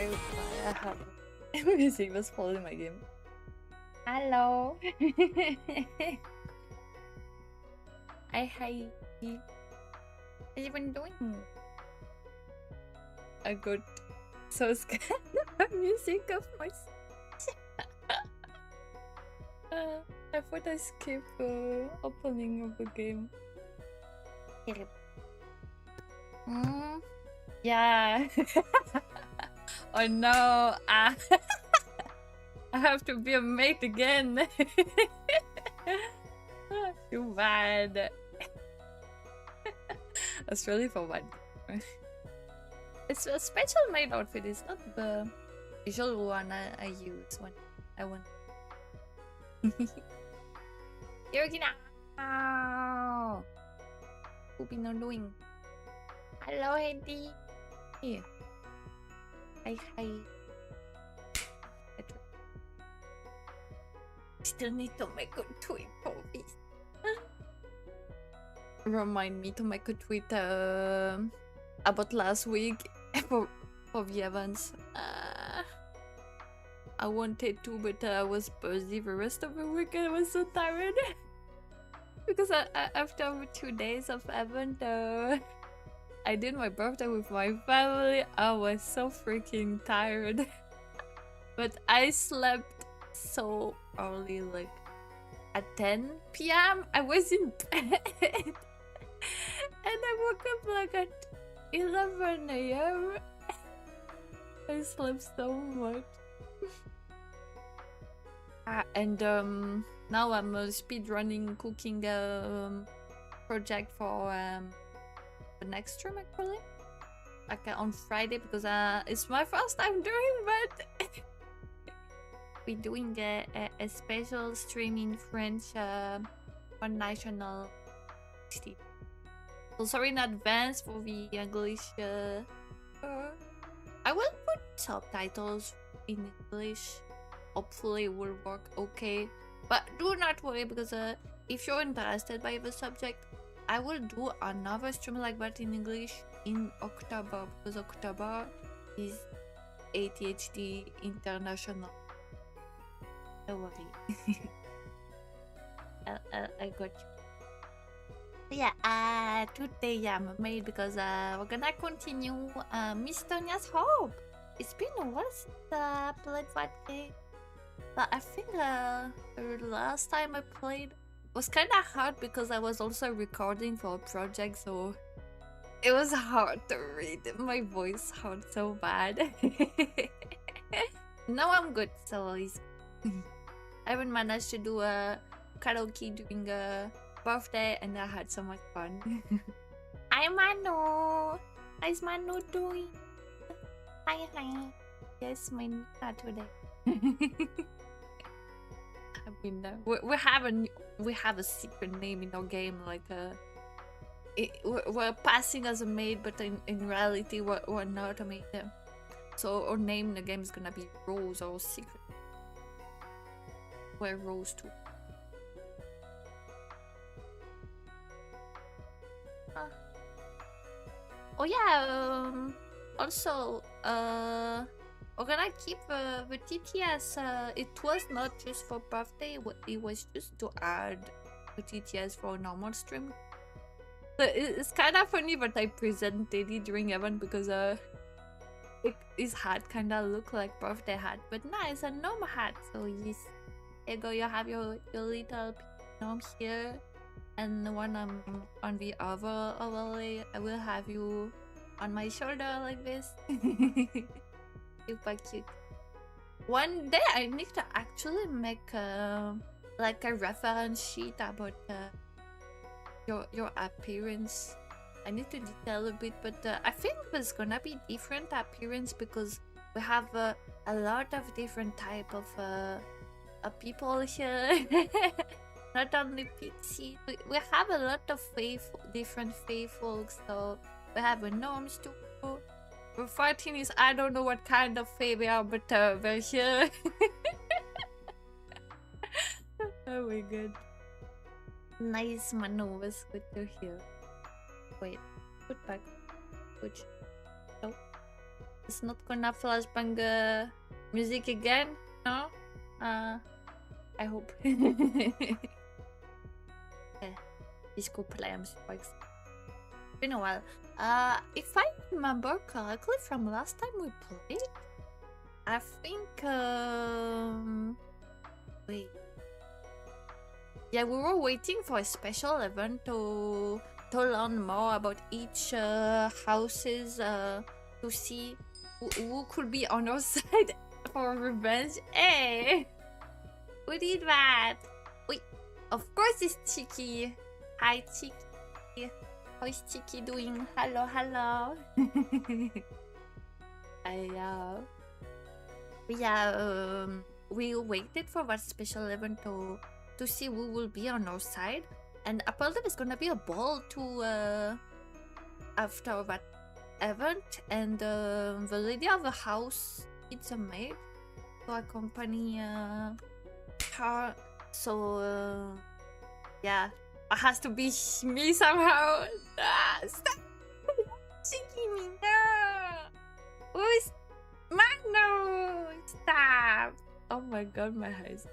away with my music was following my game. Hello. Hi. What you been doing? I got so scared of music of myself. I thought I skipped the opening of the game. Yeah. Oh no. I have to be a mate again. Too bad. That's really for one. It's a special mate outfit. It's not the usual one I use when I want. Yorgina! What be not doing? Hello, Eddie. Here. Hi. Still need to make a tweet for this. Remind me to make a tweet about last week for the events. I wanted to, but I was busy the rest of the week and I was so tired. Because after 2 days of event, I did my birthday with my family. I was so freaking tired. But I slept so early, like at 10 p.m. I was in bed. And I woke up like at 11 a.m. I slept so much. And now I'm speedrunning cooking project for the next stream actually. Like on Friday because it's my first time doing that. We're doing a special stream in French for national. So sorry in advance for the English. I will put subtitles in English. Hopefully it will work okay. But do not worry because if you're interested by the subject, I will do another stream like that in English in October because October is ADHD International. Don't worry. I got you. Yeah, today I'm made because we're gonna continue Mistonia's Hope. It's been a while since I played that game. But I think the last time I played was kind of hard because I was also recording for a project, so it was hard to read. My voice hurt so bad. Now I'm good, so I haven't managed to do a karaoke during a birthday and I had so much fun. Hi Manu! How's Manu doing? Hi. Yes, my Nina today. I mean, we have a secret name in our game, like we're passing as a maid, but in reality we're not a maid. So our name in the game is gonna be Rose, our secret. We're Rose too. Oh yeah. Also, we're gonna keep the TTS. It was not just for birthday. It was just to add the TTS for a normal stream. So it's kind of funny that I presented it during event because his hat kind of look like birthday hat, but no, it's a gnome hat. So yes, there you go. You have your little gnome here, and when I'm on the other overlay, I will have you on my shoulder like this. Super cute. One day I need to actually make like a reference sheet about your appearance. I need to detail a bit, but I think there's gonna be different appearance because we have a lot of different type of people here. Not only pixie, we have a lot of different faith folks. So we have gnomes too. The 14 is I don't know what kind of fae they are, but they're here. Oh my god. Nice maneuvers, good to hear. Wait, put back. Which? Oh. It's not gonna flashbang music again, no? I hope. Disco play, I'm super excited. Been a while. If I remember correctly from last time we played, I think wait. Yeah, we were waiting for a special event to learn more about each houses to see who could be on our side for revenge. Hey, who did that? Wait, of course it's Chiki. Hi, Chiki. How is Chiki doing? Hello, hello. We waited for that special event to see who will be on our side, and apparently there's gonna be a ball to after that event, and the lady of the house needs a maid to accompany her. So yeah, it has to be me somehow. Stop! Cheeky me, no! Who's no! Stop! Oh my god, my eyes.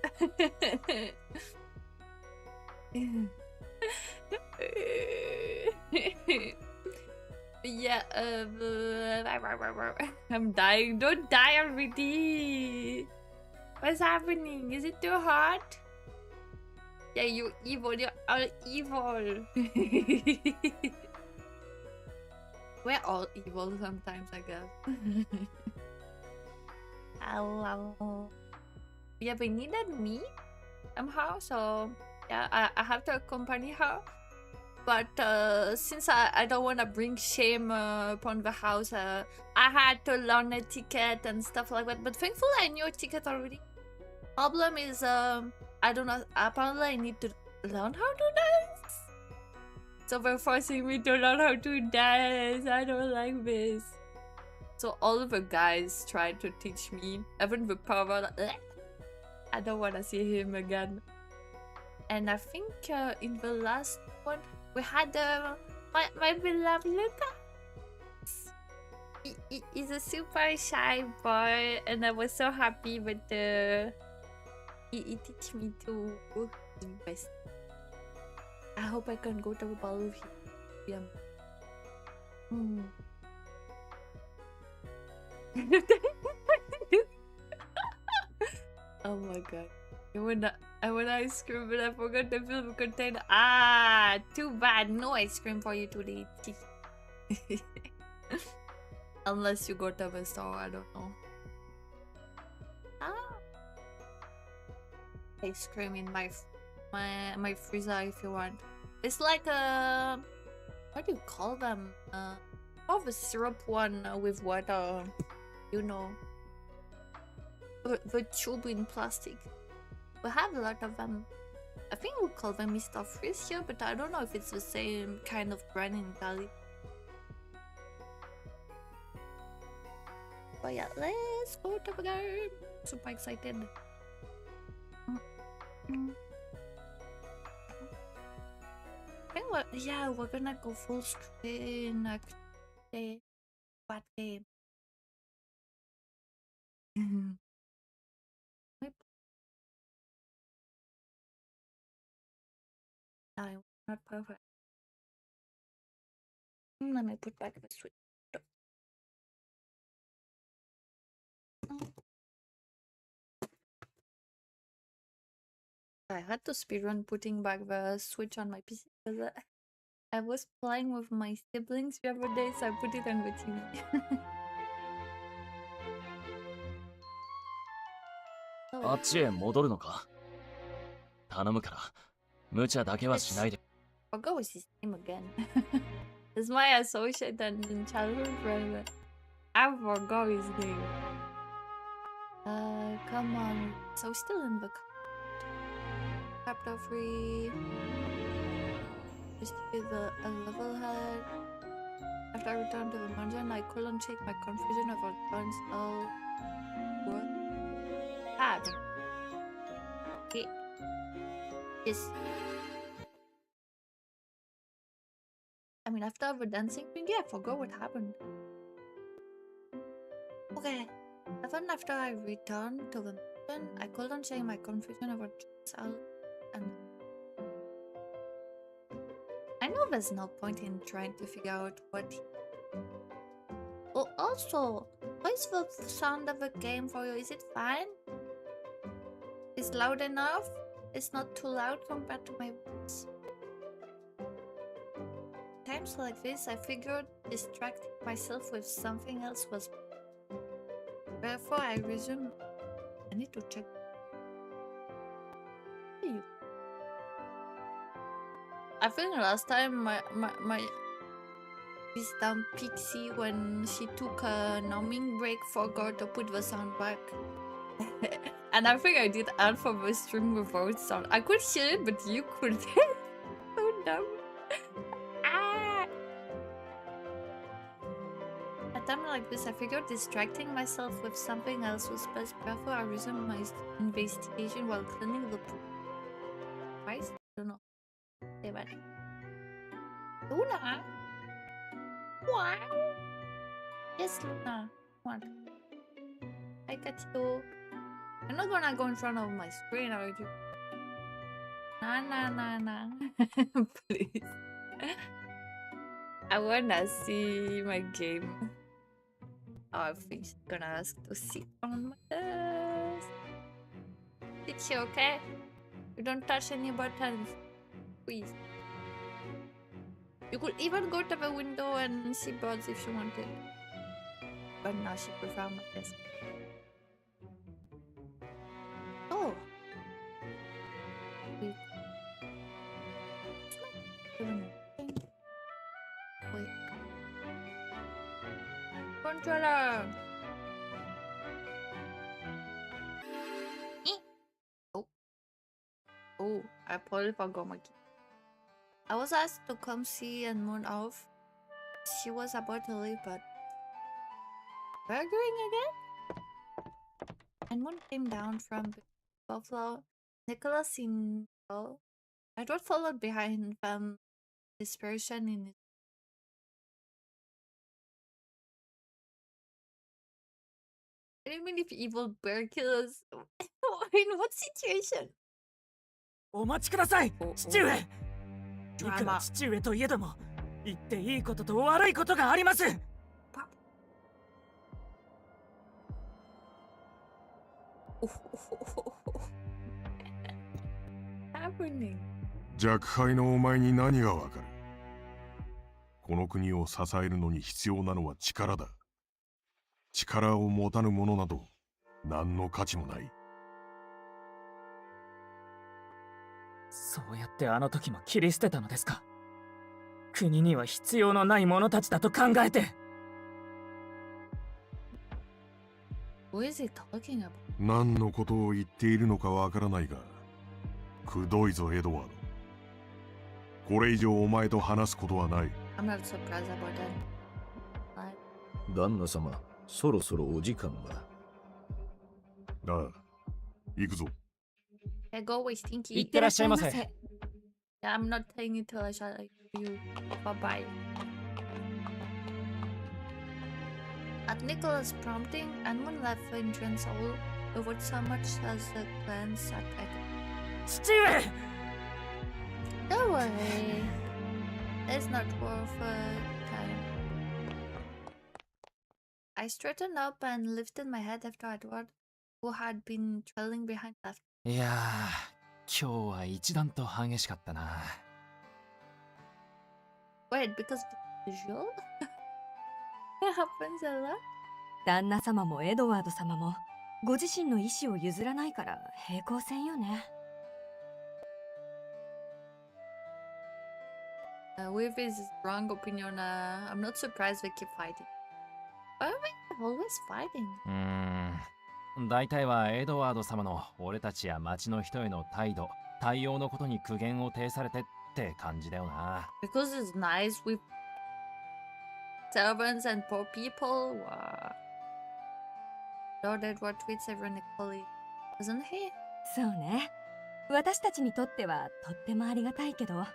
Yeah, I'm dying. Don't die already. What's happening? Is it too hot? Yeah, you evil. You're all evil. We're all evil sometimes, I guess. Hello. Yeah, they needed me somehow, so yeah, I have to accompany her. But since I don't want to bring shame upon the house, I had to learn a ticket and stuff like that. But thankfully, I knew a ticket already. Problem is, I don't know. Apparently, I need to learn how to dance. So they're forcing me to learn how to dance. I don't like this. So all of the guys tried to teach me. Even the power. I don't want to see him again. And I think in the last one, we had my beloved Lucas. He's a super shy boy, and I was so happy that he teach me to do his best. I hope I can go to the ball with him. Oh my god. I want ice cream, but I forgot to fill the container. Ah, too bad. No ice cream for you today. Unless you go to the store, I don't know. Ice cream in my freezer if you want. It's like a what do you call them? Of a syrup one with water, you know. The tube in plastic. We have a lot of them. I think we call them Mr. Freeze here, but I don't know if it's the same kind of brand in Italy. But yeah, let's go to the game. Super excited. I think we're gonna go full screen next day. What game? No, not perfect. Let me put back the switch. I had to speedrun putting back the switch on my PC because I was playing with my siblings the other day, so I put it on the TV. あっちへ戻るのか頼むから無茶だけはしないで I'll go with his name again. It's my associate and childhood friend. I forgot his name. Come on. So still in the chapter 3. Just to give a level head. After I returned to the dungeon, I couldn't shake my confusion about guns all what happened. Okay. Yes. I mean, after the dancing thing, yeah, I forgot what happened. Okay. Even after I returned to the mission, I couldn't shake my confusion about Charles and I know there's no point in trying to figure out what he... Oh, also, how is the sound of the game for you? Is it fine? Is loud enough? It's not too loud compared to my voice. Times like this, I figured distracting myself with something else was... Therefore, I resumed. I need to check. You. I think last time my this down Pixie, when she took a numbing break, forgot to put the sound back. And I think I did add for the stream without sound. I could hear it, but you couldn't. So dumb. Ah! At a time like this, I figured distracting myself with something else was best. Therefore, I resumed my investigation while cleaning the price. I don't know. Say what? Luna? Wow! Yes, Luna. What? I got you. I'm not gonna go in front of my screen, are you? Nah. Please. I wanna see my game. Oh, I think she's gonna ask to sit on my desk. Is she okay? You don't touch any buttons. Please. You could even go to the window and see birds if you wanted. But now she prefers my desk. Oh. Wait. Wait. Controller! Oh. Oh, I probably forgot my key. I was asked to come see and moon off. She was about to leave, but... Burgering again? And Moon came down from the buffalo. Nicholas in... Edward followed behind them, dispersion in it. What do you mean if evil bear killers? In what situation? お待ちください、父上。いくら Drama. 父上といえども、言っていいことと悪いことがあります。Happening. 弱敗のお前に何がわかる。この国を支えるのに必要なのは力だ。力を持たぬ者など何の価値もない。そうやってあの時も切り捨てたのですか。国には必要のない者たちだと考えて。What is he talking about? 何のことを言っているのかわからないが、くどいぞエドワード。これ以上お前と話すことはない。I'm not surprised about that. 旦那様、そろそろお時間が。ああ、行くぞ。Yeah, go away, Stinky. いってらっしゃいませ。Yeah, I'm not playing until I shall you. Bye bye. At Nicholas' prompting, Anmon left the entrance hall without so much as a glance at Echo. 父上 Don't worry. It's not worth time. I straightened up and lifted my head after Edward, who had been trailing behind, left. いやー、今日は一段と激しかったな。Wait, because visual? It happens a lot. 旦那様もエドワード様もご自身の意思を譲らないから平行線よね。With his strong opinion, I'm not surprised they keep fighting. Why are they always fighting? 大体はエドワード様の俺たちや町の人への態度、対応のことに苦言を呈されてって感じだよな。Because it's nice with servants and poor people. Lord Edward treats everyone equally, doesn't he? そうね。私たちにとってはとってもありがたいけど。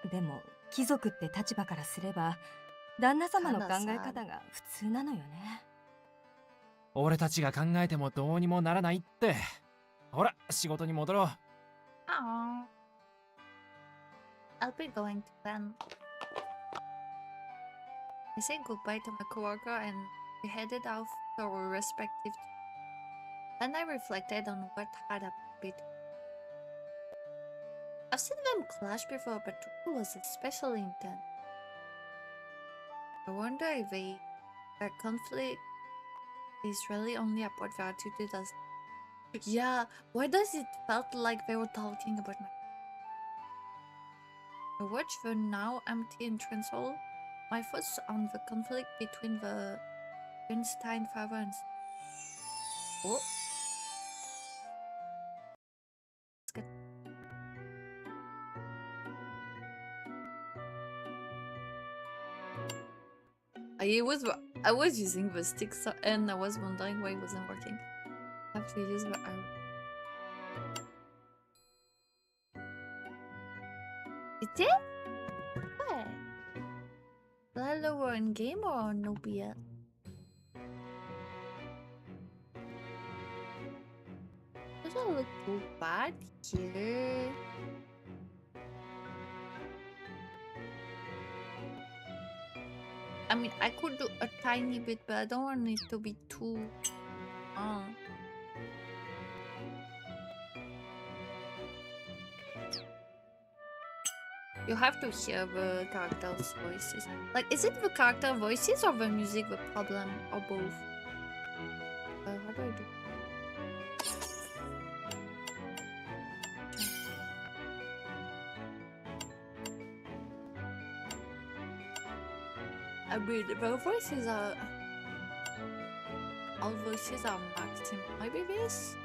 でも貴族って立場からすれば旦那様の考え方が普通なのよね。俺たちが考えてもどうにもならないって。ほら、仕事に戻ろう。Oh. I'll be going to bed. I said goodbye to my coworker and we headed off to our respective. Then I reflected on what had happened. I've seen them clash before, but it was especially intense. I wonder if their conflict is really only about their attitude as. Yeah, why does it felt like they were talking about my. I watched the now empty entrance hall. My thoughts on the conflict between the Einstein father and. Oh. I was using the stick and I was wondering why it wasn't working. I have to use the arrow. It did? What? Lower in game or Nubia? Doesn't look too bad here. I mean, I could do a tiny bit, but I don't want it to be too. You have to hear the characters' voices. Like, is it the character voices or the music the problem, or both? How do I do? I mean, the voices are. All voices are maximum. Maybe this?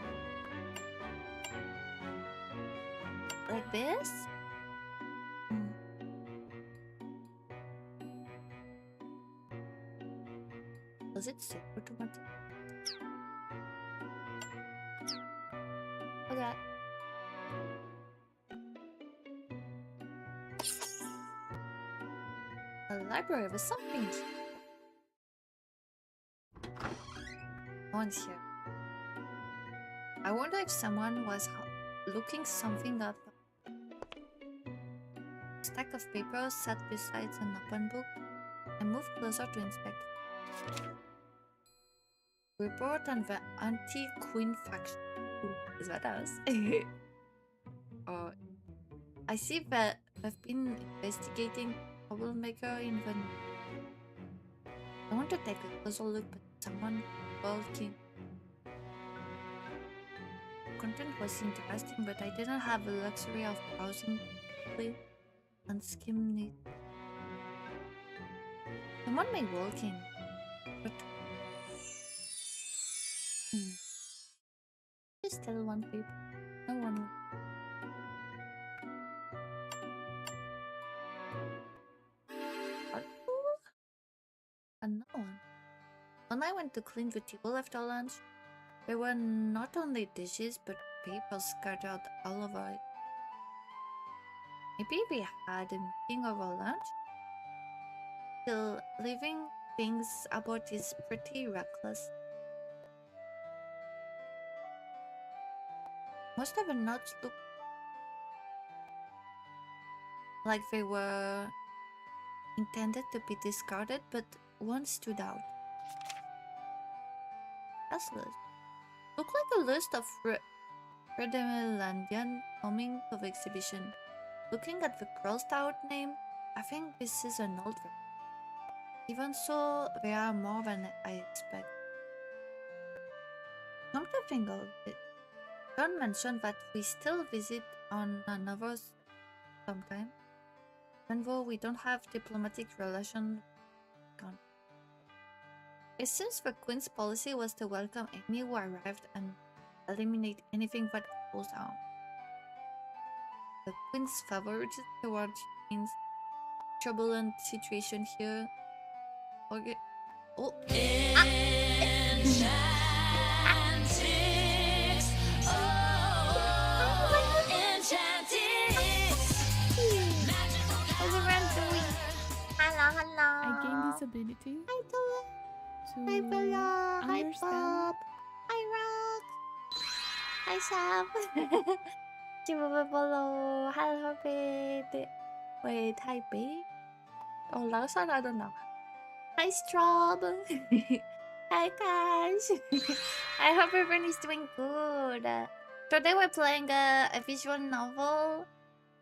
Like this? Does it say automatic? Okay. A library with something. No one's here. I wonder if someone was looking something up. A stack of papers sat beside an open book. I moved closer to inspect. Report on the anti-queen faction. Ooh, is that us? I see that they've been investigating troublemaker in the. I want to take a closer look, but someone walking. Content was interesting, but I didn't have the luxury of browsing quickly and skimming it. Someone may walking, but. Just still one paper. No one. And no one. When I went to clean the table after lunch, there were not only dishes but papers scattered all over it. Maybe we had a meeting over lunch? Still, leaving things about is pretty reckless. Most of the notes look like they were intended to be discarded, but one stood out. That's list. Look like a list of Fredemelandian coming to the exhibition. Looking at the crossed out name, I think this is an old one. Even so, there are more than I expect. Come to think of it, John mentioned that we still visit on another sometime, even though we don't have diplomatic relations. It seems the Queen's policy was to welcome any who arrived and eliminate anything that falls down. The Queen's favoritism towards means turbulent situation here. Okay. Oh. I gained this ability. Hi Bella. Hi Bob. Hi Rock. Hi Sam. Give a follow. Hi Hobbit. Wait, hi babe. Oh, last one I don't know. Hi Strob. Hi Cash. I hope everyone is doing good. Today we're playing a visual novel.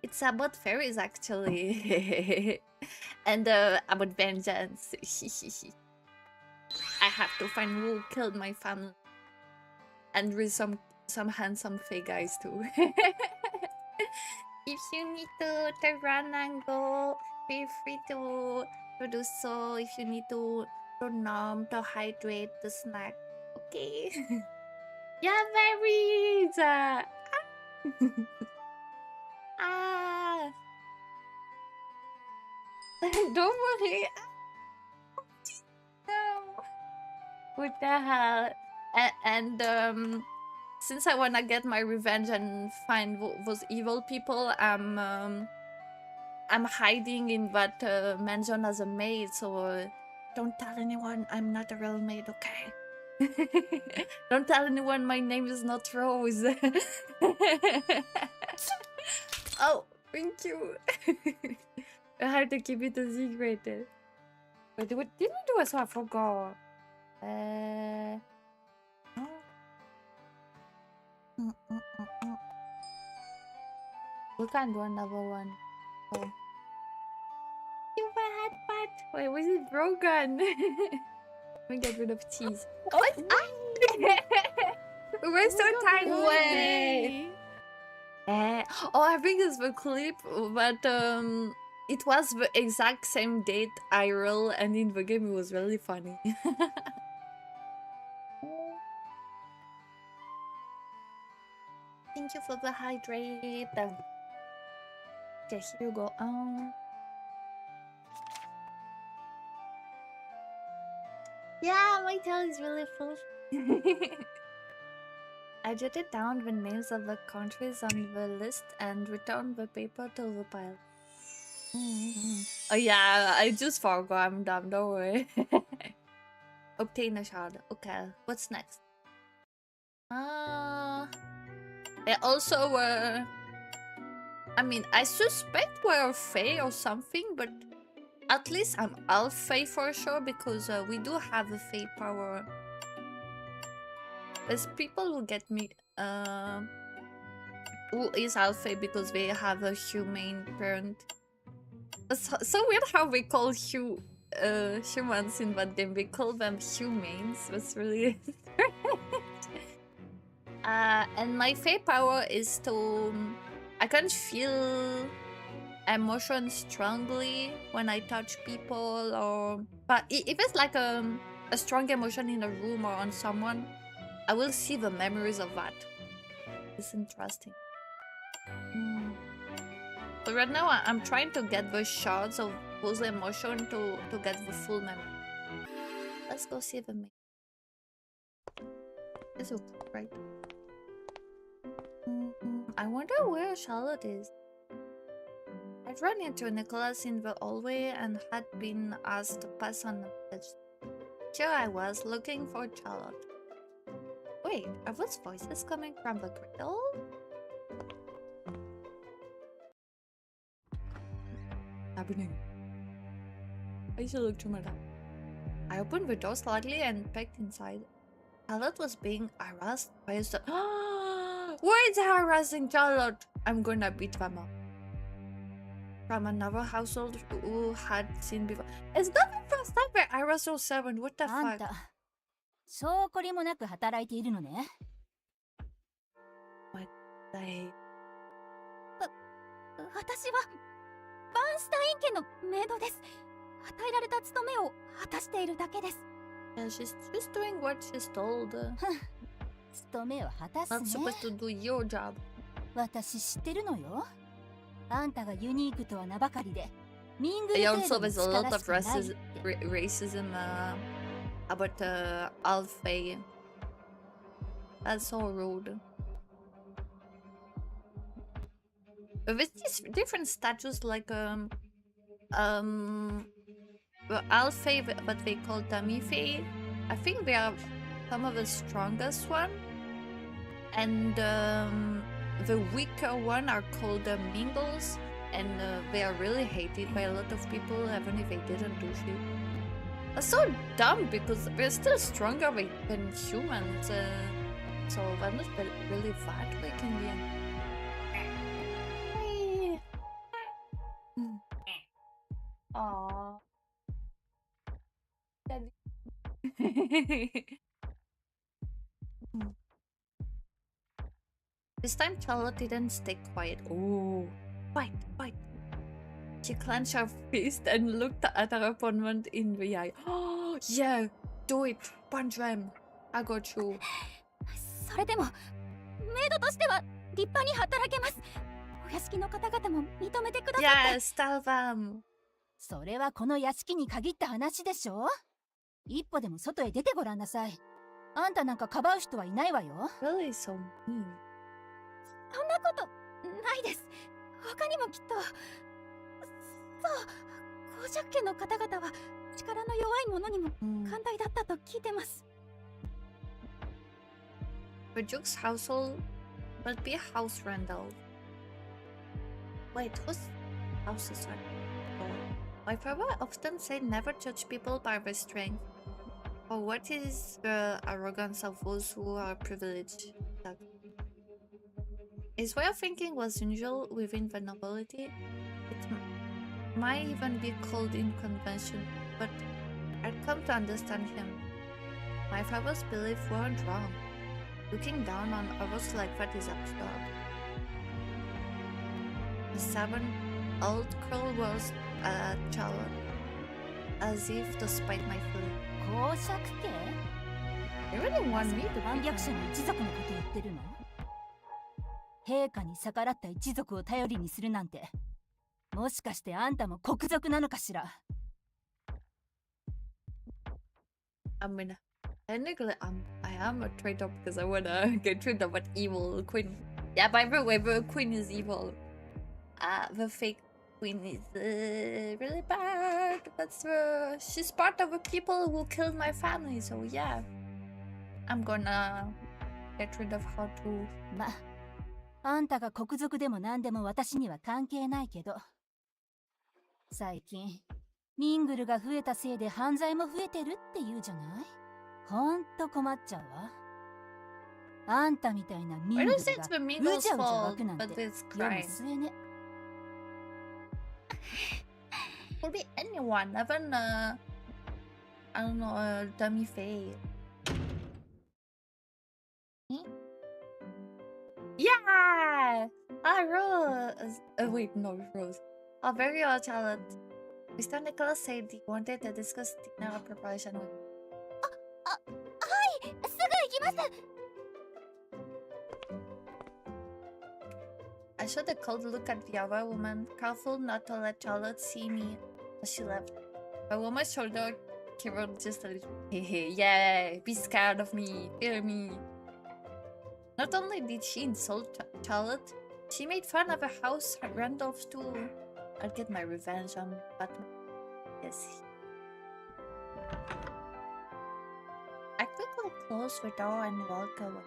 It's about fairies actually. And about vengeance. I have to find who killed my family. And with some handsome fake guys too. If you need to run and go, feel free to do so. If you need to numb, to hydrate, to snack. Okay. Yeah, berries! Ah! Don't worry. No. What the hell? And since I wanna get my revenge and find those evil people, I'm hiding in that mansion as a maid. So don't tell anyone I'm not a real maid, okay? Don't tell anyone my name is not Rose. Oh, thank you. I have to keep it a secret. But what did we do? So I forgot. Oh. We can do another one. Oh. You bad butt. Wait, was it broken? Let me get rid of cheese. Oh, it's we're so tiny. Way. Oh, I think it's the clip, but it was the exact same date IRL, and in the game it was really funny. Thank you for the hydrate. Okay, here you go. Yeah, my tail is really full. I jotted down the names of the countries on the list and returned the paper to the pile. Oh yeah, I just forgot. I'm dumb, don't worry. Obtain a shard. Okay, what's next? I also I mean, I suspect we're Fae or something, but at least I'm Elf Fae for sure because we do have a Fae power. There's people who get me who is Elf Fae because they have a humane parent. It's so weird how we call humans in that game. We call them humanes. That's really and my Fae power is to I can feel emotion strongly when I touch people, or but if it's like a strong emotion in a room or on someone, I will see the memories of that. It's interesting. But right now I'm trying to get the shards of those emotion to get the full memory. Let's go see the main. It's okay, right? I wonder where Charlotte is. I'd run into Nicholas in the hallway and had been asked to pass on the message. Here I was, looking for Charlotte. Wait, are those voices coming from the griddle? Happening. I should look through my lap. I opened the door slightly and peeked inside. Charlotte was being harassed by a Wait, harassing Charlotte! I'm gonna beat them up. From another household who had seen before. It's not the first time where I was so servant. What the fuck? そうこりもなく働いているのね。What the... 私はバーンスタイン家のメイドです。与えられた務めを果たしているだけです。Yeah, she's just doing what she's told. 務めを果たすね。 Not supposed to do your job. 私知ってるのよ。あんたがユニークとは名ばかりで。Yeah, also there's a lot of racism about Alfei. That's so rude. With these different statues, like the Alfei, what they call Tamifei, I think they are some of the strongest one, and the weaker one are called the mingles, and they are really hated by a lot of people, even if they didn't do shit. That's so dumb because they're still stronger than humans, so that must be really bad we can be. Aww. This time Charlotte didn't stay quiet. Oh, fight, fight. She clenched her fist and looked at her opponent in the eye. Oh, yeah, do it. Punch them. I got you. それでもメイドとしては立派に働けます。お屋敷の方々も認めてくださって。 Yes, tell them. それはこの屋敷に限った話でしょ。一歩でも外へ出てごらんなさい。あんたなんかかばう人はいないわよ。Really so mean. そんなことないです。他にもきっと。そう、公爵家の方々は力の弱い者にも寛大だったと聞いてます。The Duke's household will be house rental. Wait, whose house is rental? My father often said never judge people by their strength. Or what is the arrogance of those who are privileged? His way of thinking was unusual within the nobility. It might even be called inconventional, but I'd come to understand him. My father's beliefs weren't wrong. Looking down on others like that is absurd. The stubborn old crow was Charlotte, as if to spite my feeling. 公爵家 They really want me to 反 be 逆者の一族のこと言ってるの。陛下に逆らった一族を頼りにするなんて、もしかしてあんたも国族なのかしら。I mean, technically, I am a traitor because I wanna get rid of that evil queen. Yeah, by the way, the queen is evil. The fake queen is really bad, but she's part of the people who killed my family, so yeah. I'm gonna get rid of her too. ま、あんたが国族でも何でも私には関係ないけど。最近、ミングルが増えたせいで犯罪も増えてるって言うじゃない？ほんと困っちゃうわ。あんたみたいなミング I ル don't が say it's the う Mingle's じゃうじゃ湧 fault, くなんて but it's 世も crime. 末ね。Could be anyone, even I don't know, a dummy Faye. Yeah! Rose! Wait, no, Rose. Oh, very old child. Mr. Nicholas said he wanted to discuss dinner preparation with. はい、すぐ行きます。 I shot a cold look at the other woman, careful not to let Charlotte see me as she left. The woman's shoulder quivered just a little. Hehe, yeah, be scared of me, fear me. Not only did she insult Charlotte, she made fun of her house Randolph too. I'll get my revenge on Batman. Yes. I quickly closed the door and walked away.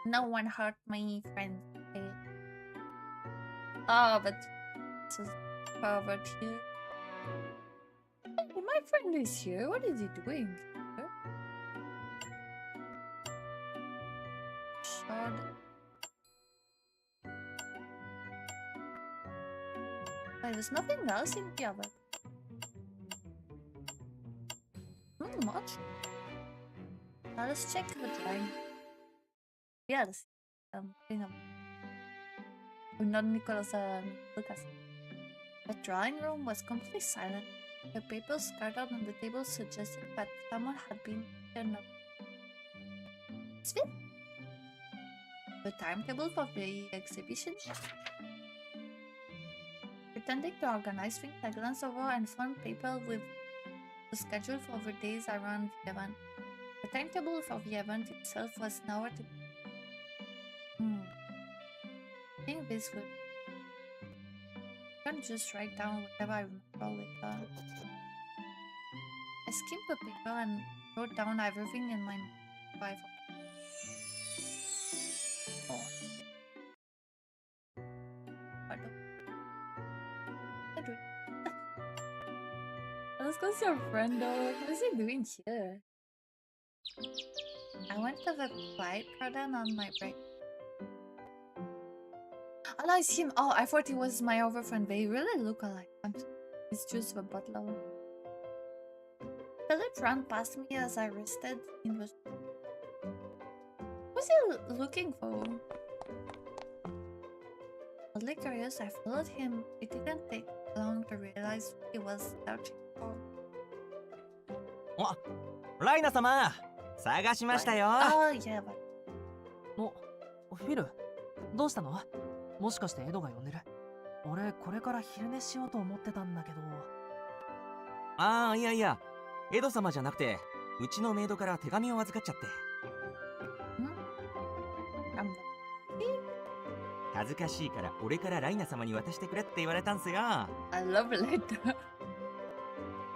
No one hurt my friend. Okay. Oh, but this is pervert here. Hey, my friend is here. What is he doing? Shard. Wait, there's nothing else in the other. Not much. Now let's check the drawing. Yes. Not Nicholas and Lucas. The drawing room was completely silent. The papers scattered on the table suggested that someone had been turned up. It's fit. The timetable for the exhibition. Pretending to organize things, I glanced over and found paper with the schedule for the days around the event. The timetable for the event itself was nowhere to. I think this would. I can just write down whatever I remember later. I skimmed the paper and wrote down everything in my Bible. Oh. Let's go see our friend though. What is he doing here? I went to the quiet garden on my break. Oh no, it's him. Oh, I thought he was my other friend. They really look alike. It's just the butler. Philip ran past me as I rested. What's he looking for? Oddly curious, I followed him. It didn't take long to realize what he was searching for. お、ライナ様、探しましたよ。Oh yeah, but お、フィル、どうしたの？もしかしてエドが呼んでる？俺これから昼寝しようと思ってたんだけど。ああ、いやいや、エド様じゃなくて、うちのメイドから手紙を預かっちゃって。恥ずかしいから俺からライナ様に渡してくれって言われたんすよ。I love it like that.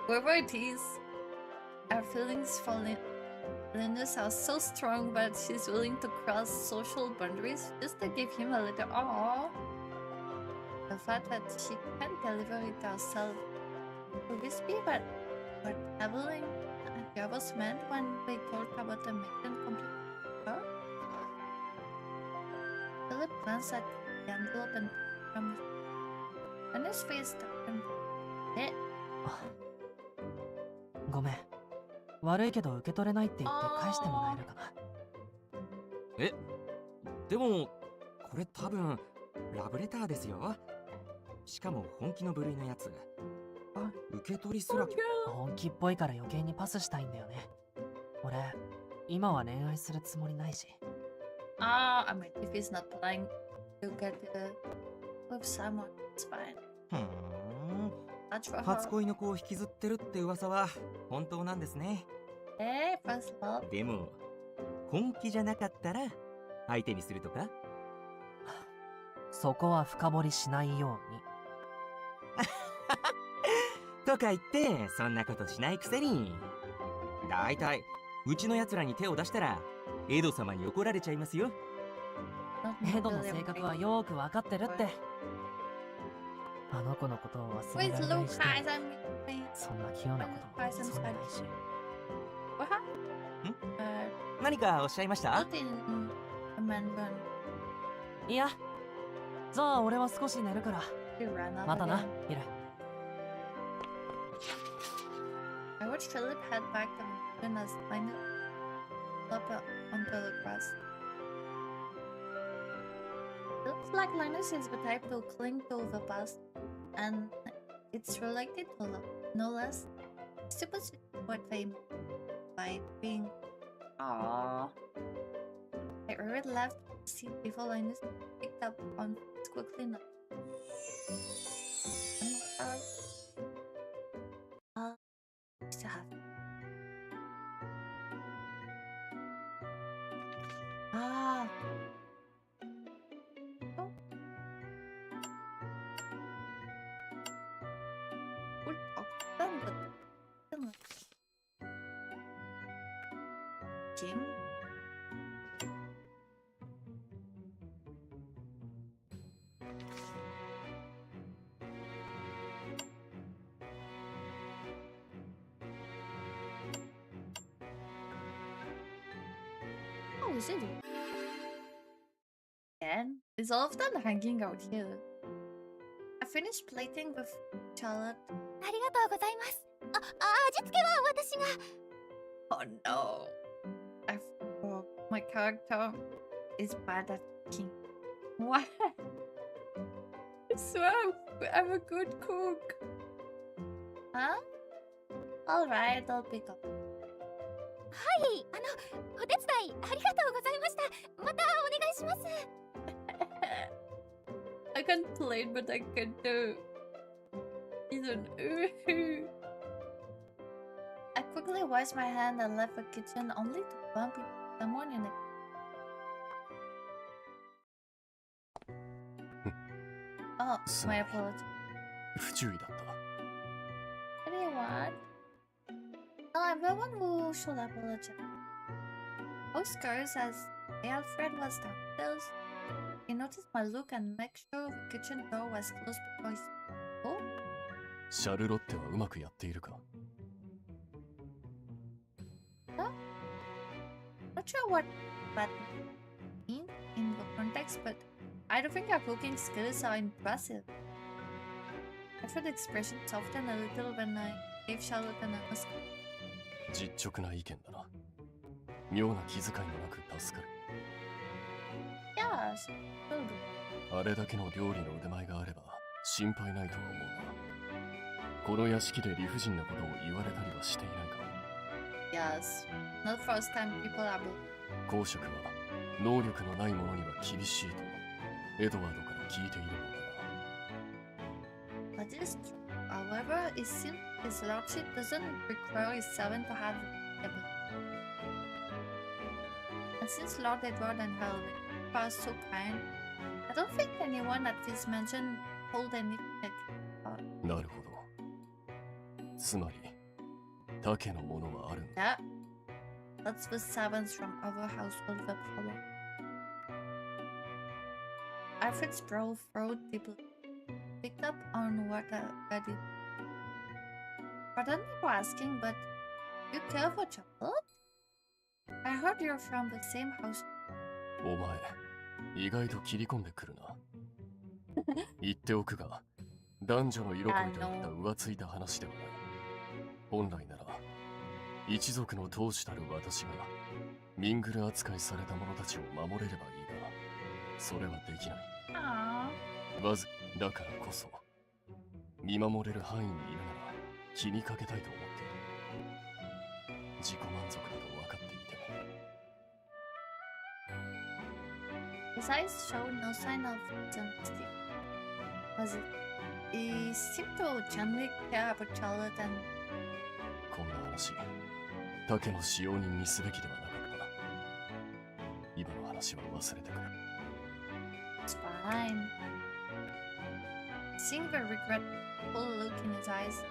Whoever it is, our feelings for Linus are so strong, but she's willing to cross social boundaries just to give him a little aww. The fact that she can't deliver it herself. Could this be what Evelyn and the others meant when they talked about the mission complete her? Philip glanced at the envelope and promised. And his face darkened. Eh? ごめん。悪いけど受け取れないって言って返してもらえるかな。え、でもこれ多分ラブレターですよ。しかも本気の部類のやつ。受け取りすら本気っぽいから余計にパスしたいんだよね。俺今は恋愛するつもりないし。I mean, if he's not planning to get with someone, it's fine. 初恋の子を引きずってるって噂は本当なんですね。first love. でも本気じゃなかったら相手にするとか？そこは深掘りしないように。とか言ってそんなことしないくせに。だいたいうちのやつらに手を出したらエド様に怒られちゃいますよ。エドの性格はよくわかってるって。あの子のことを忘れられないし、そんな器用なこともそんなないし。何かおっしゃいました？いや、じゃあ俺は少し寝るから。またな、ヒル。I watched Philip head back to the mountain as Linus flopped onto the grass. Looks like Linus is the type to cling to the past, and it's related to love, no less. I suppose what they mean by being. Aww. I already left the seat before Linus picked up on it quickly enough. To have. Ah. Oh. Good talk done, but still. Jim. Oh, is it? Again? Is all of them hanging out here? I finished plating with Charlotte. ありがとうございます。味付けは私が。Oh no. I forgot my character is bad at cooking. What? I swear I'm a good cook. Huh? Alright, I'll pick up. はい、お手伝いありがとうございました。またお願いします。I can't play, but I can do. Even. I quickly washed my hand and left the kitchen only to bump into someone in it. Oh, my apologies. 不注意だった。 What do you want? I'm the one who should apologize. Oscars as Alfred was downstairs. He noticed my look and make sure the kitchen door was closed before he spoke. Oh? シャルロッテはうまくやっているか Huh? Not sure what that means in the context, but I don't think our cooking skills are impressive. Alfred's expression softened a little when I gave Charlotte an Oscar. 実直な意見だな。妙な気遣いもなく助かる。 Yeah, she's so good. あれだけの料理の腕前があれば心配ないとは思うが、この屋敷で理不尽なことを言われたりはしていないか。 Yes, not first time people are both. 公職は能力のない者には厳しいとエドワードから聞いているのだが。 But it is true. However, it seems his lordship doesn't require his servant to have the ability. And since Lord Edward and Helvig are so kind, I don't think anyone at this mansion hold anything like that. なるほど。つまり、他家のものはあるんだ。 Yeah, that's the servants from other households that follow. Alfred's brow furrowed deeply, picked up on what I did. Pardon me for asking, but you care for Charlotte? I heard you're from the same house. お前、意外と切り込んでくるな。言っておくが、男女の色恋といった浮ついた話ではない。本来なら、一族の当主たる私が、ミングル扱いされた者たちを守れればいいが、それはできない。だからこそ、見守れる範囲にいるなら、気にかけたいと思っている。自己満足だと分かっていても。 His eyes showed no sign of dishonesty. Was it? He seemed to genuinely care about Charlotte and... こんな話、他家の使用人にすべきではなかった。今の話は忘れてくれ。 It's fine. Seeing the regretful look in his eyes,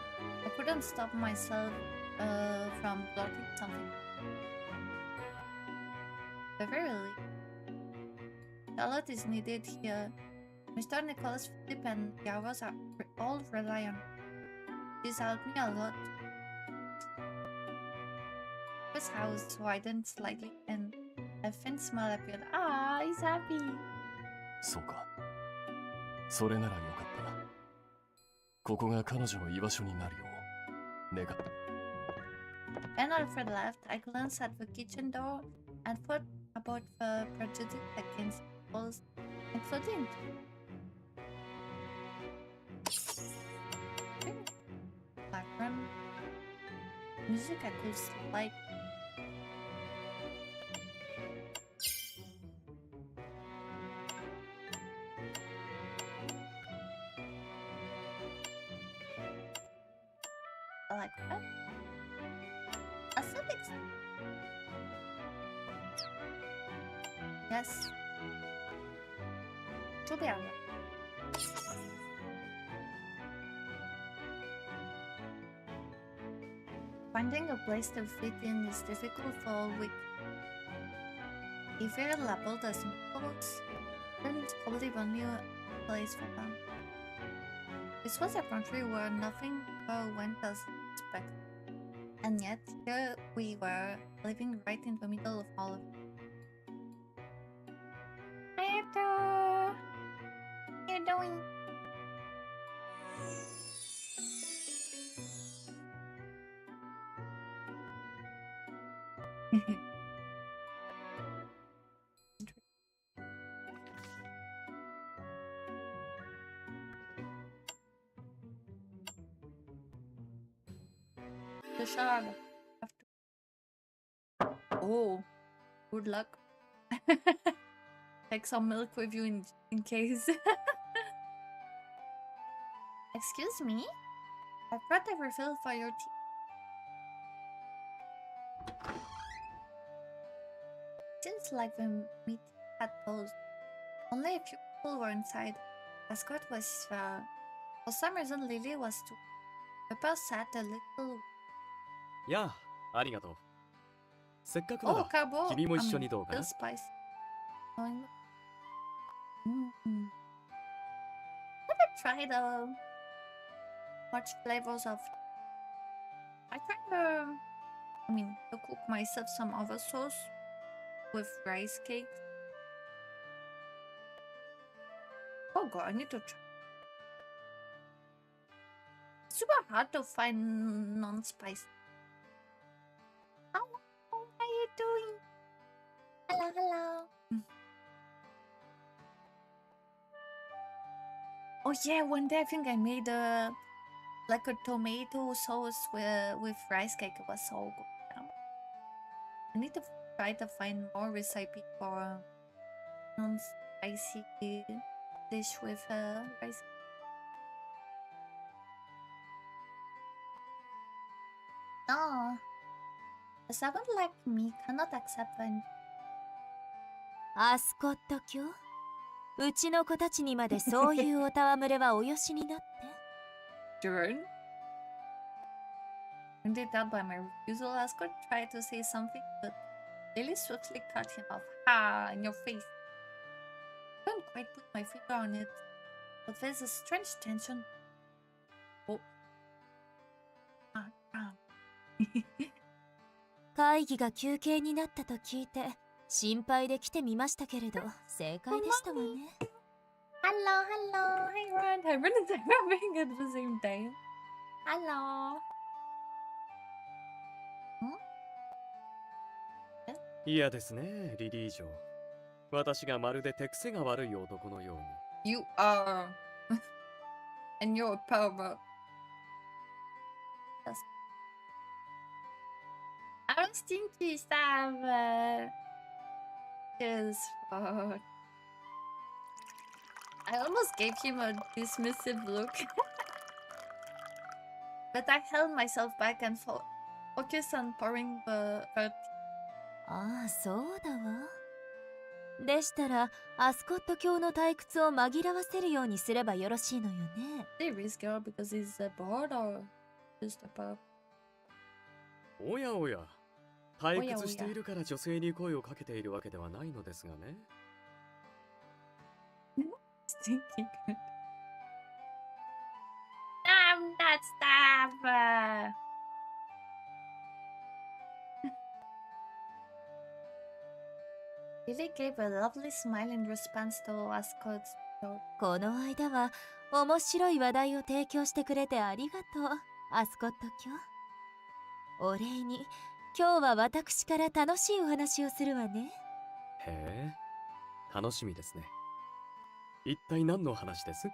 I couldn't stop myself from blotting something. The very least, Charlotte is needed here. Mr. Nicholas, Philip, and Yaros are all rely on her. She's helped me a lot. His house widened slightly, and a faint smile appeared. Ah, he's happy. そうか。それならよかった。ここが彼女の居場所になるよう願った。 When Alfred left, I glanced at the kitchen door and thought about the prejudice against walls, including background music I could like. Like that. Aesthetics. Yes. To be honest. Finding a place to fit in is difficult for a week. If you're labeled as models, then it's probably the new place for them. This was a country where nothing went as expected. And yet, here we were, living right in the middle of all of it. Hi, Hector! How you doing? The shard. Oh, good luck. Take some milk with you in case. Excuse me? I brought a refill for your tea. Seems like the meeting had paused. Only a few people were inside. Ascot was for some reason Lily was too. Pepper sat a little. やあ、ありがとう。せっかくな Oh, ら carbo. 君も I 一緒 mean, にどうか the な？ spice. Never tried much flavors of. I tried to cook myself some other sauce with rice cakes. Oh god, I need to try. It's super hard to find non-spicy. How are you doing? Hello, hello. Oh yeah, one day I think I made like a tomato sauce with rice cake. It was so good. I need to try to find more recipe for non-spicy dish with rice. No, someone like me cannot accept when アスコット卿、うちの子たちにまでそういうおたわむれはおよしになって。Turn. Wounded out by my refusal, Ascot tried to say something, but Lily swiftly cut him off. Ha! In your face. I can't quite put my finger on it, but there's a strange tension. Oh. Ah. 会議が休憩になったと聞いて心配で来てみましたけれど正解でしたわね。Hello, hello. Hi, Ron. Hi, Ron and I'm being at the same time. Hello. 嫌ですね、リリー嬢。私がまるで手癖が悪い男のように。You are. And you're a pervert. I was thinking some his fault. I almost gave him a dismissive look. But I held myself back and focused on pouring the tea. ああ、そうだわ。でしたら、アスコット卿の退屈を紛らわせるようにすればよろしいのよね。Serious girl because he's bored or just a pup? おやおや、退屈しているから女性に声をかけているわけではないのですがね。Stinky good. I'm not stop. Lily gave a lovely smile in response to Ascot's note. この間は面白い話題を提供してくれてありがとう、アスコット卿。お礼に今日は私から楽しいお話をするわね。へえ、楽しみですね。一体何の話です？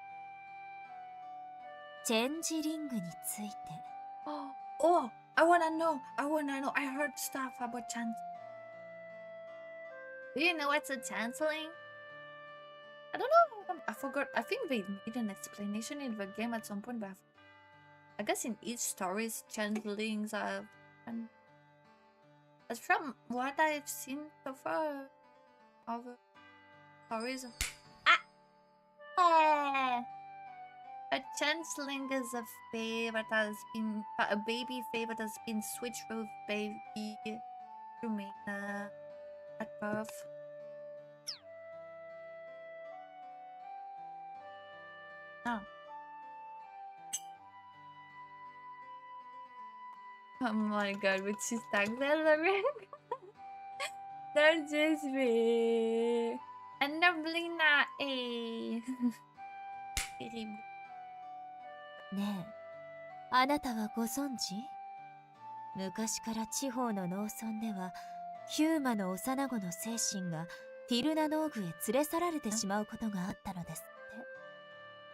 チェンジリングについて。Oh, I wanna know. I heard stuff about chance. Do you know what's a chanceling? I don't know. I forgot. I think they made an explanation in the game at some point, but I guess in each stories, chancelings are. And as from what I've seen so far, other stories. A chanceling is a fae that has been a baby fae that has been switched with baby to Mina at birth. Oh. Oh my god, would she stack that ring? That's just me. And Nablina A. ねえ、あなたはご存知？昔から地方の農村ではヒューマの幼子の精神がティルナ農具へ連れ去られてしまうことがあったのですっ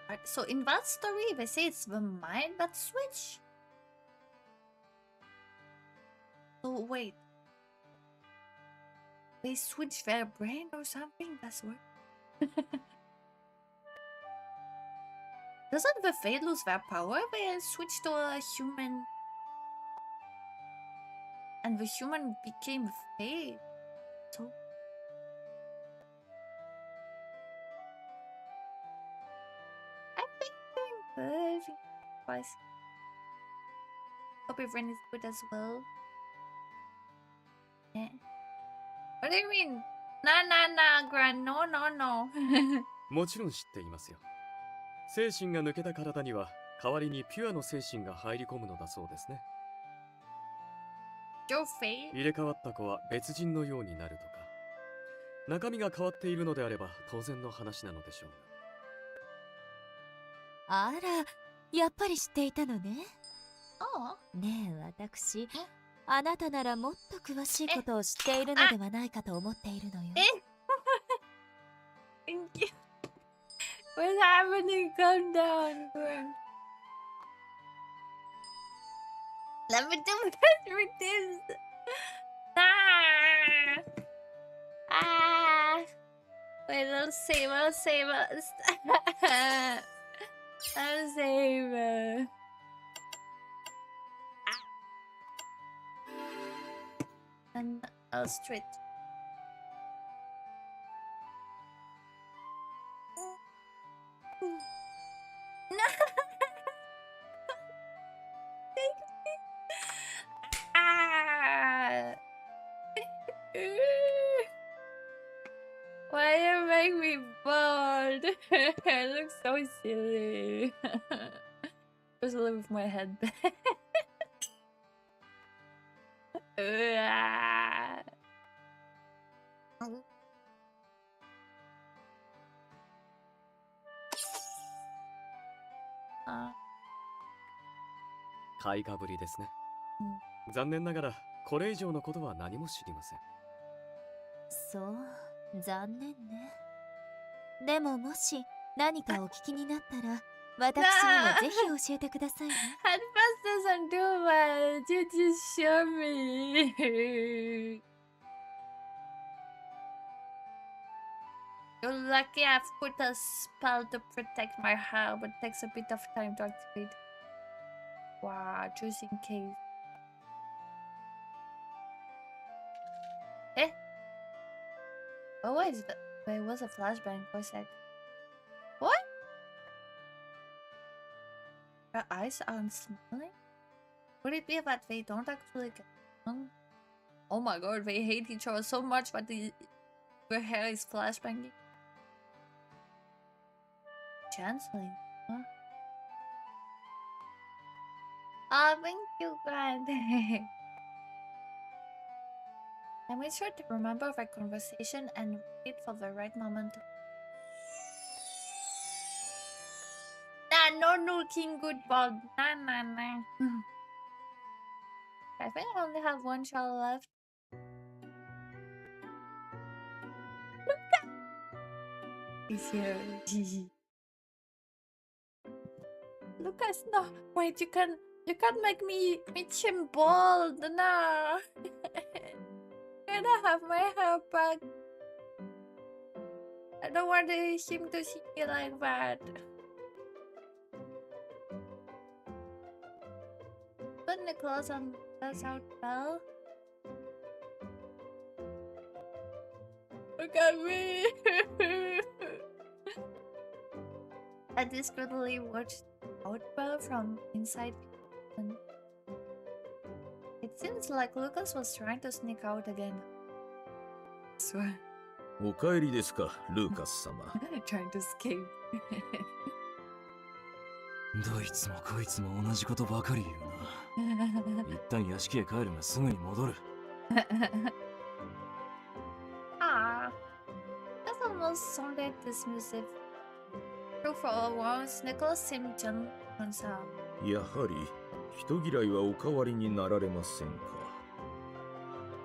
て。So in that story, they say it's the mind that switch. So wait, they switch their brain or something? That's weird. Doesn't the Fae lose their power? They switch to a human, and the human became Fae. So I think doing good. Twice. Hope everyone is good as well. What do you mean? Nah, Gran. No. もちろん知っていますよ。精神が抜けた体には代わりにピュアの精神が入り込むのだそうですね。Your fate? 入れ替わった子は別人のようになるとか。中身が変わっているのであれば当然の話なのでしょうあら、やっぱり知っていたのね。ああ。ねえ、私、あなたならもっと詳しいことを知っているのではないかと思っているのよ。Thank you. What's happening? Calm down. Let me do this with this. Wait, I'll save. I'll save. And I'll straight. No. Why you make me bored? I look so silly. Just live my head back.買いかぶりですね。残念ながらこれ以上のことは何も知りません。そう、残念ね。でももし何かお聞きになったら、私にもぜひ教えてくださいね。At first doesn't do much. You just show me. You're lucky I've put a spell to protect my hair, but it takes a bit of time to activate. Wow, just in case. Eh? Oh, wait, it was a flashbang for a sec. What? Her eyes aren't smiling? Could it be that they don't actually get along? Oh my god, they hate each other so much that their hair is flashbanging. Chanceling, huh? Oh, thank you, Grant. I made sure to remember that conversation and wait for the right moment to... Nah, no looking good, Bob. Nah. I think I only have one shell left. Luca! He's here. Lucas, no. Wait, you can't make me him bald. No. Can I have my hair back? I don't want him to see me like that. Put Nicholas on that's out well. Look at me. I discreetly watched Outwell from inside. It seems like Lucas was trying to sneak out again. I swear. お帰りですか、ルーカス様。Trying to escape. どいつもこいつも同じことばかり言うな。一旦屋敷へ帰るがすぐに戻る。Ah, that almost sounded dismissive. True for all once, Nicholas seemed gentle on sound. やはり人嫌いはお変わりになられませんか。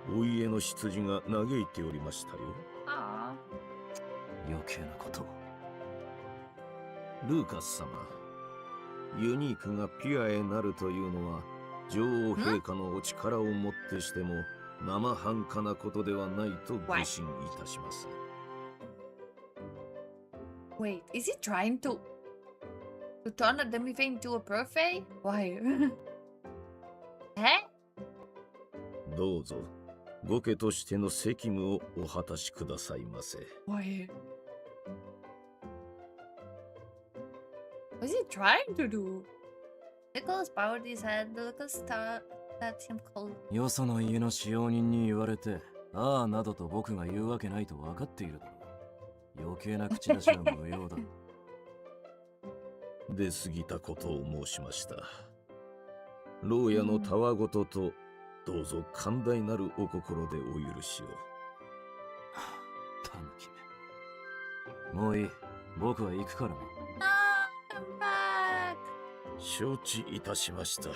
お家の執事が嘆いておりましたよ。ああ。余計なこと。ルーカス様、ユニークがピュアへなるというのは女王陛下のお力をもってしても生半可なことではないとご信いたします。Wait, is he trying to turn a demi-vein into a perfect? Why? え？どうぞ、ご家としての責務をお果たしくださいませ。Why? What's he trying to do? Nicholas bowed his head. Lucas stared at him coldly. よその家の使用人に言われて、ああなどと僕が言うわけないと分かっているだろう。余計な口出しは無用だ。出過ぎたことを申しました。牢屋のたわごとと、どうぞ寛大なるお心でお許しを。タヌキめ。もういい。僕は行くからね。承知いたしました。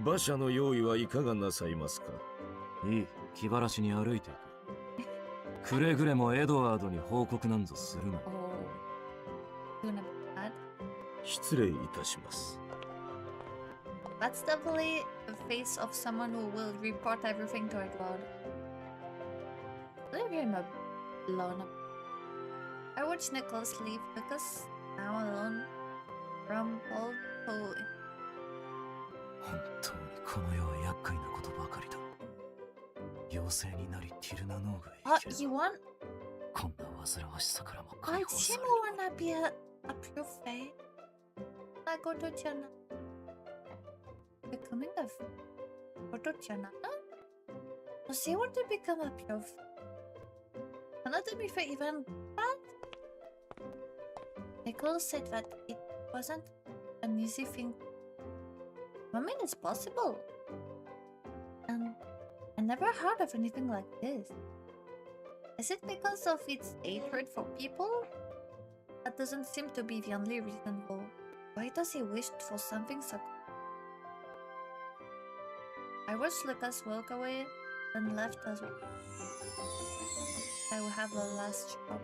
馬車の用意はいかがなさいますか？いい。気晴らしに歩いていく。くれぐれもエドワードに報告なんぞするな。失礼いたします。That's definitely the face of someone who will report everything to Edward. Leave him alone. I watched Nicholas leave because now alone rumbled to 本当にこの世は厄介なことばかりだ。妖精になりティルナノーグへ行ける。you want? こんな煩わしさからも I 解放さ Shimo れる。 wanna be a pure fae. I go to China. Becoming a go to China? So she want to become a pure fae. Cannot be fair even that? Nicholas said that it wasn't an easy thing. I mean, it's possible. And I never heard of anything like this. Is it because of its hatred for people? That doesn't seem to be the only reason though. Why does he wish for something so... I watched Lucas walk away, then left as well. I will have a last job.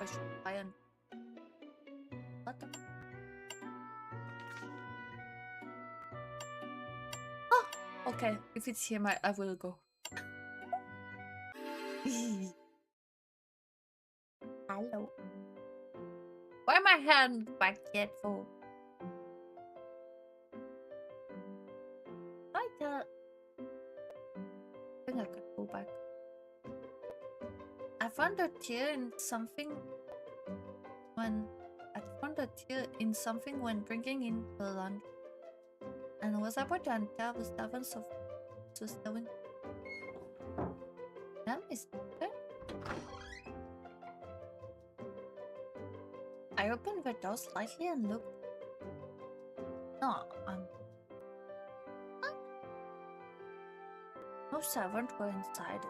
I should buy an... What the... Oh! Okay, if it's him, I will go. Hello. Why my hand back yet for? I think I could go back. I found a tear in something when bringing in the laundry, and was about to enter the servants of was doing. That is good. I opened the door slightly and looked. No, no servant were inside.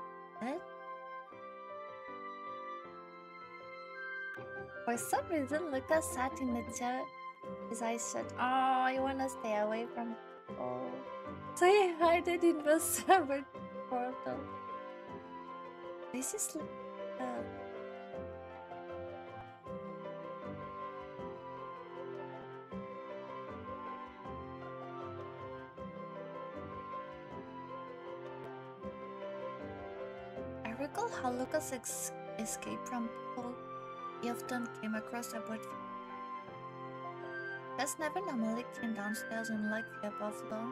For some reason, Lucas sat in the chair. His eyes shut. Oh, you wanna stay away from... Oh. So he hid in the servant portal. This is... I recall how Lucas escaped from people he often came across about. Gus never normally came downstairs unlike the above floor.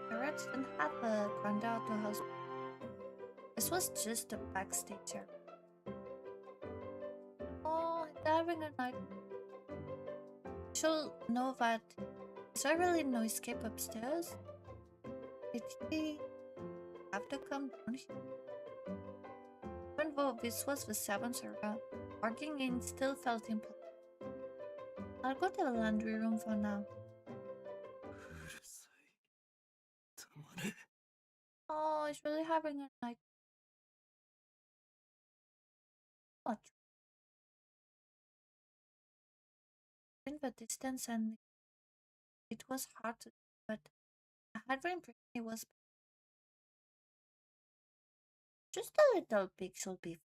The rats didn't have a grand house. This was just a backstage area. Oh, they're having a night. She'll know that. Is there really no escape upstairs? Did he have to come down here? Even though this was the seventh era, walking in still felt impossible. I'll go to the laundry room for now. Oh, he's really having a night. What? In the distance, and it was hard to, but I had the impression it was just a little pixel beef.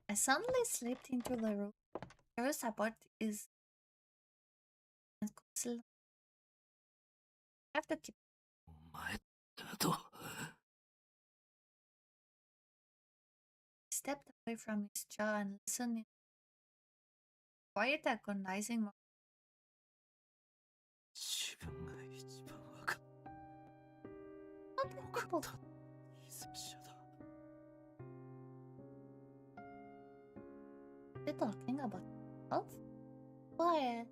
I suddenly slipped into the room. Curious about is and I have to keep. He stepped away from his chair and listened in quiet, agonizing moment. Are you talking about health? What?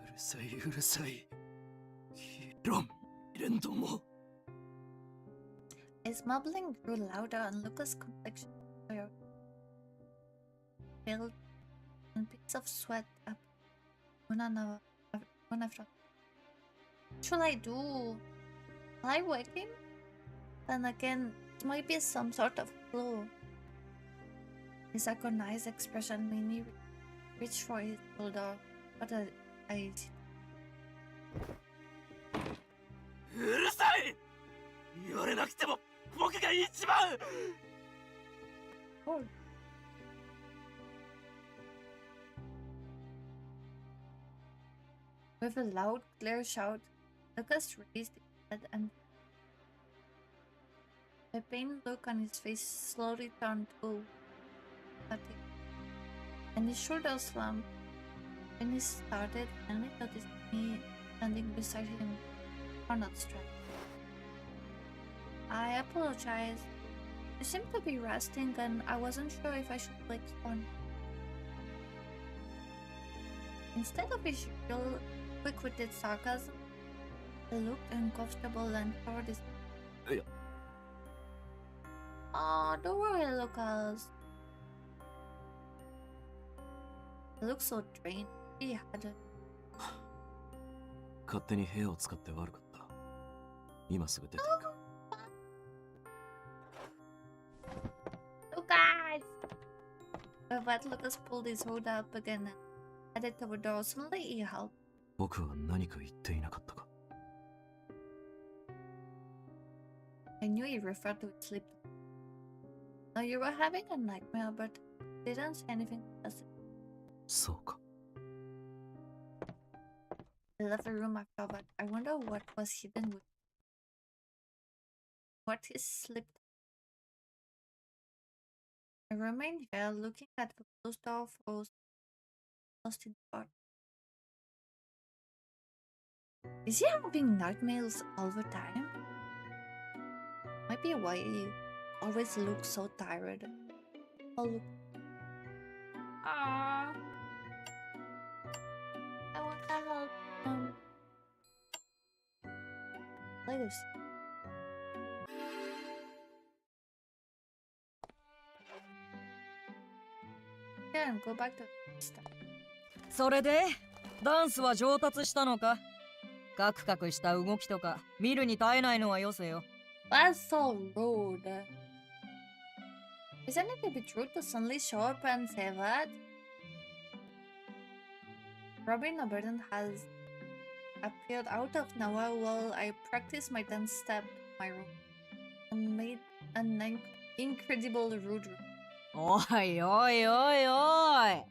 うるさいうるさい。イレンども。 His mumbling grew louder and Lucas' complexion filled and beads of sweat up one after. What should I do? Will I wake him? Then again, it might be some sort of flu. His agonized expression made me reach for his shoulder, but I うるさい。言われなくても僕が一番。Oh. With a loud, clear shout, Lucas raised his head and the pained look on his face slowly turned to fatigue, and his shoulders slumped. When he started, Henry noticed me standing beside him, or not strapped. I apologized. You seemed to be resting, and I wasn't sure if I should wake you on. Instead of his usual quick-witted sarcasm, he looked uncomfortable and covered his. Yeah. Oh, don't worry, Lucas. He looked so drained. He had a. 勝手に部屋を使って悪かった。今すぐ出ていく。Lucas! With that, Lucas pulled his hood up again and headed toward the door. Suddenly, he helped. 僕は何か言っていなかったか。 I knew he referred to his sleep. No, you were having a nightmare, but didn't say anything else. そうか。 I left the room after, but I wonder what was hidden with what he slipped. I remained here looking at the closed door froze lost in thought. Is he having nightmares all the time? Might be why he always looks so tired. Oh look. Aww. I want to help him. Let us see. Yeah, and go back to stuff. それでダンスは上達したのか？カクカクした動きとか見るに耐えないのはよせよ。That's so rude. Isn't it a bit rude to suddenly show up and say that? Robin O'Brien has appeared out of nowhere while I practiced my dance step in my room and made an incredible rude. おいおいおいおい。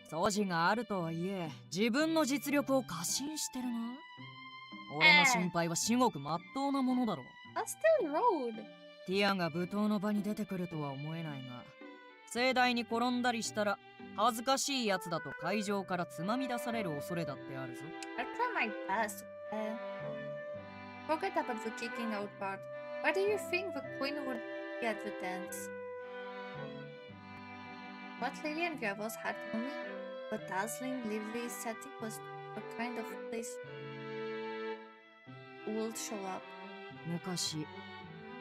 素地があるとはいえ自分の実力を過信してるな。俺の心配は至極真っ当なものだろう。That's still rude. ティアが舞踏の場に出てくるとは思えないが、盛大に転んだりしたら恥ずかしいやつだと会場からつまみ出される恐れだってあるぞ。I try my best. Forget about the kicking out part. Why do you think the queen would be at the dance? What Lily and the others had told me, the dazzling, lively setting was the kind of place who will show up. 昔、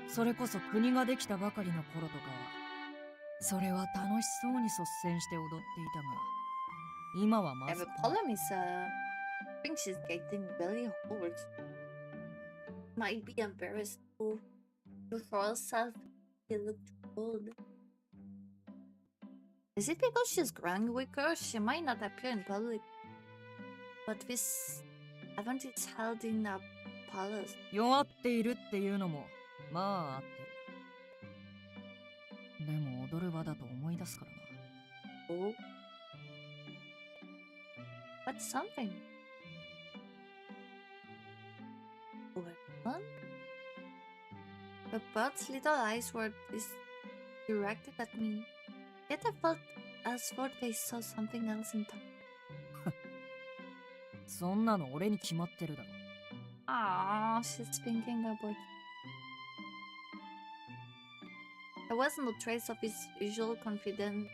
それこそ国ができたばかりの頃とかは、それは楽しそうに率先して踊っていたが、今はまず。The problem is, I think she's getting really old. Might be embarrassed to for herself. She looked old. Is it because she's growing weaker? She might not appear in public. But this event is held in a palace. 弱っているっていうのも、まあ合ってる。でも踊る場だと思い出すからな。Oh? What's something? Well, the bird's little eyes were directed at me. Yet I felt as though they saw something else in time. そんなの俺に決まってるだろ。Ah, she's thinking about. There was no trace of his usual confidence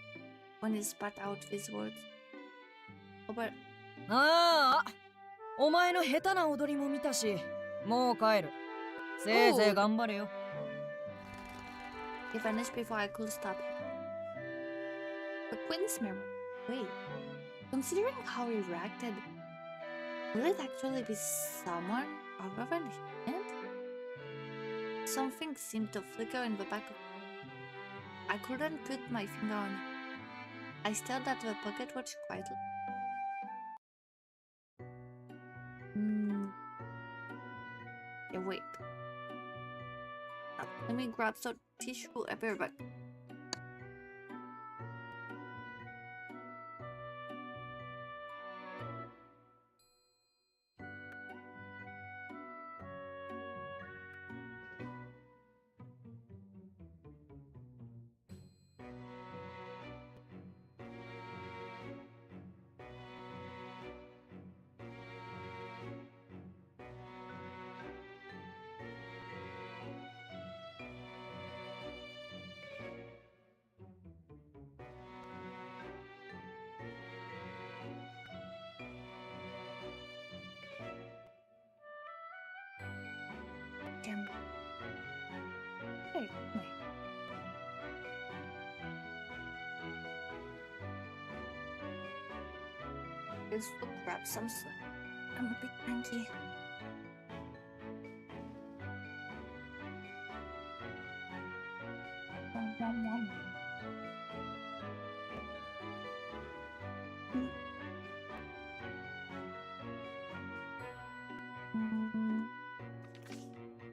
when he spat out his words. Oh, but ああ、お前の下手な踊りも見たし、もう帰る。せいぜい頑張れよ。he vanished before I could stop him. The Queen's memory. Wait, considering how he reacted, will it actually be someone other than him? Something seemed to flicker in the back of I couldn't put my finger on it. I stared at the pocket watch quietly. Yeah, wait. Let me grab some tissue everywhere. Damn. Hey, wait. Let's go grab some sleep. I'm a bit cranky.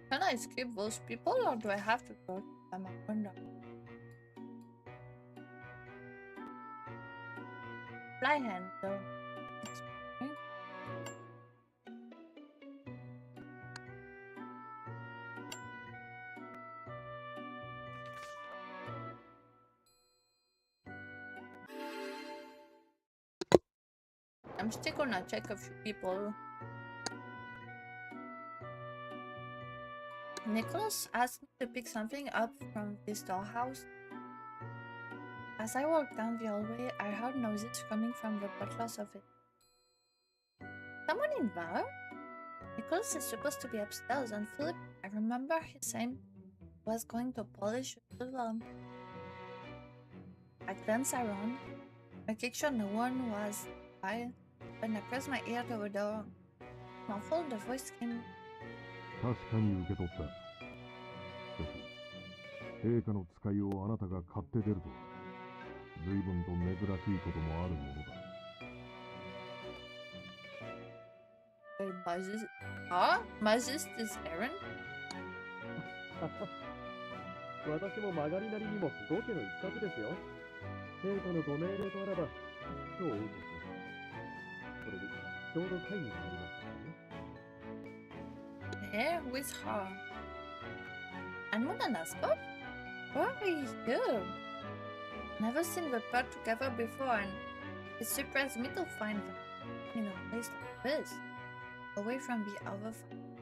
Can I skip those people or do I have to go by my window? Fly hand though. Okay. I'm still gonna check a few people. Nicholas asked me to pick something up from this dollhouse. As I walked down the hallway, I heard noises coming from the butler's office. Someone in there? Nicholas is supposed to be upstairs, and Philip, I remember he saying was going to polish the alarm. I glanced around, making sure no one was by, when I pressed my ear to the door. Muffled, the voice came. 確かに受け取った。しかし、陛下の使いをあなたが買って出るとは、随分と珍しいこともあるものだ。Majesty's errand? 私も曲がりなりにも御家の一角ですよ。陛下のご命令とあらば、そうお受けします。それに、ちょうど会議がありましたね。Here with her. And what an escort? Why are we here? Never seen the pair together before, and it surprised me to find them in a place like this, away from the other family.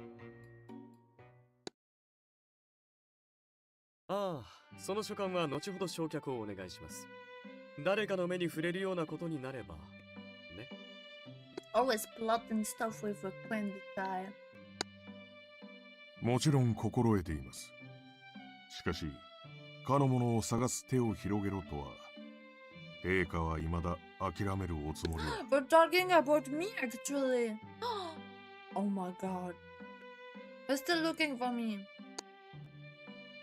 ああ、その書簡は後ほど焼却をお願いします。誰かの目に触れるようなことになれば、ね。Always plotting stuff with the queen desire. もちろん心得ています。しかし、かの者を探す手を広げろとは、陛下は未だ諦めるおつもりは。We're talking about me, actually. Oh my god. They're still looking for me.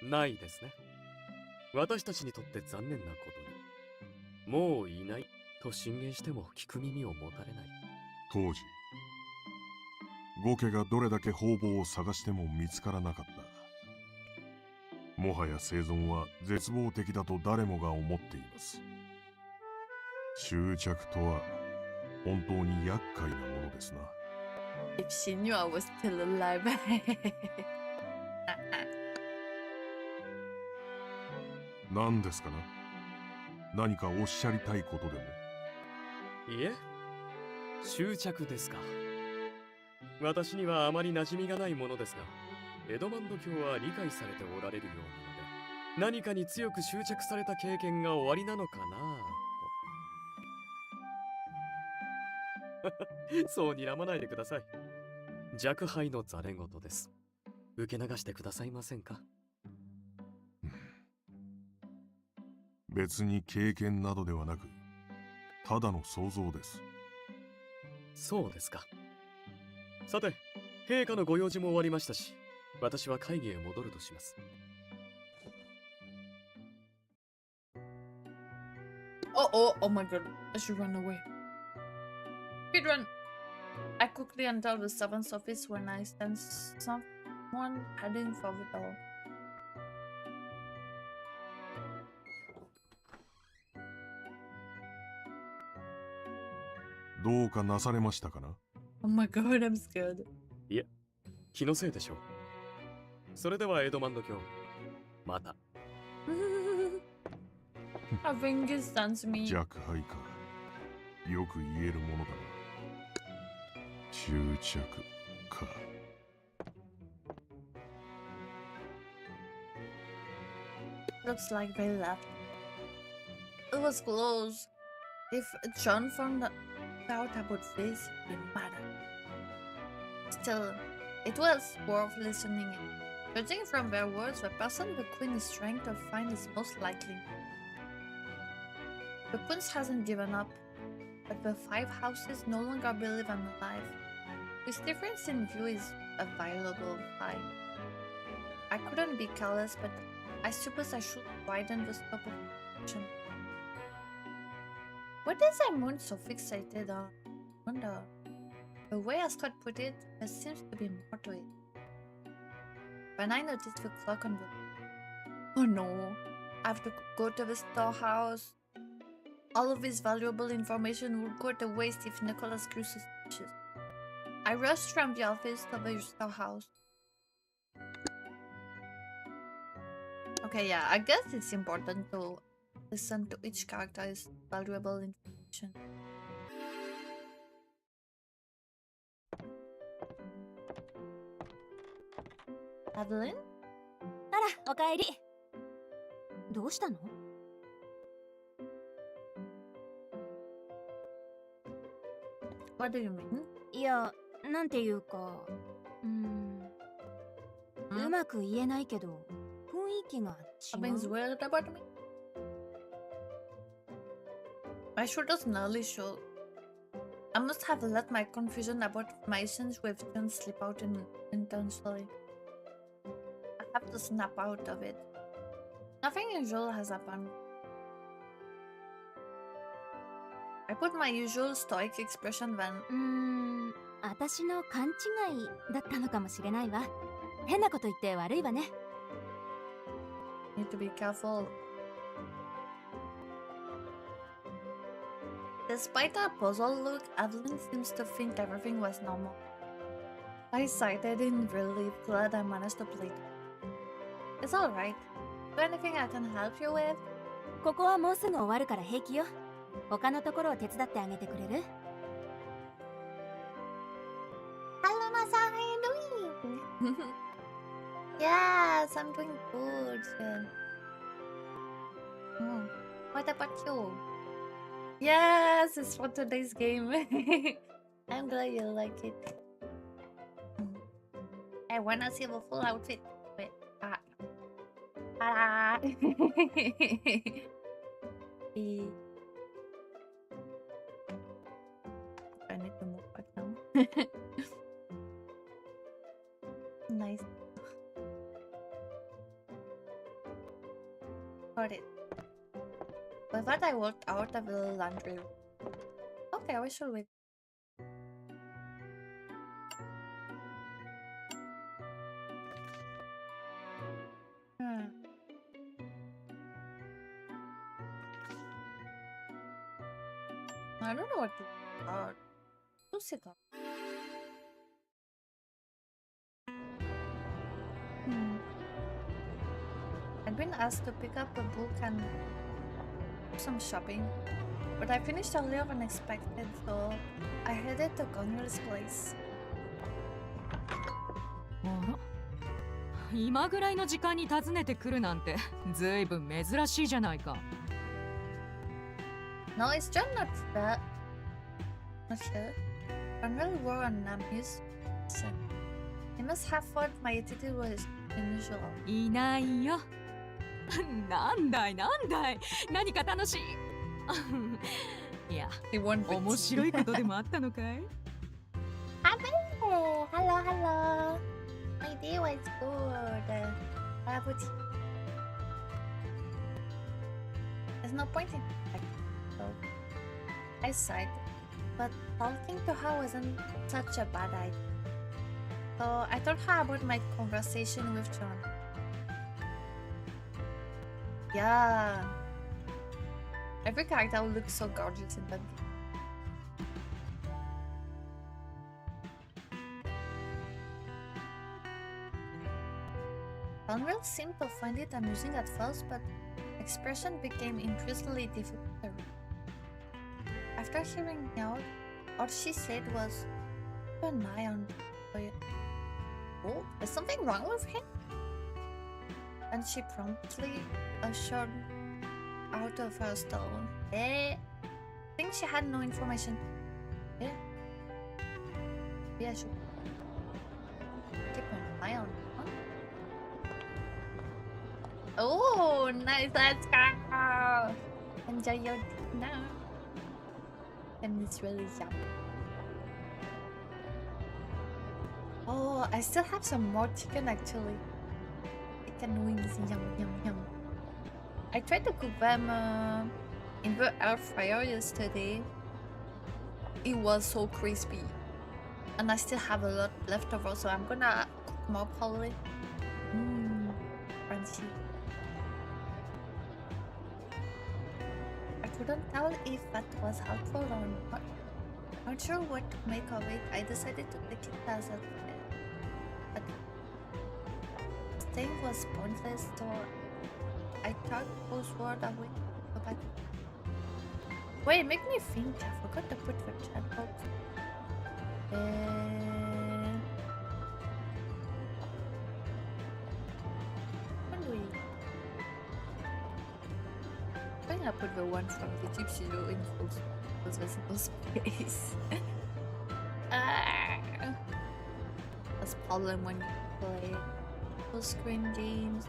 ないですね。私たちにとって残念なことに、もういないと進言しても聞く耳を持たれない。当時、御家がどれだけ方々を探しても見つからなかった。もはや生存は絶望的だと誰もが思っています。執着とは本当に厄介なものですな。If she knew I was still alive. 何ですかな？何かおっしゃりたいことでも？いえ、執着ですか。私にはあまり馴染みがないものですが、エドマンド卿は理解されておられるようなので、何かに強く執着された経験がおありなのかなと。そう睨まないでください。若輩のざれ言です。受け流してくださいませんか？別に経験などではなく、ただの想像です。そうですか。さて、陛下のご用事も終わりましたし、私は会議へ戻るとします。Oh my god, I should run away. Speed run! I quickly enter the servant's office when I sense someone heading for the door. どうかなされましたかな？ Oh my god, I'm scared. いえ、気のせいでしょう。それではエドマンド卿、また。I think it stands me. 若輩か。よく言えるものだな。執着か。Looks like they left. It was close. If John found out about this, it would matter. Still, it was worth listening in. Judging from their words, the person the queen is trying to find is most likely. The queen hasn't given up, but the 5 houses no longer believe I'm alive. This difference in view is a valuable fight. I couldn't be careless, but I suppose I should widen the scope of action. What is Moon so fixated on? I wonder. The way Ascot put it, there seems to be more to it. When I noticed the clock on the... Oh no, I have to go to the storehouse. All of this valuable information will go to waste if Nicholas grew suspicious. I rushed from the office to the storehouse. Okay, yeah, I guess it's important to listen to each character's valuable information. Evelyn? あら、おかえり。どうしたの？ What do you mean? いや、なんていうか、うまく言えないけど、雰囲気が違う。Something's weird about me? My shoulders nearly shook. I must have let my confusion about my issues with John slip out intentionally. I have to snap out of it. Nothing unusual has happened. I put my usual stoic expression when... 私の勘違いだったのかもしれないわ。変なこと言って悪いわね。Need to be careful. Despite her puzzled look, Evelyn seems to think everything was normal. I sighed in relief, glad I managed to play. It's alright. Is there anything I can help you with? ここはもうすぐ終わるから平気よ。他のところを手伝ってあげてくれる？ Alama-san, how are you doing? Yes, I'm doing good. What about you? Yes, it's for today's game. I'm glad you like it. I wanna see the full outfit. Wait, I need to move back now. Nice. Got it. With that, I walked out of the laundry room. Okay, we should wait. I don't know what to start. I'd been asked to pick up a book and do some shopping, but I finished earlier than expected, so I headed to Connor's place. あら、今ぐらいの時間に訪ねてくるなんてずいぶん珍しいじゃないか。No, it's just not that. Not here. Conrad wore an amused expression. He must have thought my attitude was unusual. いないよ。なんだいなんだい。何か楽しい。いや、面白いことでもあったのかい？ Hello, hello. My day was good. But there's no point in so I sighed, but talking to her wasn't such a bad idea. So I told her about my conversation with John. Yeah. Every character will look so gorgeous in that game. Unreal seemed to find it amusing at first, but expression became increasingly difficult to read. After hearing me out, all she said was, "Keep an eye on the oh, is something wrong with him?" And she promptly assured out of her stall. I think she had no information. Yeah, sure. Keep an eye on. Huh? Oh, nice, let's go. Enjoy your dinner. And it's really yummy. Oh, I still have some more chicken actually. Chicken wings, yum, yum, yum. I tried to cook them in the air fryer yesterday. It was so crispy. And I still have a lot left over, so I'm gonna cook more probably. Crunchy. I couldn't tell if that was helpful or not. Not sure what to make of it. I decided to take it as a but staying was pointless, so I tried to post word away. Go back. Wait, make me think. I forgot to put the chat box. I think I put the one from the Gypsy Zero in full space. That's problem when you play full screen games.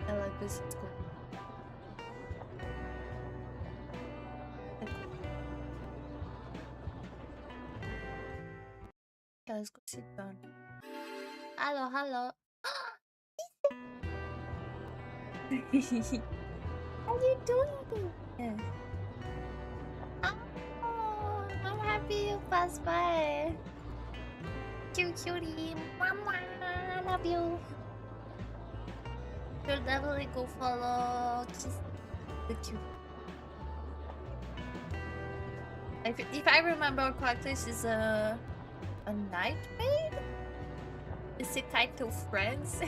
I like this, it's cool. Okay, let's go sit down. Hello, hello. How you doing? Yeah. Oh, I'm happy you passed by. Cute cutie. Mama, I love you. You'll definitely go follow the cute. If I remember correctly, she's a night maid? Is it tied to friends?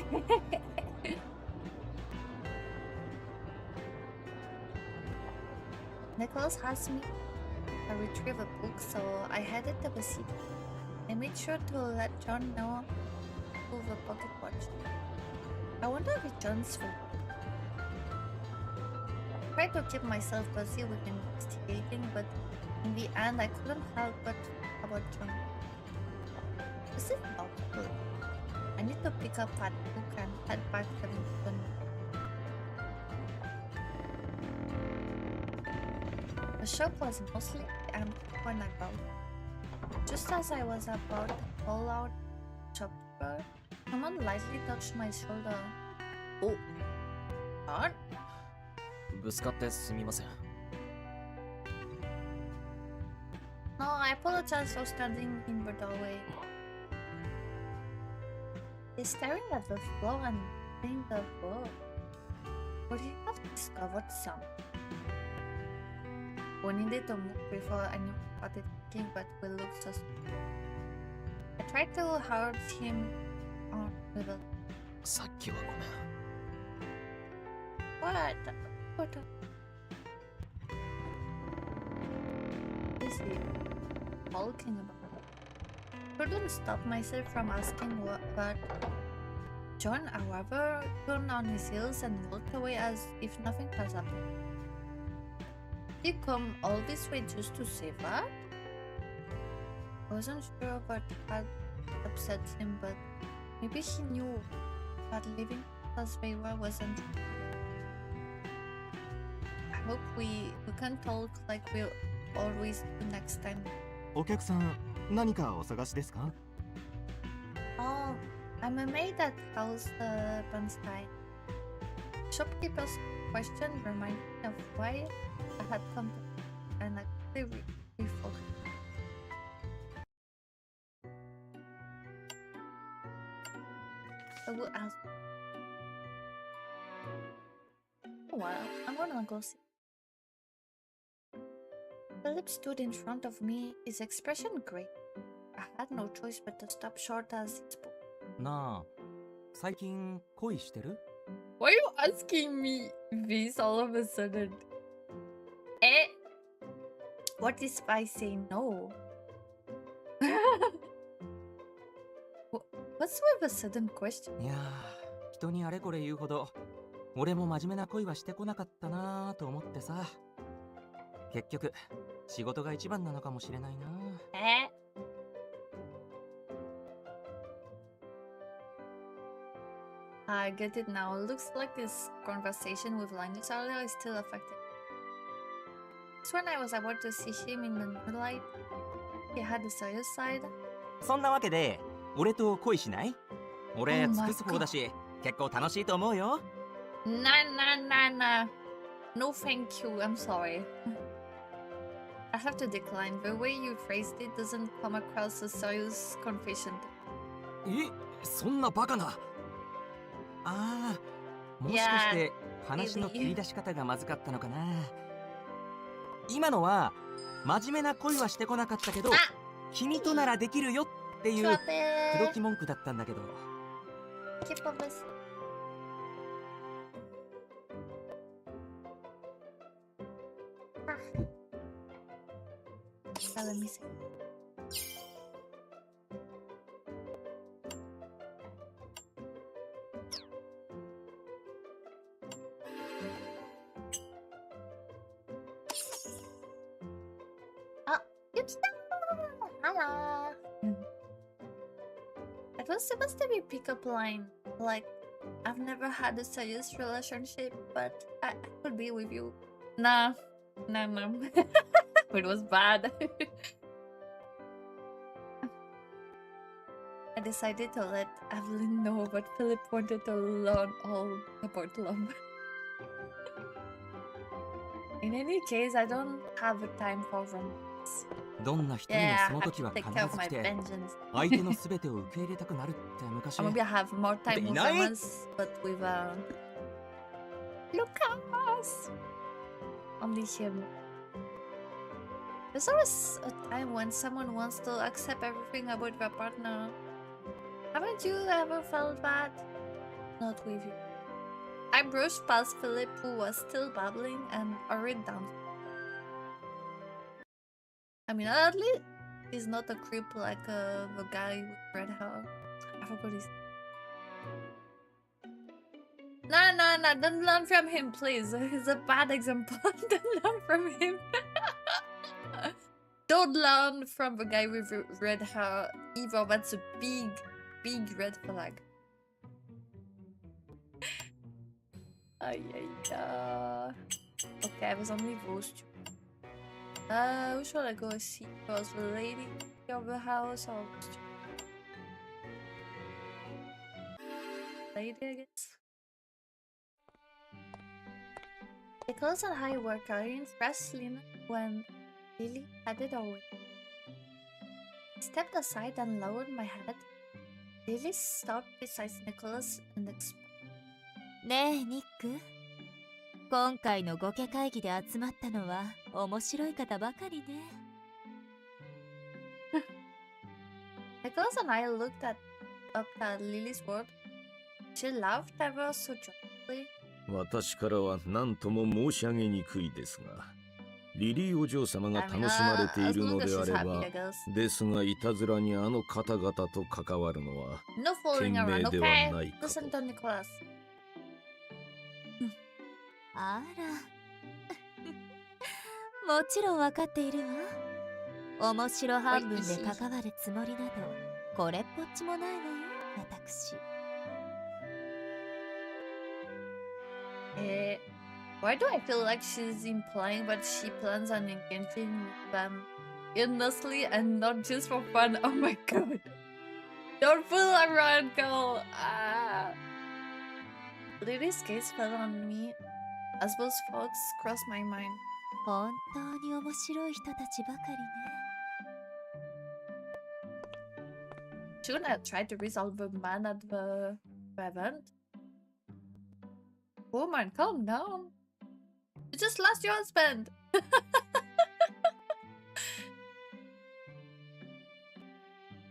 Nicholas asked me to retrieve a book, so I headed to the city. I made sure to let John know who the pocket watch. I wonder if John's food. I tried to keep myself busy with investigating, but in the end I couldn't help but about John. This is not good. I need to pick up that book and head back to the The shop was mostly empty when I got. Just as I was about to pull out the shopkeeper, someone lightly touched my shoulder. Oh, John? ぶつかってすみません。 No, I apologize for standing in the doorway. He's staring at the floor and reading the book. Would he have discovered something? We needed to move before I knew what it came, but we looked so stupid. I tried to hurt him on with a... さっきはごめん。 What is he talking about? Couldn't stop myself from asking what John, however, turned on his heels and walked away as if nothing has happened. Did he come all this way just to save her? I wasn't sure what had upset him, but maybe he knew that living as they were wasn't. I hope we can talk like we'll always do next time. お客さん、何かお探しですか？ Oh, I'm a maid at House Bernstein. Shopkeeper's question reminded me of why I had come to and actually before. I will ask. Oh, well, I'm gonna go see. Philip stood in front of me, his expression great. I had no choice but to stop short as he spoke. なあ、最近恋してる？ Why are you asking me this all of a sudden? Eh? What if I say no? What's with a sudden question? いやー、人にあれこれ言うほど俺も真面目な恋はしてこなかったなーと思ってさ。結局仕事が一番なのかもしれないな。Eh? I get it now. Looks like this conversation with Linus earlier is still affecting. It's when I was about to see him in the moonlight. He had a serious side. そんなわけで俺と恋しない？俺 Oh 尽 my くす方だし、結構楽しいと思うよ。Nah. No thank you, I'm sorry. I have to decline. The way you phrased it doesn't come across as serious confession. え、そんなバカな。ああ、もしかして話の切り出し方がまずかったのかな。今のは真面目な恋はしてこなかったけど、君とならできるよっていう口説き文句だったんだけど。Keep on this. Let me see. It's hello. It was supposed to be pickup line. Like, I've never had a serious relationship, but I could be with you. Nah. It was bad. I decided to let Evelyn know, but Philip wanted to learn all about love. In any case, I don't have a time for romance. どんな人にも Yeah, その I have 時 to は take 必 care of ず my 来て vengeance. 相手のすべてを受け入れたくなるって昔 Or maybe I have more time with ない romance, but with Lucas. Only him. There's always a time when someone wants to accept everything about their partner. Haven't you ever felt that? Not with you. I brushed past Philip, who was still babbling, and hurried down. I mean, at least he's not a creep like the guy with red hair. I forgot his. No, don't learn from him, please. He's a bad example. Don't learn from him. Don't learn from the guy with red hair either. That's a big red flag. Okay, I was only those two. Who should I go see? Was the lady of the house or lady, I guess? Nicholas and I were carrying fresh linen when Lily headed away. I stepped aside and lowered my head. Lily stopped beside Nicholas and explained. ねえ、ニック。今回のゴケ会議で集まったのは面白い方ばかりね。Nicholas and I looked up at Lily's word. She laughed ever so joyfully. 私からは何とも申し上げにくいですが、リリーお嬢様が楽しまれているのであれば、ですがいたずらにあの方々と関わるのは賢明ではないかと。あらもちろんわかっているわ。面白半分で関わるつもりなどこれっぽっちもないわよ、私。Why do I feel like she's implying that she plans on engaging with them earnestly and not just for fun? Oh my god. Don't fool around, girl. Lily's gaze fell on me as those thoughts crossed my mind. 本当に面白い人たちばかりね。 Shouldn't I try to resolve the man at the event? Woman, calm down. You just lost your husband.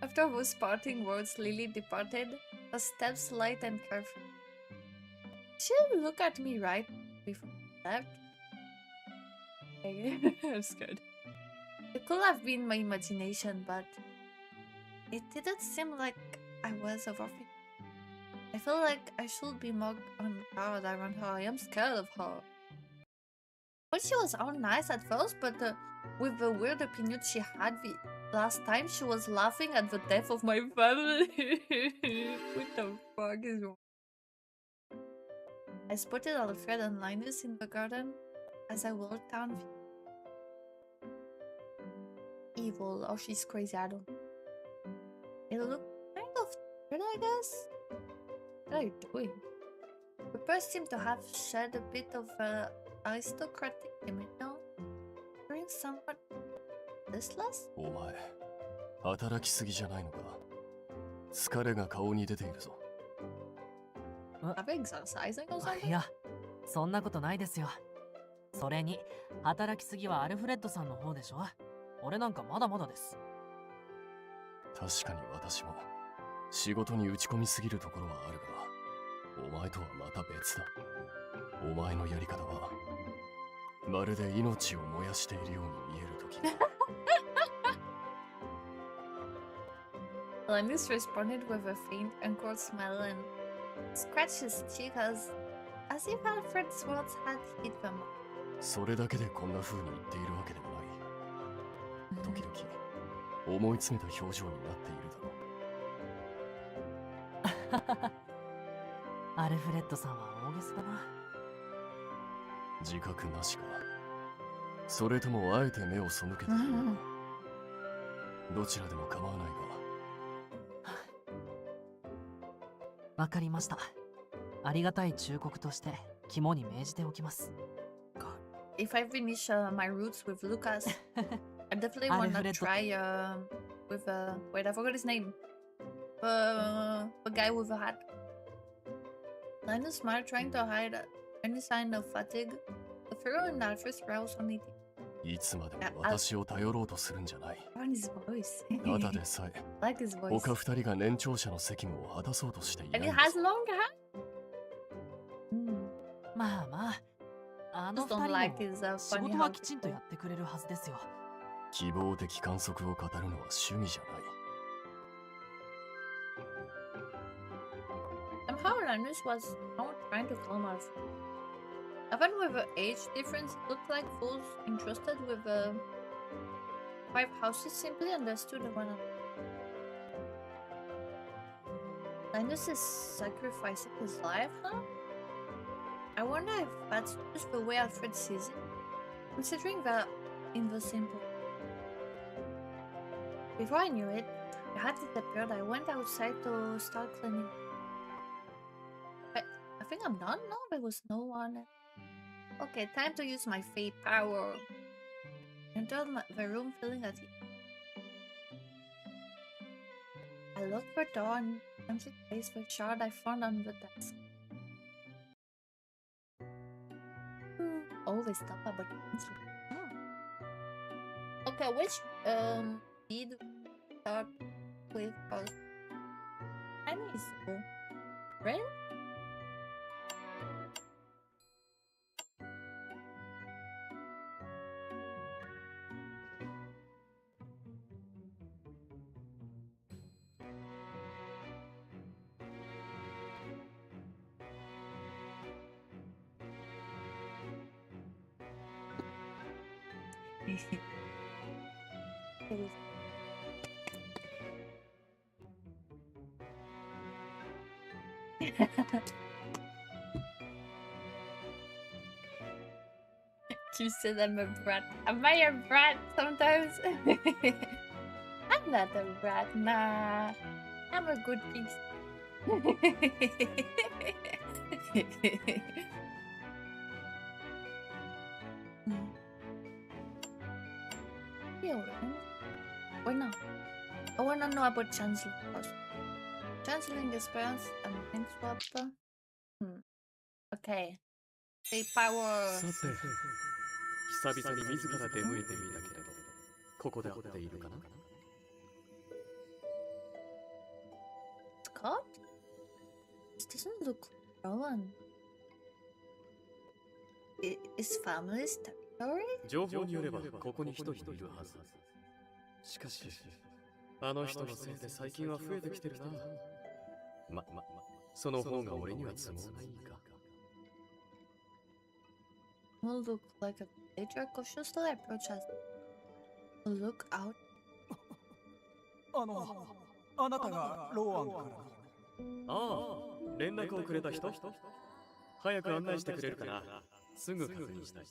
After those parting words, Lily departed, her steps light and careful. She didn't look at me right before she left. I'm scared. It could have been my imagination, but it didn't seem like I was overthinking. I feel like I should be more on guard around her. I am scared of her. Well, she was all nice at first, but with the weird opinion she had the last time, she was laughing at the death of my family. What the fuck is wrong? I spotted Alfred and Linus in the garden as I walked down. Evil, or she's crazy, I don't know. It looked kind of weird, I guess. What are you doing? The bird seemed to have shed a bit of aristocratic demeanor, appearing somewhat listless. お前、働きすぎじゃないのか。疲れが顔に出ているぞ。Exercising or something? いや、そんなことないですよ。それに、働きすぎはアルフレッドさんの方でしょ。俺なんかまだまだです。確かに私も仕事に打ち込みすぎるところはあるが、お前とはまた別だ。お前のやり方はまるで命を燃やしているように見えるとき。Linus responded with a faint, awkward smile and scratched his cheek as if Alfred's words had hit them. それだけでこんな風に言っているわけでもない。時々思い詰めた表情になっているだろう。アルフレッドさんは大げさだな。自覚なしか。それともあえて目を背けているのか。どちらでも構わないが。わかりました。ありがたい忠告として肝に銘じておきます。If I finish my roots with Lucas, I definitely want to try with wait, I forgot his name. The guy with the hat. Linus smiled, trying to hide any sign of fatigue. The furrow in Alfred's brow was knitting. いつまでも私を頼ろうとするんじゃない。His voice. ただでさえ、like his voice. 他二人が年長者の責務を果たそうとしていない。And he has long hair. まあまあ、あの二人も仕事はきちんとやってくれるはずですよ。希望的観測を語るのは趣味じゃない。Somehow Linus was not trying to calm us. Even with the age difference, it looked like fools entrusted with the 5 houses simply understood one another. Linus is sacrificing his life now? I wonder if that's just the way Alfred sees it, considering that in the simple. Before I knew it, I had disappeared. I went outside to start cleaning. I think I'm done now. There was no one. Okay, time to use my fate power. Entered the room feeling at ease. I looked for the door and gently placed the shard I found on the desk. Always talk about pencil. Okay, which did start with us? I need so friend? You said I'm a brat. Am I a brat sometimes? I'm not a brat, nah. I'm a good piece. Or no. I wanna know about chanceling first. Chanceling experience and mind swap. Okay. The power. さて、久々に自ら出向いてみたけれど、ここで合っているかな？ Scott? This doesn't look Rowan. Is family's territory? 情報によればここに一人いるはず。しかし、あの人のせいで最近は増えてきてるな。その方が俺には都合がいいか。Will look like a danger cautiously approach us. Look out. あなたがローアンから。ああ、連絡をくれた人？早く案内してくれるかな。すぐ確認したい。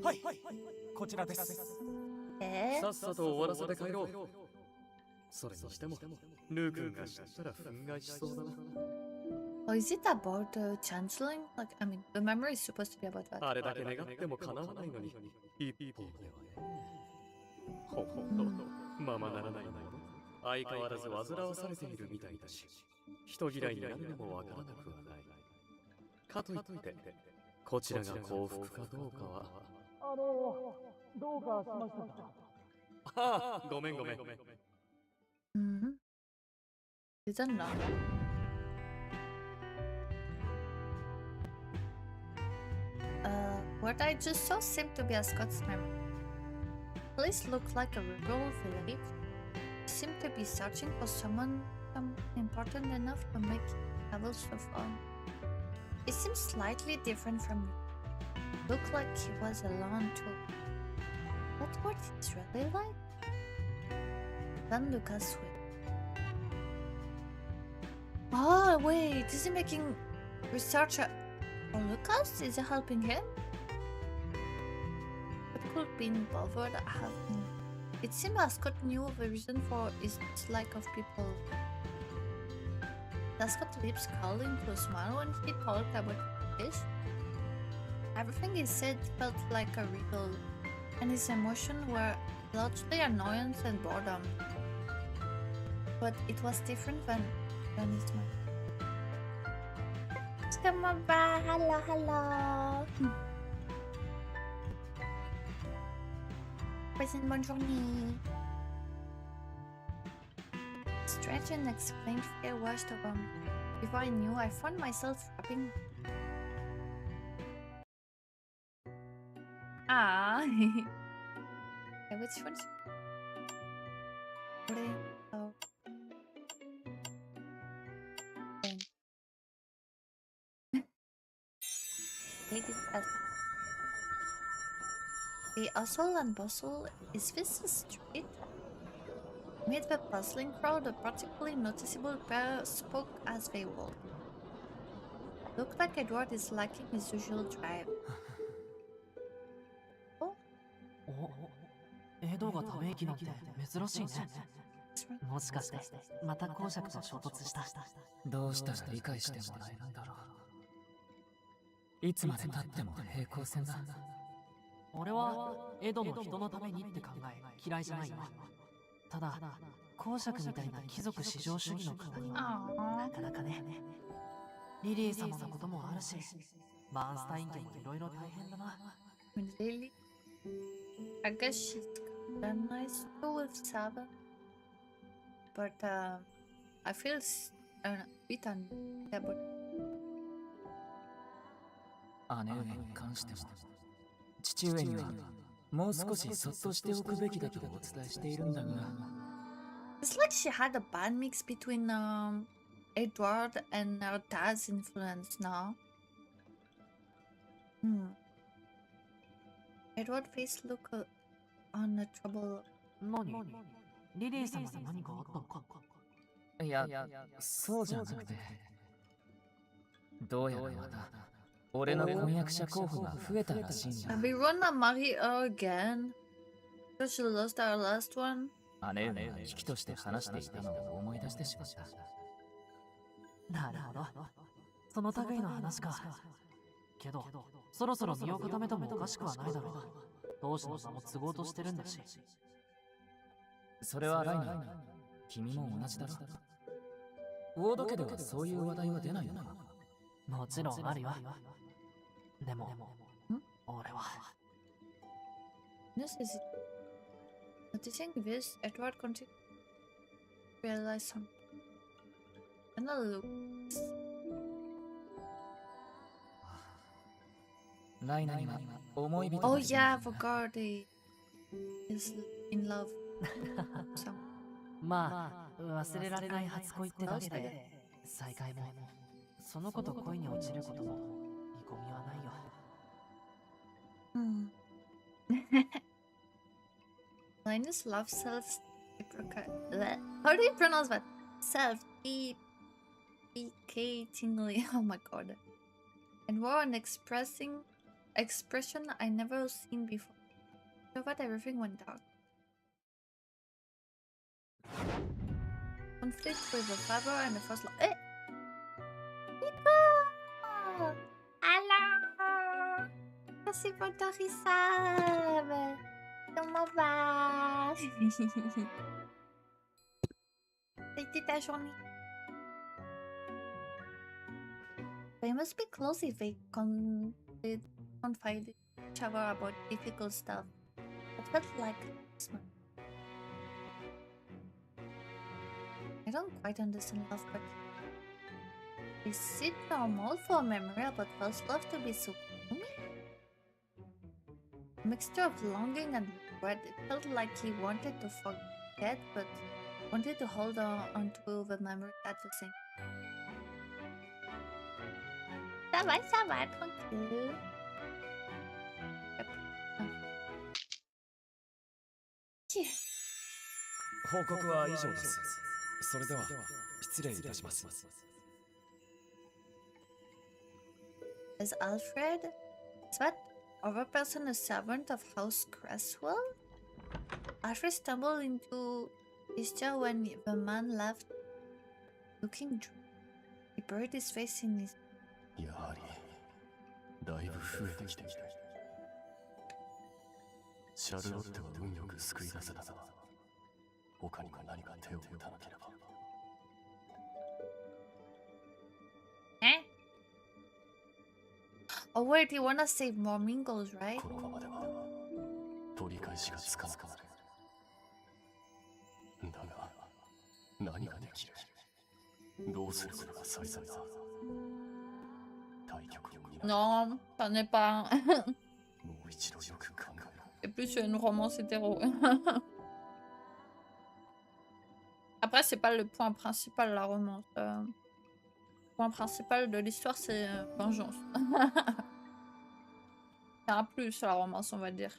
はい、こちらです。さっさと終わらせて帰ろう。それにしても、ルー君が知ったら憤慨しそうだな。Oh, is it about chanceling? Like, I mean, the memory is supposed to be about that. あれだけ願っても叶わないのに、一方ではね。ほんと、ままならないの。相変わらず煩わされているみたいだし、人嫌いになるのもわからなくはない。かといって、こちらが幸福かどうかは。どうかしましたか？ああ、ごめん。Didn't know. What I just saw seemed to be a Scots memory. Place looked like a rural village. Seemed to be searching for someone important enough to make travel so far. It seems slightly different from me. Looked like he was alone too. But what it's really like? Then Lucas sweet. Oh wait, is he making research for Lucas? Is it helping him? What could be involved with helping? It seemed Scott knew the reason for his dislike of people. Scott's lips curled into a smile when he talked about the fish. Everything he said felt like a riddle, and his emotions were largely annoyance and boredom. But it was different when he smiled. Come on back, hello. Present bonne journée. Strange and unexplained fear washed over me. Before I knew, I found myself wrapping. Ah. Okay, which one's? Oh. The hustle and bustle, is this a street? Amid the bustling crowd, a particularly noticeable pair spoke as they walked. Looked like Edward is lacking his usual drive. Oh? エドがため息なんて珍しいね。もしかしてまた公爵と衝突した。どうしたら理解してもらえるんだろう。いつまで経っても平行線だ。俺はエドの人のためにって考え嫌いじゃないよ。ただ公爵みたいな貴族至上主義の方にはなかなかね。リリー様のこともあるし、バーンスタイン家もいろいろ大変だな。Really? I guess she's kinda nice too with Saba. But I feel a bit unstable. 姉上に関しても父上にはもう少しそっとしておくべきだとお伝えしているんだが。It's like she had a bad mix between Edward and her dad's influence now. Edward face look on a trouble. 何リリー様に何かあったのかいや、そうじゃなくて。どうやらまた、俺の婚約者候補が増えたらしいんだ。We wanna marry her again because she lost our last one. 姉上が危機として話していたのを思い出してしまった。なるほど。その類の話か。けど、そろそろ身を固めてもおかしくはないだろう。当時の差も都合としてるんだし。それはライナー、君も同じだろ。ウォード家ではそういう話題は出ないのか？もちろんあるよ。でも、俺は。This is noticing this, Edward continued to realize something. Another looks. ライナーには思い人 Oh yeah, I forgot he is in love. So. まあ、忘れられない初恋ってだけで、再会も、その子と恋に落ちることも、見込みはないよ。Linus loves self-deprecating. How do you pronounce that? Self-deprecatingly. Oh my god. And wore an expression I never seen before. So that everything went dark. Conflict with the father and the first love. Eh! Nico! Hello! Merci pour ton resub! Comment va? C'était ta journée. They must be close if they confide each other about difficult stuff. It felt like smart. I don't quite understand love, but is it normal for a memory about first love to be so gloomy? A mixture of longing and regret. It felt like he wanted to forget, but wanted to hold on to the memory at the same time. Ça va, tranquille. Yep. 報告は以上です。それでは失礼いたします。Is Alfred? Is that other person a servant of House Cresswell? Alfred stumbled into his chair when the man left, looking drunk. He buried his face in his... やはりだいぶ増えてきている。シャルロッテは運よく救い出せたな。他にも何か手を打たなければ。Eh? Oh wait, you wanna save more Mingles, right? このままでは取り返しがつかなくなる。だが何ができる？どうすることが最善だ？対局を担う。 Non, ça n'est pas. もう一度よく考えろ。 C'est plus une romance hétéro. Après, c'est pas le point principal de la romance. Le point principal de l'histoire, c'est vengeance. C'est un plus la romance, on va dire.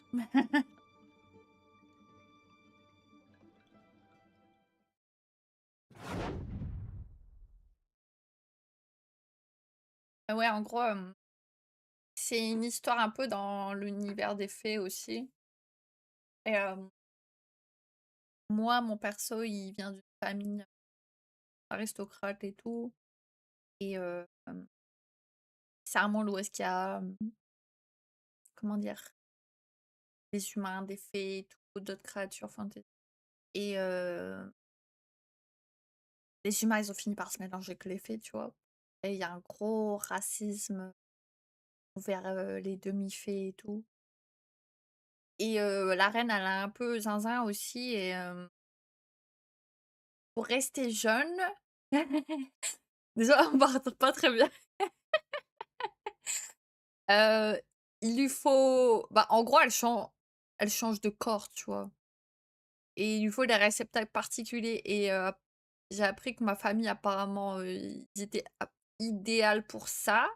Ouais, en gros, c'est une histoire un peu dans l'univers des fées aussi. Et moi, mon perso, il vient d'une famille aristocrate et tout. Et c'est un monde où est-ce qu'il y a, comment dire, des humains, des fées et tout, d'autres créatures fantaisies. Et les humains, ils ont fini par se mélanger avec les fées, tu vois. Et il y a un gros racisme vers les demi-fées et tout. Et la reine, elle a un peu zinzin aussi. Et pour rester jeune... Désolé, on part pas très bien. Il lui faut... Bah, en gros, elle change de corps, tu vois. Et il lui faut des réceptacles particuliers. Et j'ai appris que ma famille, apparemment, ils étaient idéal pour ça.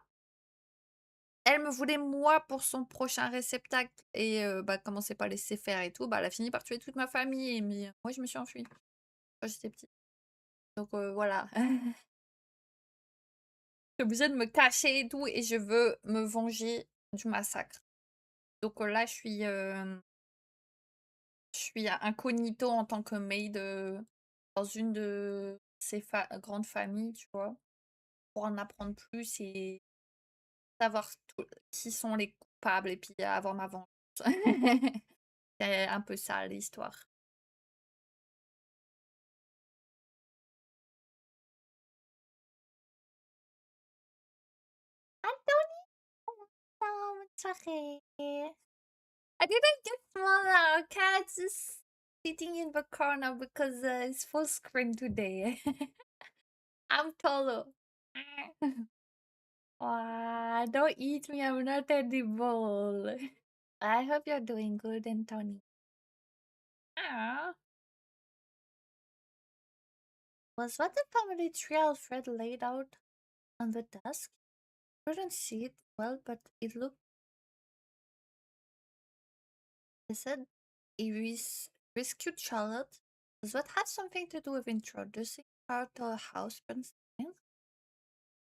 Elle me voulait moi pour son prochain réceptacle et bah, comme on s'est pas laissé faire et tout, bah, elle a fini par tuer toute ma famille et moi je me suis enfuie quand j'étais petite. Donc voilà. Je suis obligée de me cacher et tout et je veux me venger du massacre. Donc là je suis incognito en tant que maid, dans une de ces grandes familles, tu vois? Pour en apprendre plus et savoir qui sont les coupables et puis avoir ma vengeance. C'est un peu ça l'histoire. Anthony! Oh, sorry. I didn't get smaller. Cat's just sitting in the corner because it's full screen today. I'm taller. Don't eat me. I'm not edible. I hope you're doing good, Anthony. Ah. Was that the family tree Alfred laid out on the desk? Couldn't see it well, but it looked. I said, Iris rescued Charlotte. Does that have something to do with introducing her to a house prince?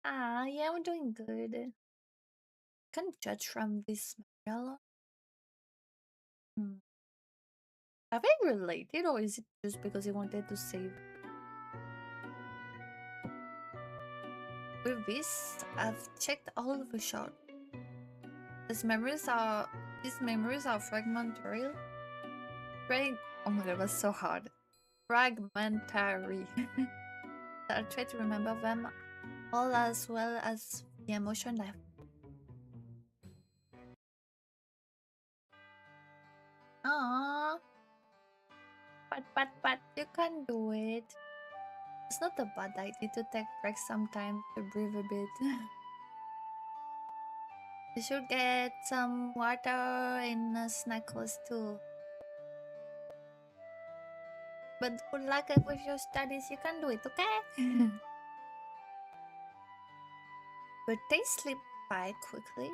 Ah, yeah, I'm doing good. Can't judge from this material. Are they related, or is it just because he wanted to save? With this, I've checked all of the shots. These memories are fragmentary. Oh my god, that's so hard. Fragmentary. I'll try to remember them all as well as the emotion left. Aww. But you can do it. It's not a bad idea to take breaks sometimes to breathe a bit. You should get some water and snack list too. But good luck with your studies, you can do it, okay? But they slipped by quickly.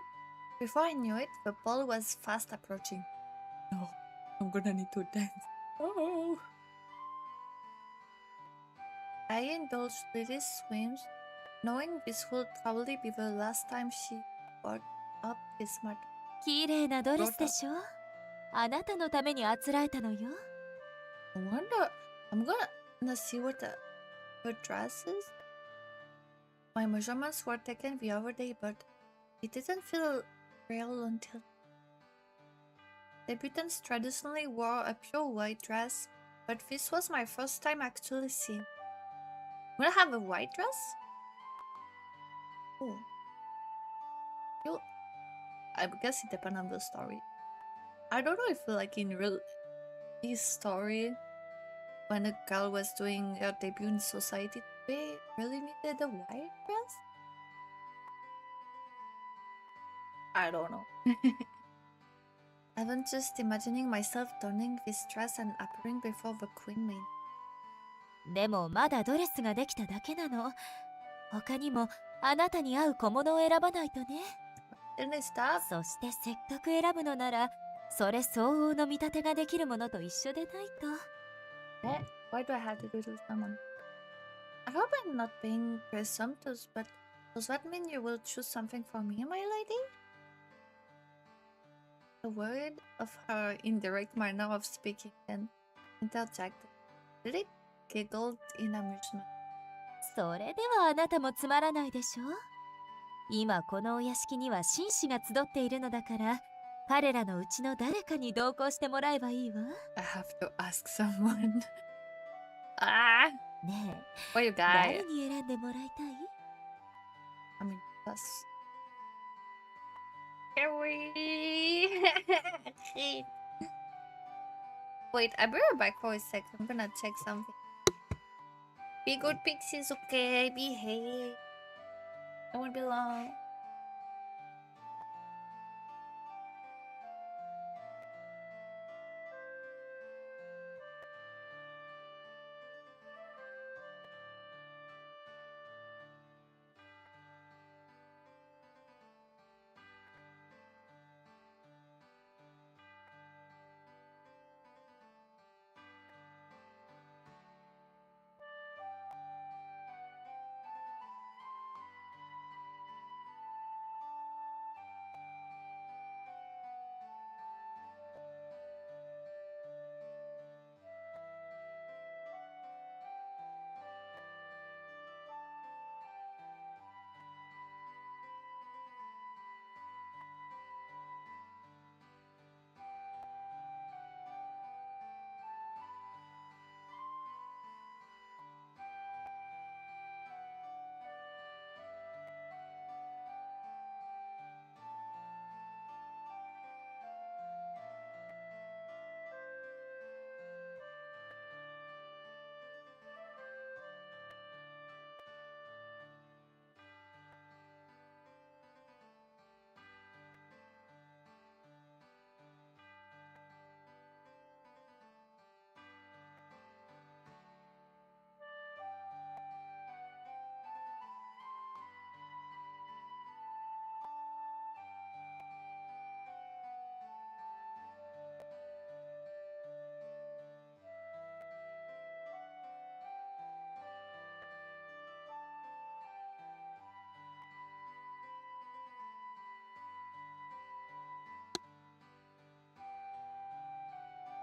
Before I knew it, the ball was fast approaching. No, I'm gonna need to dance. Oh. I indulged Lily's swims, knowing this would probably be the last time she brought up this matter. 綺麗なドレスでしょ？あなたのためにあつらえたのよ。I wonder, I'm gonna see what her dress is. My measurements were taken the other day, but it didn't feel real until. Debutants traditionally wore a pure white dress, but this was my first time actually seeing. I'm gonna have a white dress? Oh. I guess it depends on the story. I don't know if like in this story, when a girl was doing her debut in society, they really needed a white dress? I don't know. I'm just imagining myself donning this dress and appearing before the queen maid. でもまだドレスができただけなの。他にもあなたに合う小物を選ばないとね。そしてせっかく選ぶのなら、それ相応の見立てができるものと一緒でないと。Why do I have to do this, someone? I hope I'm not being presumptuous, but does that mean you will choose something for me, my lady? The word of her indirect manner of speaking then interjected. Lily giggled in amusement. それではあなたもつまらないでしょ？今このお屋敷には紳士が集っているのだから、彼らのうちの誰かに同行してもらえばいいわ。I have to ask someone. ねえ、 What you got? 誰に選んでもらいたい？ I mean, us. Carrie! Wait, I'll be right back for a sec. I'm gonna check something. Be good, pixies, okay? Behave. I won't be long.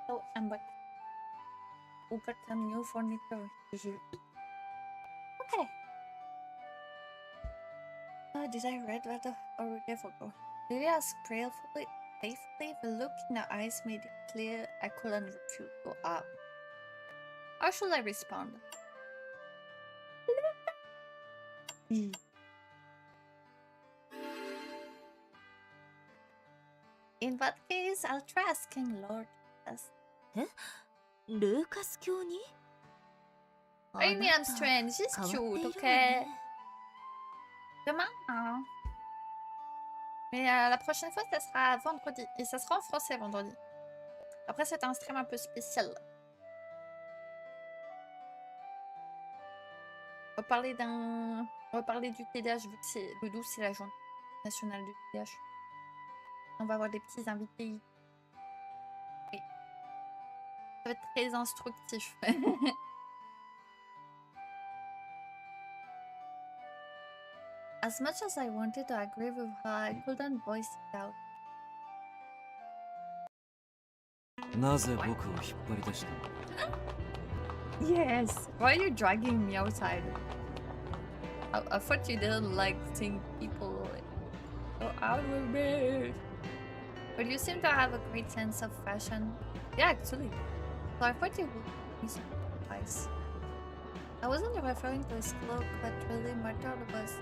So I'm back. We got some new furniture. Okay. Did I read that already? I forgot. Lydia's prayerfully, faithfully, the look in her eyes made it clear I couldn't refuse to ask. How should I respond? In that case, I'll try asking Lord Jesus. Lucas教に? What do you mean I'm strange? She's cute, okay? Demain, hein? Mais la prochaine fois, ça sera vendredi. Et ça sera en français vendredi. Après, c'est un stream un peu spécial. On va parler du TDAH, vu que le 12, c'est la journée nationale du TDAH. On va avoir des petits invités. Oui. Ça va être très instructif. As much as I wanted to agree with her, I couldn't voice it out. Yes! Why are you dragging me outside? I thought you didn't like seeing people go out with me. But you seem to have a great sense of fashion. Yeah, actually. So I thought you would be surprised. I wasn't referring to his cloak, but really mattered was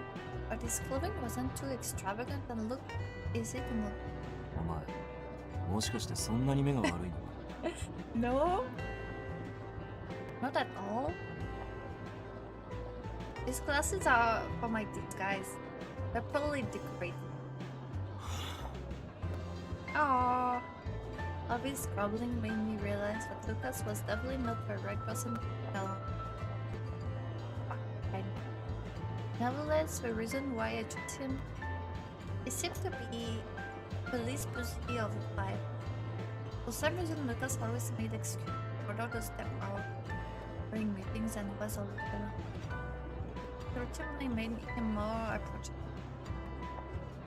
but his clothing wasn't too extravagant and looked easy to move. No? Not at all. These glasses are for my disguise. They're probably decorated. Aww. All this grumbling made me realize that Lucas was definitely not the right person to tell. Nevertheless, the reason why I chose him, he seems to be the least pushy of the five. For some reason, Lucas always made excuses for not to step out during meetings and was always there. It ultimately made him more approachable.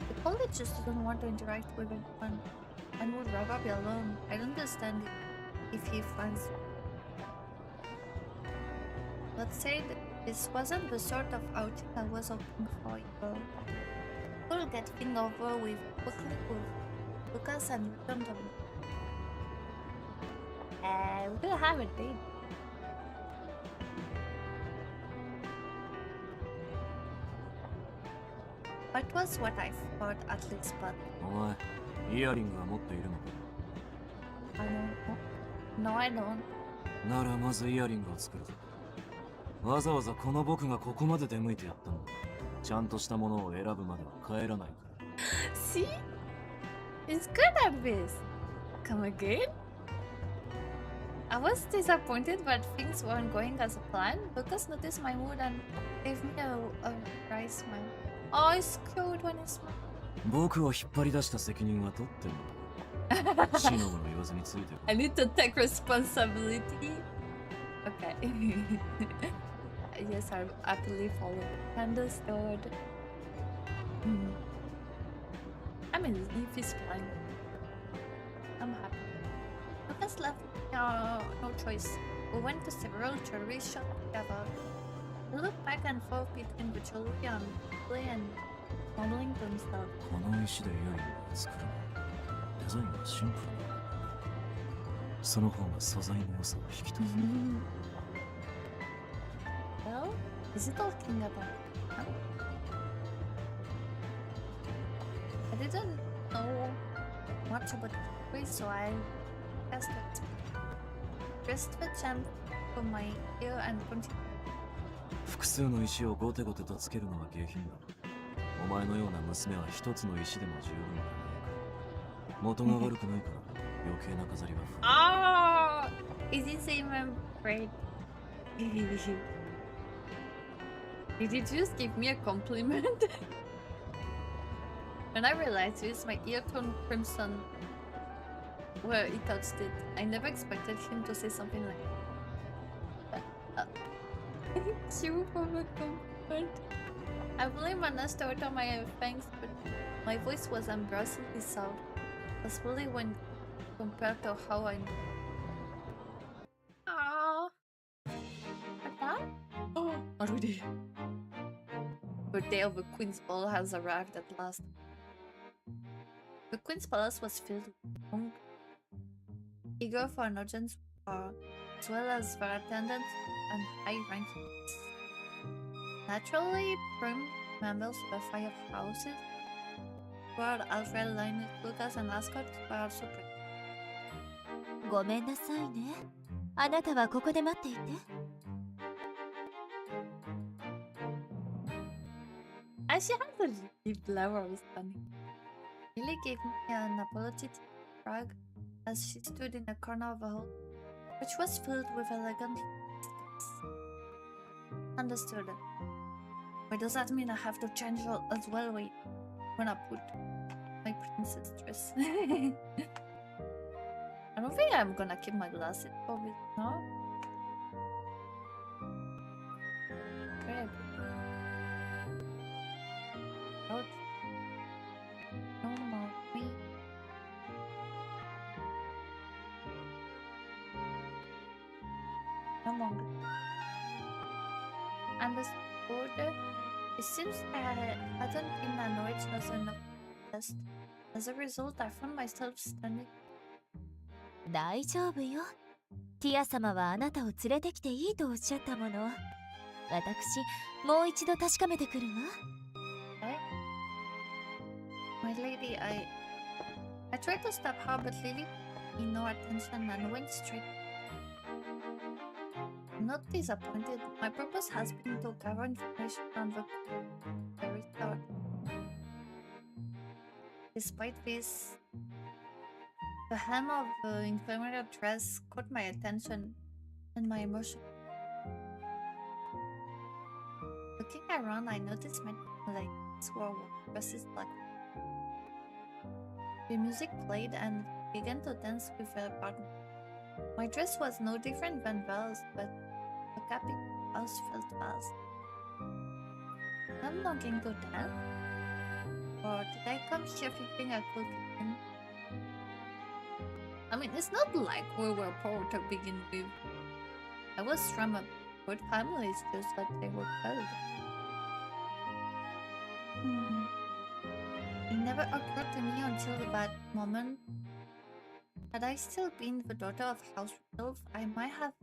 He probably just doesn't want to interact with anyone and would rather be alone. I don't understand it if he finds. Let's say that this wasn't the sort of outing I was hoping for, We'll get things over with quickly with Lucas and return to me. We're gonna have a date. That was what I thought at least, but... I don't know. No, I don't. ならまずイヤリングを作るぞ。わざわざこの僕がここまで出向いてやったんだ。ちゃんとしたものを選ぶまでは帰らないから。See? He's good at this. Come again? I was disappointed but things weren't going as planned. Lucas noticed my mood and gave me a dry smile. Oh, it's cute when he smiles. 僕を引っ張り出した責任は取ってんだ。シノブの言わずについてる。I need to take responsibility. Okay. Yes, I happily follow. Understood. I mean, if he's fine, I'm happy. Lucas left no choice. We went to several jewelry shops together. We looked back and forth between the jewelry and play and mumbling to himself. この石でイヤリングを作るの。デザインはシンプルだ。その方が素材の良さを引き立つ。Well, is it talking about? Huh? I didn't know much about jewelry, so I guessed it. Pressed the gem to my ear and continued. 複数の石をゴテゴテとつけるのは下品だ。お前のような娘は一つの石でも十分だよ。元が悪くないから余計な飾りは。Oh, is he saying I'm afraid? Did he just give me a compliment? When I realized this, my ear turned crimson where he touched it. I never expected him to say something like that. Thank you for the compliment. I really managed to utter my thanks, but my voice was embarrassingly soft, especially when compared to how I already. The day of the Queen's Ball has arrived at last. The Queen's Palace was filled with young, eager for an audience, as well as their attendants and high-ranking. Naturally, prim members of the 5 houses, Lord Alfred, Linus, Lucas, and Ascot were also present. ごめんなさいね。あなたはここで待っていて。She had a deep level of stunning. Lily gave me an apologetic shrug as she stood in a corner of the hall, which was filled with elegant Understood. Wait, does that mean I have to change as well? Wait, when I put my princess dress. I don't think I'm gonna keep my glasses for this, no? Okay. Out. No more me. No longer. Understood. It seems I hadn't been annoyed as enough test. As a result, I found myself standing. 大丈夫よ。ティア様はあなたを連れてきていいとおっしゃったもの。私、もう一度確かめてくるわ。My lady, I tried to stop her, but Lily paid no attention and went straight. I'm not disappointed. My purpose has been to gather information on the very start. Despite this, the hem of the inferior dress caught my attention and my emotion. Looking around, I noticed my legs were dresses like. The music played and began to dance with her partner. My dress was no different than theirs, but the capping house felt fast. I'm longing to dance. Or did I come here thinking I could begin? I mean, it's not like we were poor to begin with. I was from a good family, it's just that they were cold. It never occurred to me until that moment. Had I still been the daughter of House Wolf, I might have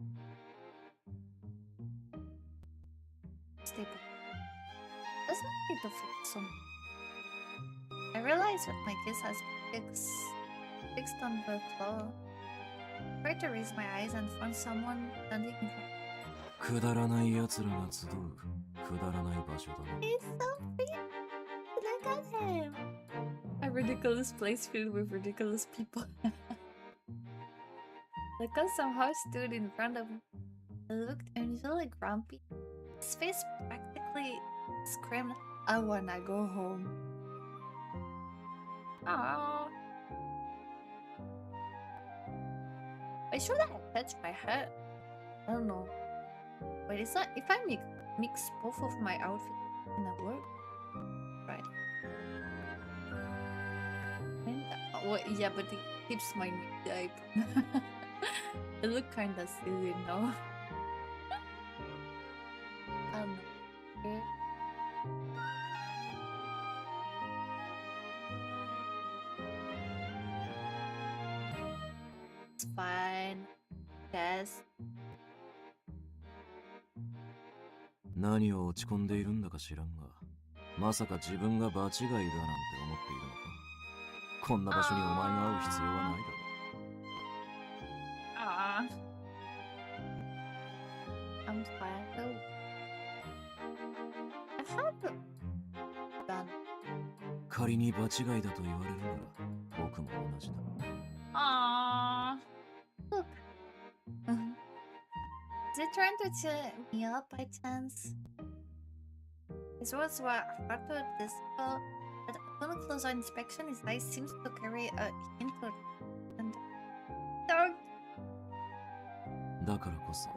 stayed. Let's not need to fix some. I realized that my kiss has been fixed on the floor. I tried to raise my eyes and found someone standing in front. くだらない奴らが集うくだらない場所だな。 He's so pretty. Look at him. A ridiculous place filled with ridiculous people. Lucas somehow stood in front of me. He looked unusually grumpy. His face practically screamed, I wanna go home. Aww. I should have touched my head. I don't know. Wait, it's not if I mix both of my outfits in a word. Right. And, well, yeah, but it keeps my type. It look kinda silly now. I don't know. Okay. It's fine. Yes. 何を落ち込んでいるんだか知らんが、まさか自分が場違いだなんて思っているのか。こんな場所にお前が会う必要はないだろう。I'm fine though. I have done. 仮に場違いだと言われるなら、僕も同じだ。Look. Is it trying to cheer me up by chance? His words were hard to dispel, but upon closer inspection, his eyes seemed to carry a hint of dark. だからこそ、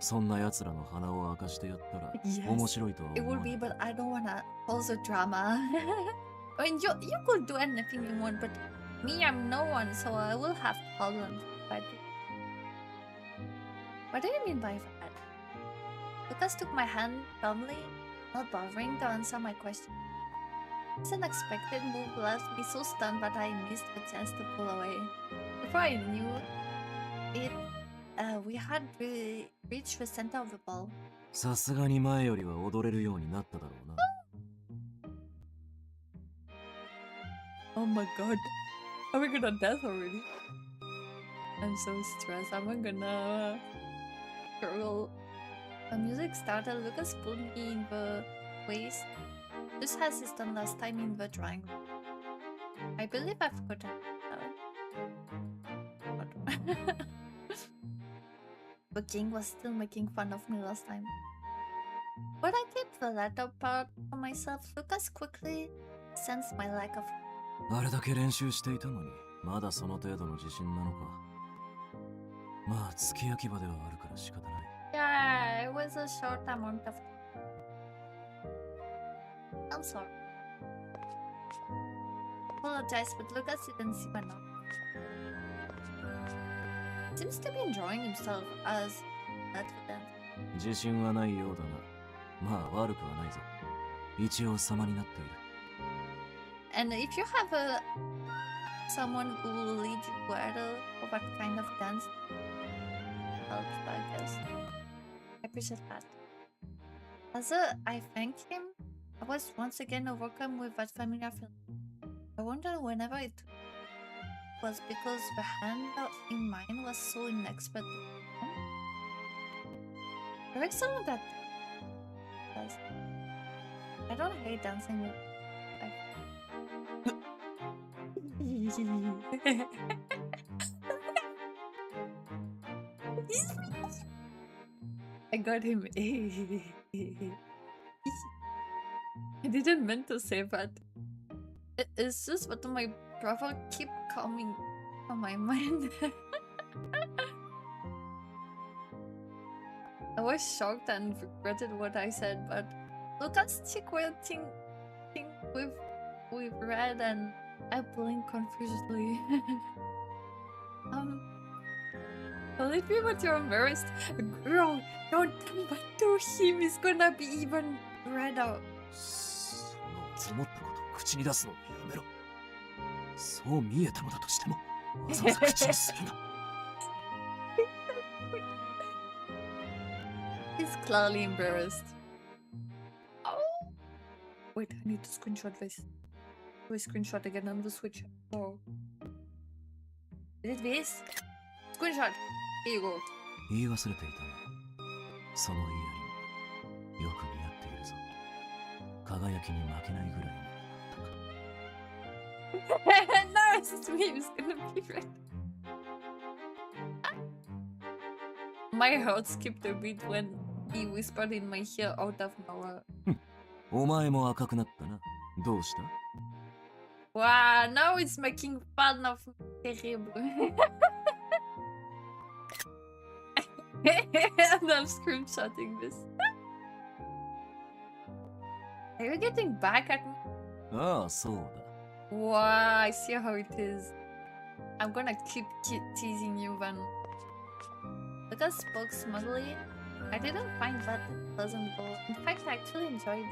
そんな奴らの鼻を明かしてやったら、面白いとは It 思わ would ない。 be, but I don't wanna cause a drama. I mean, you could do anything you want, but me, I'm no one, so I will have problems. But what do you mean by that? Lucas took my hand calmly, not bothering to answer my question. This unexpected move left me so stunned that I missed the chance to pull away. Before I knew it, we had reached the center of the ball. さすがに前よりは踊れるようになっただろうな。Oh my god. Are we gonna death already? I'm so stressed. Am I gonna struggle? The music started. Lucas pulled me in the waist, just as he's done last time in the drawing room. I believe I've forgotten. The king was still making fun of me last time. But I kept the latter part for myself. Lucas quickly sensed my lack of. あれだけ練習していたのに、まだその程度の自信なのか。まあ、付け焼き場ではあるから仕方ない。Yeah, it was a short amount of. I'm sorry. Apologize, but Lucas didn't see my note. Seems to be enjoying himself as that for them. 自信はないようだが、まあ悪くはないぞ。一応様になっている。And if you have someone who will lead you better for that kind of dance, helps, I guess. I appreciate that. As I thanked him, I was once again overcome with that familiar feeling. I wondered whenever it was because the hand in mine was so inexpert. You're excellent at that. I don't hate dancing with. I got him. I didn't mean to say that. It's just what my brother keep coming on my mind. I was shocked and regretted what I said, but Lucas cheek will think with red and I blinked confusedly. Believe me, but you're embarrassed. Girl, don't tell me what to him. It's gonna be even redder. その思ったことを口に出すのをやめろ。そう見えたのだとしても、わざわざ口にするな。He's clearly embarrassed. Oh. Wait, I need to screenshot this. Do a screenshot again on the Switch. Oh. Is it this? Screenshot. Here you go. 言い忘れていたな。そのイヤリング、よく似合っているぞ。輝きに負けないぐらいになったか。No, it's me. It's gonna be red. My heart skipped a beat when he whispered in my ear out of nowhere. お前も赤くなったな。どうした？ Wow, now it's making fun of me. Terrible. And I'm screenshotting this. Are you getting back at me? ああ、そうだ。Wow, I see how it is. I'm gonna keep teasing you then. Lucas spoke smugly. I didn't find that pleasant though. In fact, I actually enjoyed it.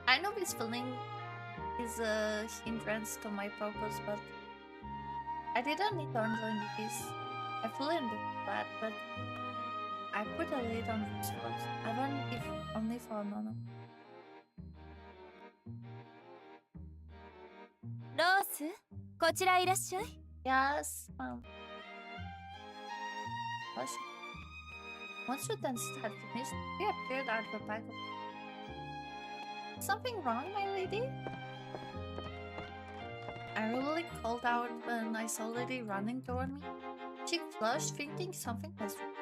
I know this feeling is a hindrance to my purpose, but I didn't need to join this. I fully understood that, but I put a lid on this first, even if only for a moment. ロース、こちらいらっしゃい。Yes, ma'am. Once the dance had finished, we appeared out of the back of... Something wrong, my lady? I rudely called out when I saw Lady running toward me. She flushed, thinking something was wrong.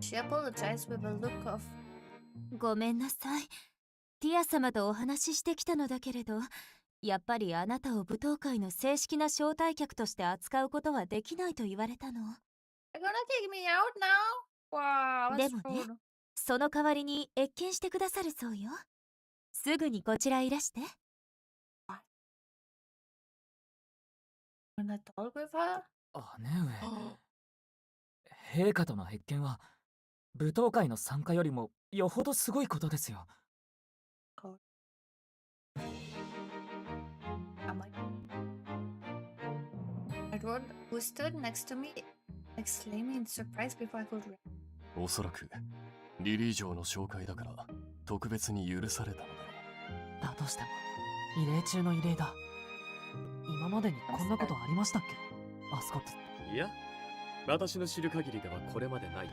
She apologized with a look of... ごめんなさい。ティア様とお話ししてきたのだけれど、やっぱりあなたを舞踏会の正式な招待客として扱うことはできないと言われたの。They're gonna kick me out now? Wow, で that's もね、 rude. その代わりに謁見してくださるそうよ。すぐにこちらいらして。Wanna talk with her? 姉上。陛下との謁見は舞踏会の参加よりもよほどすごいことですよ。Edward, who stood next to me, exclaiming in surprise before I could react. おそらくリリー城の紹介だから特別に許されたのだろう。だとしても異例中の異例だ。今までにこんなことありましたっけ、アスコット。いや、私の知る限りではこれまでないよ。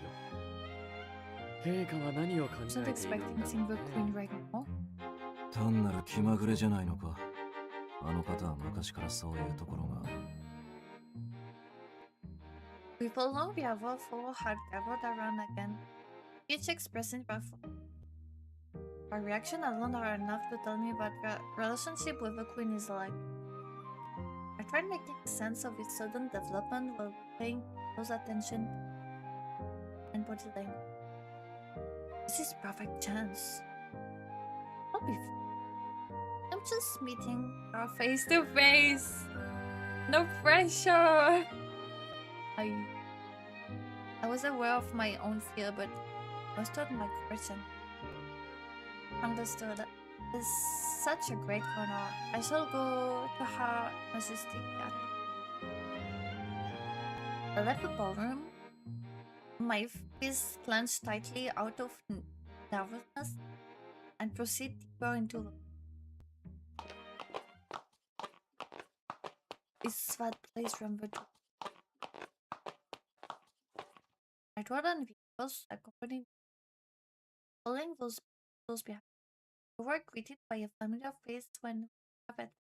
陛下は何を考えているんだろうね。単なる気まぐれじゃないのか。あの方は昔からそういうところが。People know we have all four had gathered around again, each expressing their Our reaction alone are enough to tell me what the relationship with the queen is like. I tried making sense of its sudden development while paying close attention and body language. This is perfect chance. I'll be I'm just meeting her face to face. No pressure. I was aware of my own fear, but understood my question. Understood. It's such a great honor. I shall go to her majestic yacht. I left the ballroom, my fists clenched tightly out of nervousness, and proceed deeper into the It's that place from Vtuber. Edward and vehicles accompanied, following those behind. We were greeted by a familiar face when we arrived.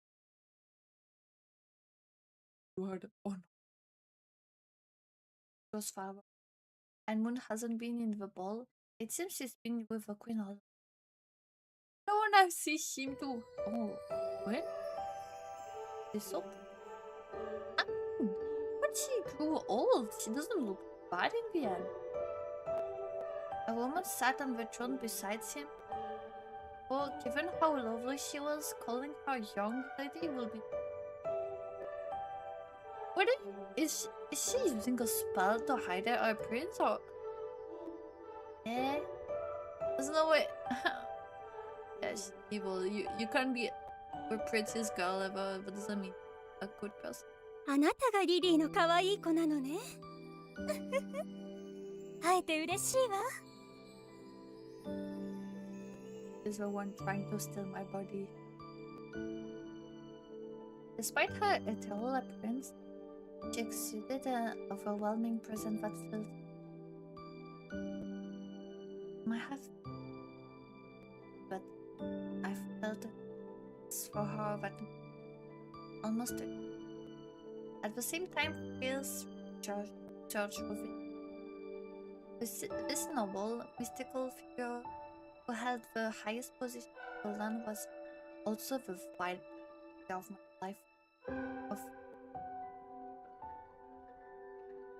You heard it. Oh no. It was Faber. And Moon hasn't been in the ball. It seems she's been with the queen all. No one has seen him too. Oh, what? This up? But she grew old. She doesn't look bad in the end. A woman sat on the throne beside him. Well, given how lovely she was, calling her young lady will be... What is she using a spell to hide her prince or... There's no way... Yeah, she's evil. You can't be the prettiest girl ever, but doesn't mean a good person. あなたがリリーの可愛い子なのね。会えて嬉しいわ。Is the one trying to steal my body. Despite her ethereal appearance, she exuded an overwhelming presence that filled my heart. But I felt it for her that almost at the same time feels charged with it. This noble, mystical figure who held the highest position in the land was also the vital of my life.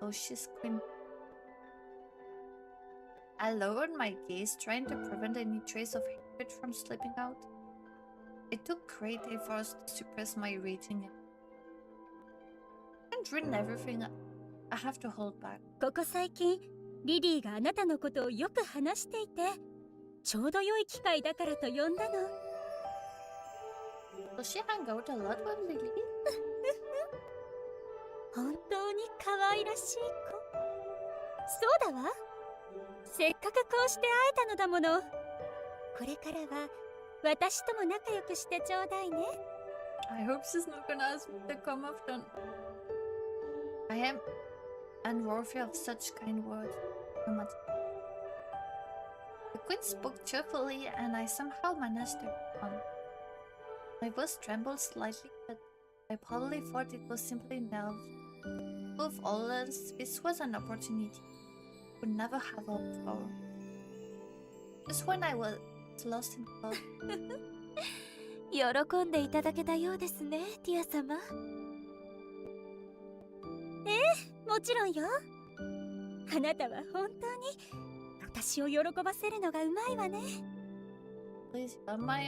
Oh, she's queen. I lowered my gaze, trying to prevent any trace of hatred from slipping out. It took great efforts to suppress my raging. I've written everything I have to hold back. ここ最近、リリーがあなたのことをよく話していて、ちょうど良い機会だからと呼んだの。Does she hang out a lot with Lily? 本当に可愛らしい子。そうだわ。せっかくこうして会えたのだもの。これからは私とも仲良くしてちょうだいね。I hope she's not gonna ask me to come often. I am unworthy of such kind words. The queen spoke cheerfully, and I somehow managed to respond. My voice trembled slightly, but I probably thought it was simply nerves. Above all else, this was an opportunity I would never have hoped for. Just when I was lost in thought. 喜んでいただけたようですね、ティア様。もちろんよ。あなたは本当に私を喜ばせるのがうまいわね。Please, am I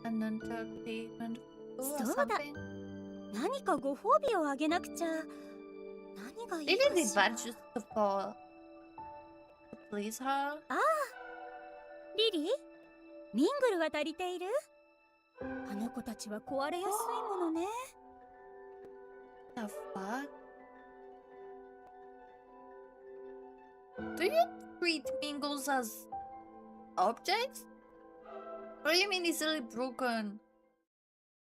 an entertainment fool or そうだ。 something? 何かご褒美をあげなくちゃ。何がいい They か did しら。 bad just for please her? ああ、リリー、ミングルは足りている？あの子たちは壊れやすいものね。The fuck? Do you treat mingles as objects? What do you mean easily broken?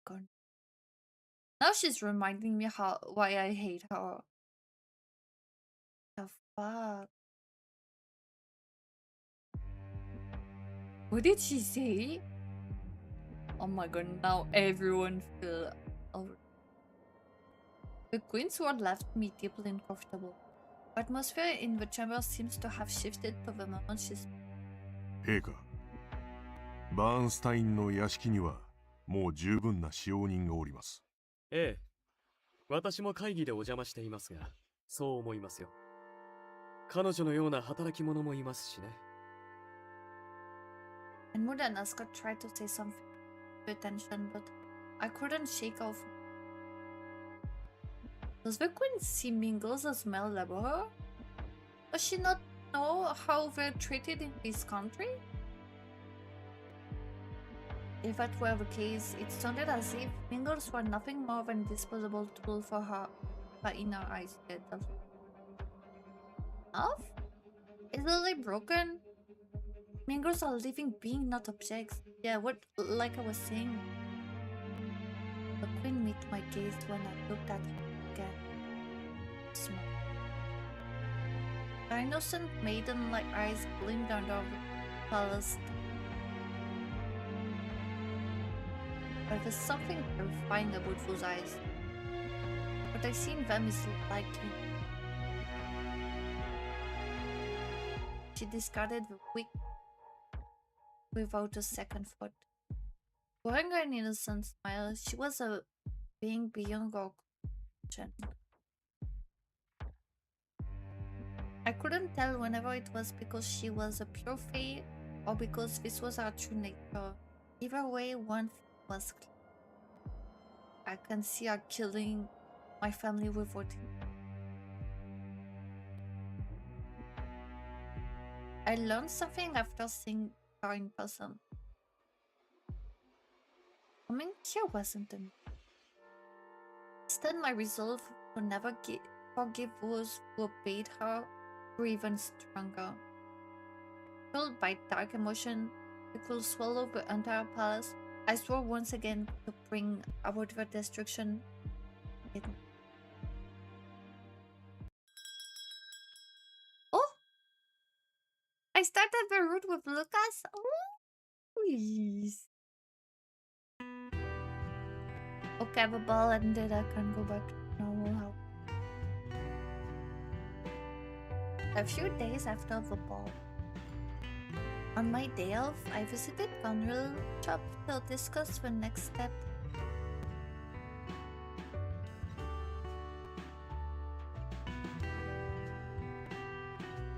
God. Now she's reminding me why I hate her. The fuck? What did she say? Oh my god, now everyone feel over. The Queen's word left me deeply uncomfortable. The atmosphere in the chamber seems to have shifted to the moment she's... 陛下、バーンスタインの屋敷にはもう十分な使用人がおります。ええ、私も会議でお邪魔していますが、そう思いますよ。彼女のような働き者もいますしね。And Muda and Asuka tried to say something to attention, but I couldn't shake off. Does the Queen see mingles as male labor? Does she not know how they're treated in this country? If that were the case, it sounded as if mingles were nothing more than disposable tool for her, but in her eyes, Off? Easily broken? Mingles are living beings, not objects. Yeah, what, like I was saying. The Queen met my gaze when I looked at her again. Small. Her innocent maiden-like eyes gleamed under the palace. But there's something terrifying about those eyes. What I see in them is likely. She discarded the wig without a second thought. Wearing an innocent smile, she was a being beyond our comprehension. I couldn't tell whenever it was because she was a pure fae or because this was her true nature. Either way, one thing was clear. I can see her killing my family without him. I learned something after seeing her in person. Coming here wasn't enough. Instead, my resolve to never forgive those who obeyed her grew even stronger. Fueled by dark emotion, I could swallow the entire palace. I swore once again to bring about their destruction. Oh! I started the route with Lucas. Oh, please. Okay, the ball ended. I can go back to normal health. A few days after the ball, on my day off, I visited Conrail shop to discuss the next step.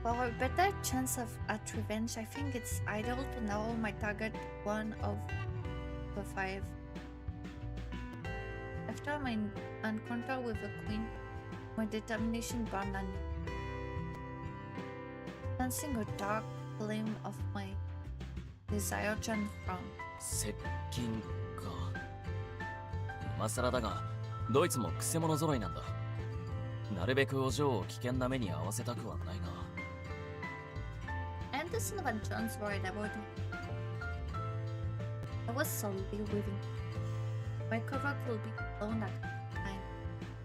For a better chance at revenge, I think it's ideal to narrow my target to one of the 5. After my encounter with the Queen, my determination burned anew, sensing a dark flame of my desire turned from. 接近か。今更だが、どいつもクセ者揃いなんだ。なるべくお嬢を危険な目に遭わせたくはないが。I understand what John's worried about me. I was solidly weaving. My cover could be blown at the time,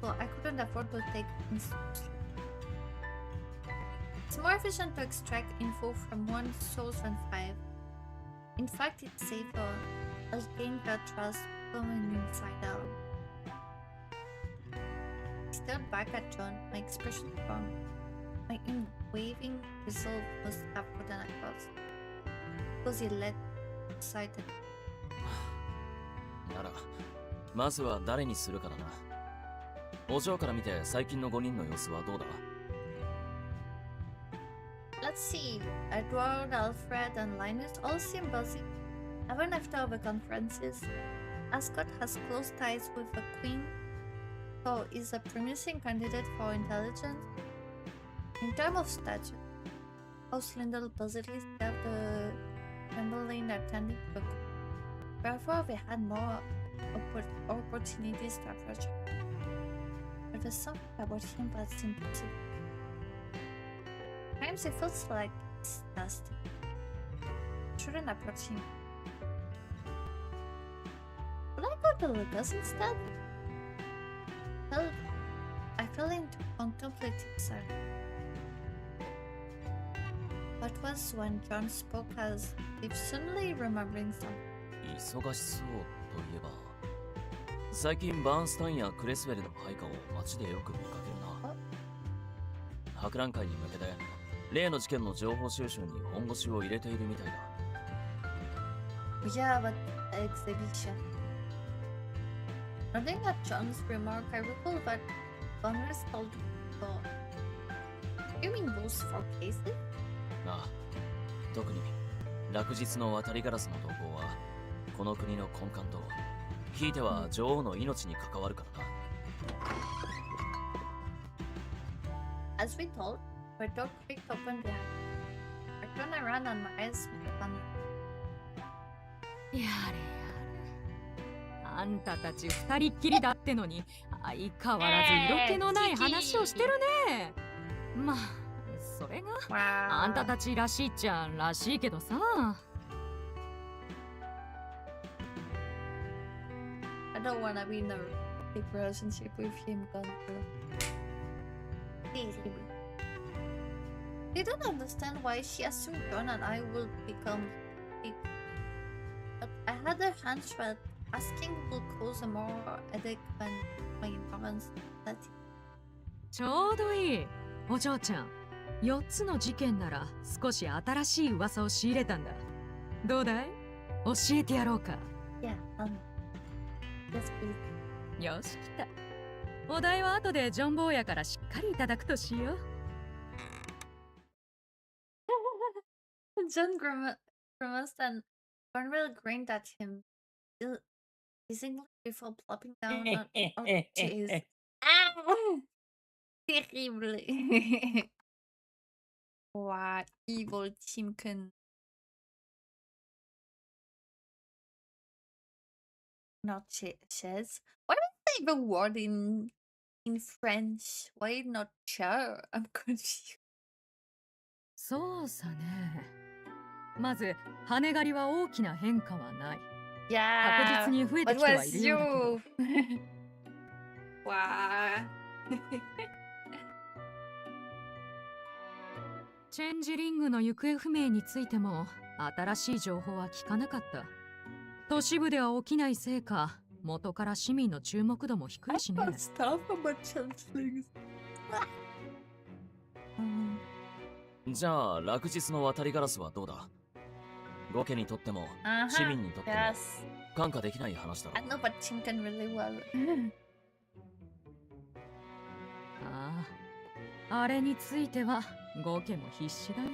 so I couldn't afford to take things seriously. It's more efficient to extract info from one source than 5. In fact, it's safer. I'll gain their trust from an inside out. I stared back at John, my expression firm. My unwavering resolve must have gotten across, because he led excited. なら、まずは誰にするかだな。お嬢から見て最近の5人の様子はどうだ？ Let's see. Edward, Alfred, and Linus all seem busy. Even after the conferences, Ascot has close ties with the Queen, so is a promising candidate for intelligence. In terms of stature, House Lindell positively stabbed the trembling attendant book. Therefore, we had more opportunities to approach him. There was something about him that seemed impossible. Sometimes it feels like it's nasty. Shouldn't approach him. Should I go to Lucas instead? Well, I fell into contemplative silence. That was when John spoke as if suddenly remembering something. 忙しそうといえば、最近バーンスタインやクレスウェルの配下を街でよく見かけるな。博覧会に向けて例の事件の情報収集に本腰を入れているみたいだ。Yeah, but the exhibition. Nodding at John's remark, I recall that Congress told people. You mean those 4 cases? ああ、特に落日の渡りガラスの動向はこの国の根幹と、ひいては女王の命に関わるからな。As we told, our door creaked open behind. I turned around and my eyes met on you. やれやれ。あんたたち2人っきりだってのに相変わらず色気のない話をしてるね。まあそれがあんたたちらしいっちゃらしいけどさ。I don't wanna be in a big relationship with him, Gunter. They don't understand why she assumed John and I will become big. But I had a hunch that asking will cause a more headache than my ignorance. ちょうどいい。お嬢ちゃん、4つの事件なら少し新しい噂を仕入れたんだ。どうだい？教えてやろうか。Yeah, yes, please. よし、来た。お題は後でジョン坊やからしっかりいただくとしよう。John grimaced and Cornwell grinned at him, teasingly before plopping down on his. Terrible. Wow, evil Timken. Not chaise. Why don't they have a word in French? Why not chair? I'm confused. そうさね。まず羽刈りは大きな変化はない。Yeah, 確実に増えてきてはいるようだけど。わチェンジリングの行方不明についても新しい情報は聞かなかった。都市部では起きないせいか、元から市民の注目度も低いしね。じゃあ落日の渡りガラスはどうだ？ゴケにとっても市民にとっても看過できない話だろ。I know but Timken really well. ああ、あれについてはゴケも必死だね。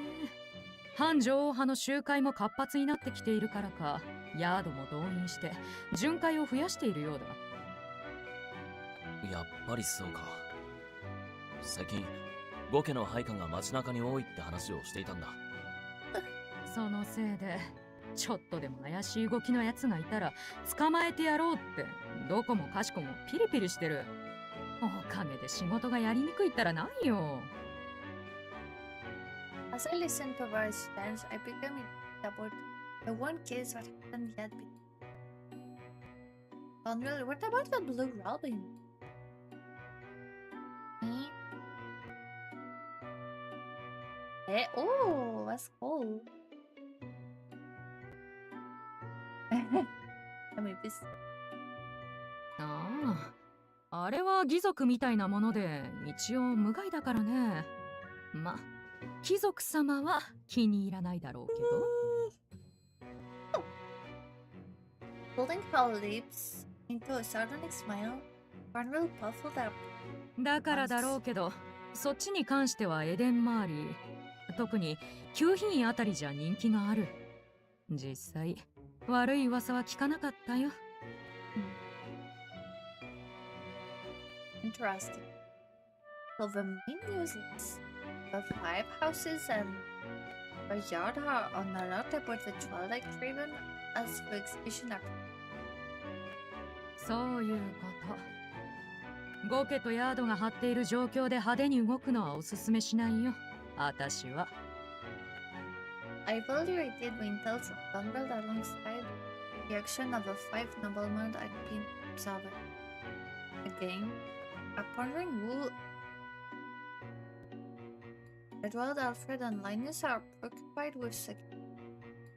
反女王派の集会も活発になってきているからか、ヤードも動員して巡回を増やしているようだ。やっぱりそうか。最近ゴケの配下が街中に多いって話をしていたんだ。そのせいでちょっとでも怪しい動きのやつがいたら捕まえてやろうってどこもかしこもピリピリしてる。おかげで仕事がやりにくいったらないよ。As I listened to various times, I became about the one case that hadn't yet been. Conrad, what about the Blue Robin? Oh, that's cool. I mean, this. ああ、あれは義族みたいなもので一応無害だからね。ま、貴族様は気に入らないだろうけど。Holding her lips into a sardonic smile, Conrad puffled up. だからだろうけど、そっちに関してはエデン周り、特に旧品院あたりじゃ人気がある。実際悪い噂は聞かなかったよ。Interesting. So the main news is the 5 houses and A yard on alert about the Twilight Raven as the exhibition approached. そういうこと。ゴケとヤードが張っている状況で派手に動くのはおすすめしないよ。私は。I evaluated the intel's bundled alongside the action of the 5 noblemen I'd been observing. Again, upon who Edward, Alfred, and Linus are preoccupied with security,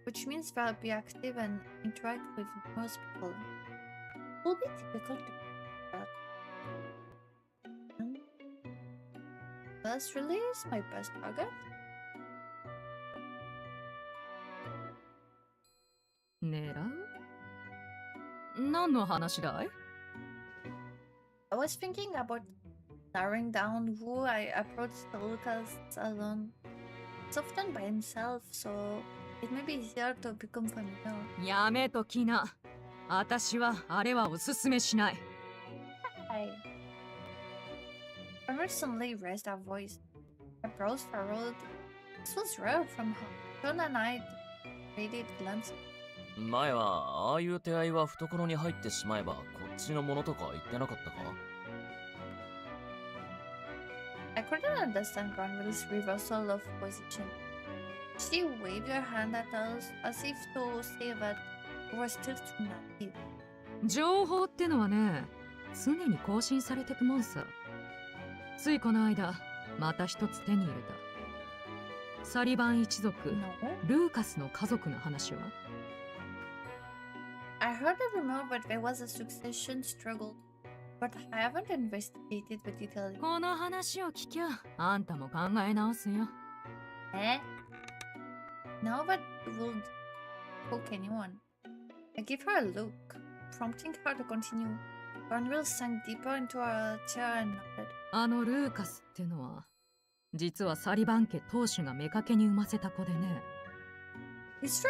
which means they'll be active and interact with most people. It will be difficult to first release my best target. 狙う？何の話だい？ I was thinking about narrowing down who I approached Lucas alone. It's often by himself, so it may be easier to become familiar. やめときな。私はあれはおすすめしない。Hi. Farmer suddenly raised her voice. Her brows furrowed. This was rare from her. John and I traded glances. 前はああいう手合いは懐に入ってしまえばこっちのものとか言ってなかったか？ I couldn't understand Granville's reversal of position. She waved her hand at us as if to say that we were still too naive. 情報ってのはね、常に更新されてくもんさ。ついこの間、また一つ手に入れた。サリバン一族、ルーカスの家族の話は？ I heard a rumor that there was a succession struggle, but I haven't investigated the details. この話を聞きゃ、あんたも考え直すよ。Eh? Now that will hook anyone. I give her a look, prompting her to continue. Granville sank deeper into her chair and nodded. あのルーカスってのは、実はサリバン家当主が妾に産ませた子でね。He's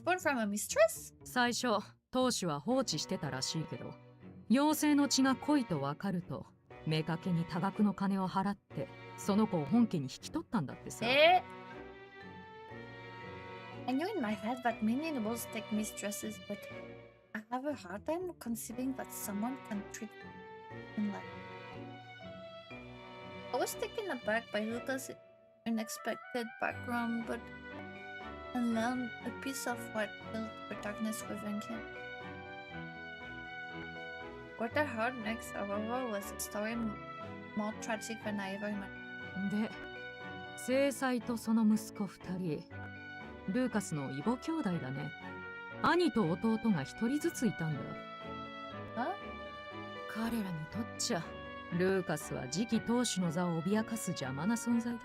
born from a mistress? 最初、当主は放置してたらしいけど、妖精の血が濃いとわかると、妾に多額の金を払って、その子を本家に引き取ったんだってさ。I knew in my head that many nobles take mistresses, but I have a hard time conceiving that someone can treat them like. I was taken aback by Lucas' unexpected background, but and learned a piece of what built the darkness within him. What I heard next, however, was a story more tragic than I ever imagined. で、正妻とその息子2人、ルーカスの異母兄弟だね。兄と弟が1人ずついたんだ。彼らにとっちゃ、ルーカスは次期当主の座を脅かす邪魔な存在だ。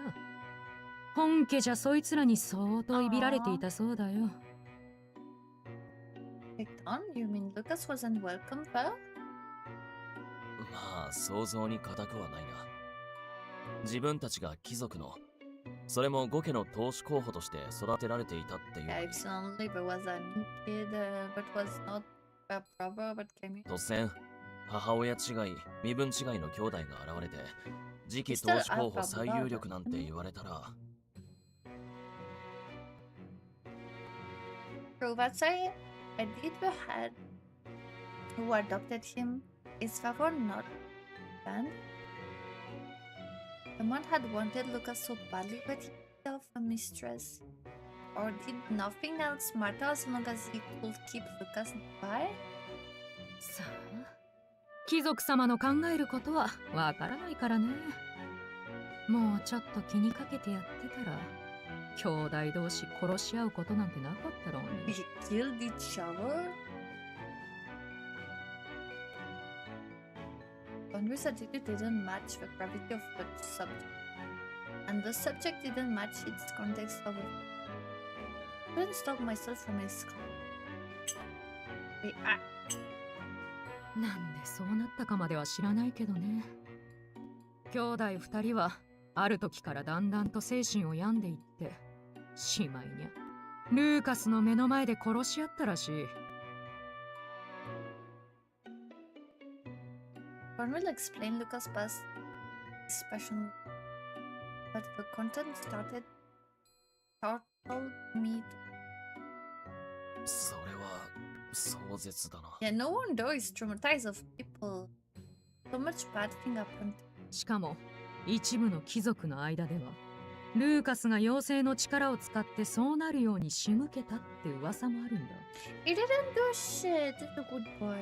本家じゃそいつらに相当いびられていたそうだよ。You mean Lucas wasn't welcome there? まあ想像に難くはないな。自分たちが貴族の、それも5家の当主候補として育てられていたっていう。If only there was a new kid, but was not a brother but came in. 突然、母親違い、身分違いの兄弟が現れて、次期当主候補最有力なんて言われたら。True, that's I did the head who adopted him. Is father not banned? The man had wanted Lucas so badly that he gave off a mistress. Or did nothing else matter as long as he could keep Lucas by? さあ、貴族様の考えることはわからないからね。もうちょっと気にかけてやってたら、兄弟同士殺し合うことなんてなかったろうに。We killed each other? Congress attitude didn't match the gravity of the subject, and the subject didn't match its context of it. I couldn't stop myself from his skull. Wait, なんでそうなったかまでは知らないけどね。兄弟2人はある時からだんだんと精神を病んでいって、しまいにゃルーカスの目の前で殺し合ったらしい。One will explain Lucas' past special, but the content started turtle meat. それは壮絶だな。 Yeah, no wonder he's traumatized of people. So much bad thing happened. しかも一部の貴族の間ではルーカスが妖精の力を使ってそうなるように仕向けたって噂もあるんだ。 He didn't do shit. He's a good boy.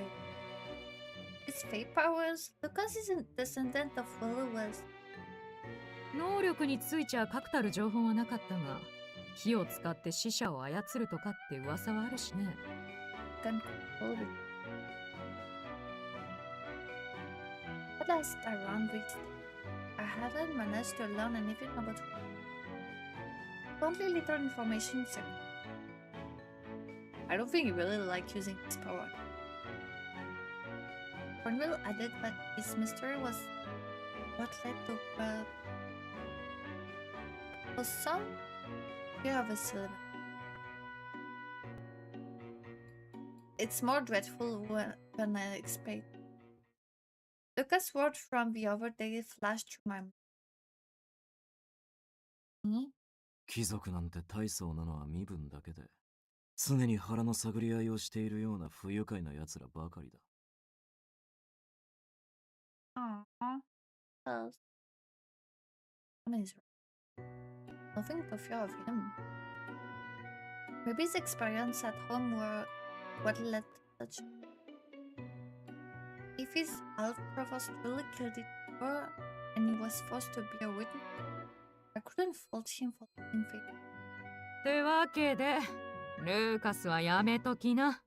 His fate powers, Lucas is a descendant of Will-O-Wisp. 能力についちゃ確たる情報はなかったが、火を使って死者を操るとかって噂はあるしね。Can control it. At last, I ran with it. I hadn't managed to learn anything about her. Only little information is I don't think he really liked using his power. Cornwell added that this mystery was what led to was some fear of a syllable. It's more dreadful than I expected. Lucas' word from the other day flashed through my mind. 貴族なんて大層なのは身分だけで、常に腹の探り合いをしているような不愉快な奴らばかりだ。Well, nothing to fear of him. Maybe his experience at home were what led to such. If his half-provost really killed it before and he was forced to be a witness, I couldn't fault him for being faithful. ってわけで、ルーカスはやめときな。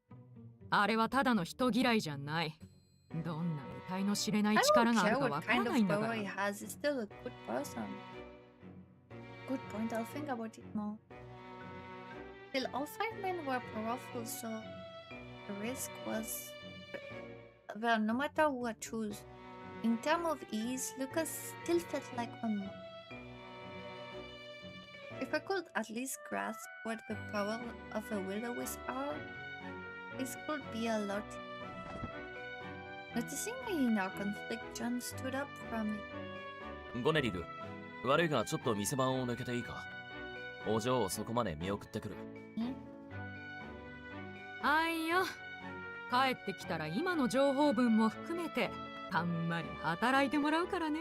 あれはただの人嫌いじゃない。どんな得体の知れない力があるかわからないんだから。He has is still a good person. Good point, I'll think about it more. Still, all 5 men were powerful, so the risk was there no matter who I choose. In terms of ease, Lucas still felt like one more. If I could at least grasp what the power of a will-o-wisp are, this could be a lot. Noticing my inner conflict, John stood up from me. ゴネリル、悪いがちょっと店番を抜けていいか。お嬢をそこまで見送ってくる。あいよ。帰ってきたら今の情報分も含めてたんまり働いてもらうからね。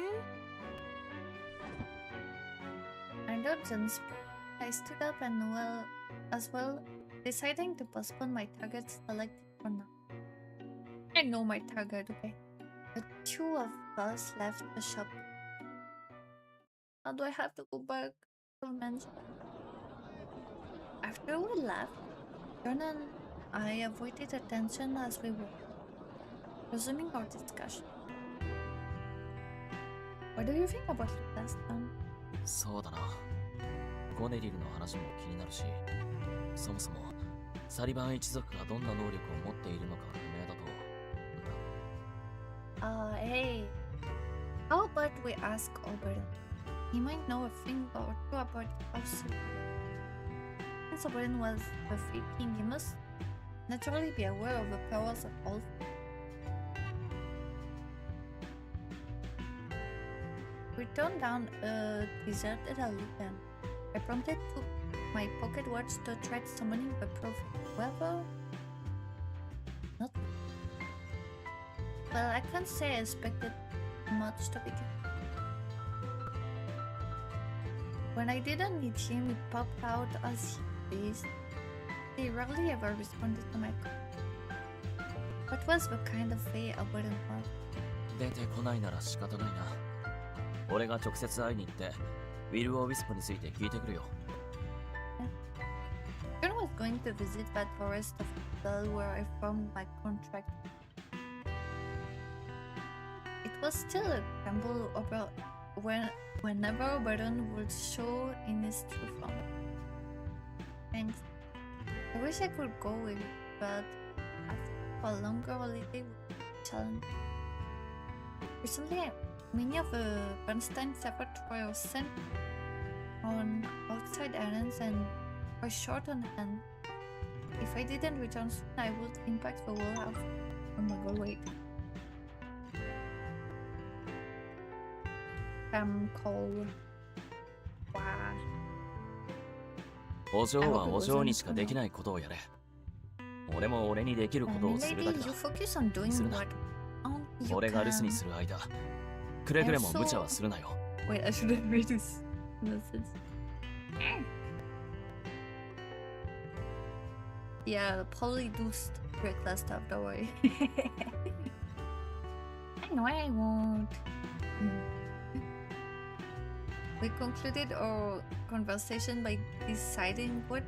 I know John's. I stood up and as well, deciding to postpone my target selected for now. I know my target, okay? The 2 of us left the shop. How do I have to go back to the mansion? After we left, John and I avoided attention as we walked, resuming our discussion. What do you think about the last time? そうだな。ゴネリルの話も気になるし、そもそもサリバン一族がどんな能力を持っているのか不明だと。Hey, how about we ask Oberyn? He might know a thing or two about us. Since Oberyn was the Free King, he must naturally be aware of the powers of all. We turned down a deserted alley and I prompted to my pocket watch to try summoning the prophet. However, not. Well, I can't say I expected much to begin. When I didn't need him, he popped out as he pleased. He rarely ever responded to my call. What was the kind of way I wouldn't want? 出てこないなら仕方ないな。俺が直接会いに行って、ウィル・オー・ウィスプについて聞いてくるよ。John was going to visit that forest of Bell where I formed my contract. It was still a gamble about whenever Oberyn would show in his true form. Thanks. I wish I could go with you, but after a longer holiday would be a challenge. Recently, many of the Bernstein repertoire sent on outside errands and were short on hand. If I didn't return soon, I would impact the whole house. Oh my god, wait. Cole. Wow. お嬢はお嬢にしかできないことをやれ。俺も俺にできることをするだけだ。するな。俺が留守にする間、くれぐれも無茶はするなよ。Wait, I shouldn't read this message. Yeah, probably do great class stuff, don't worry. I know I won't. We concluded our conversation by deciding what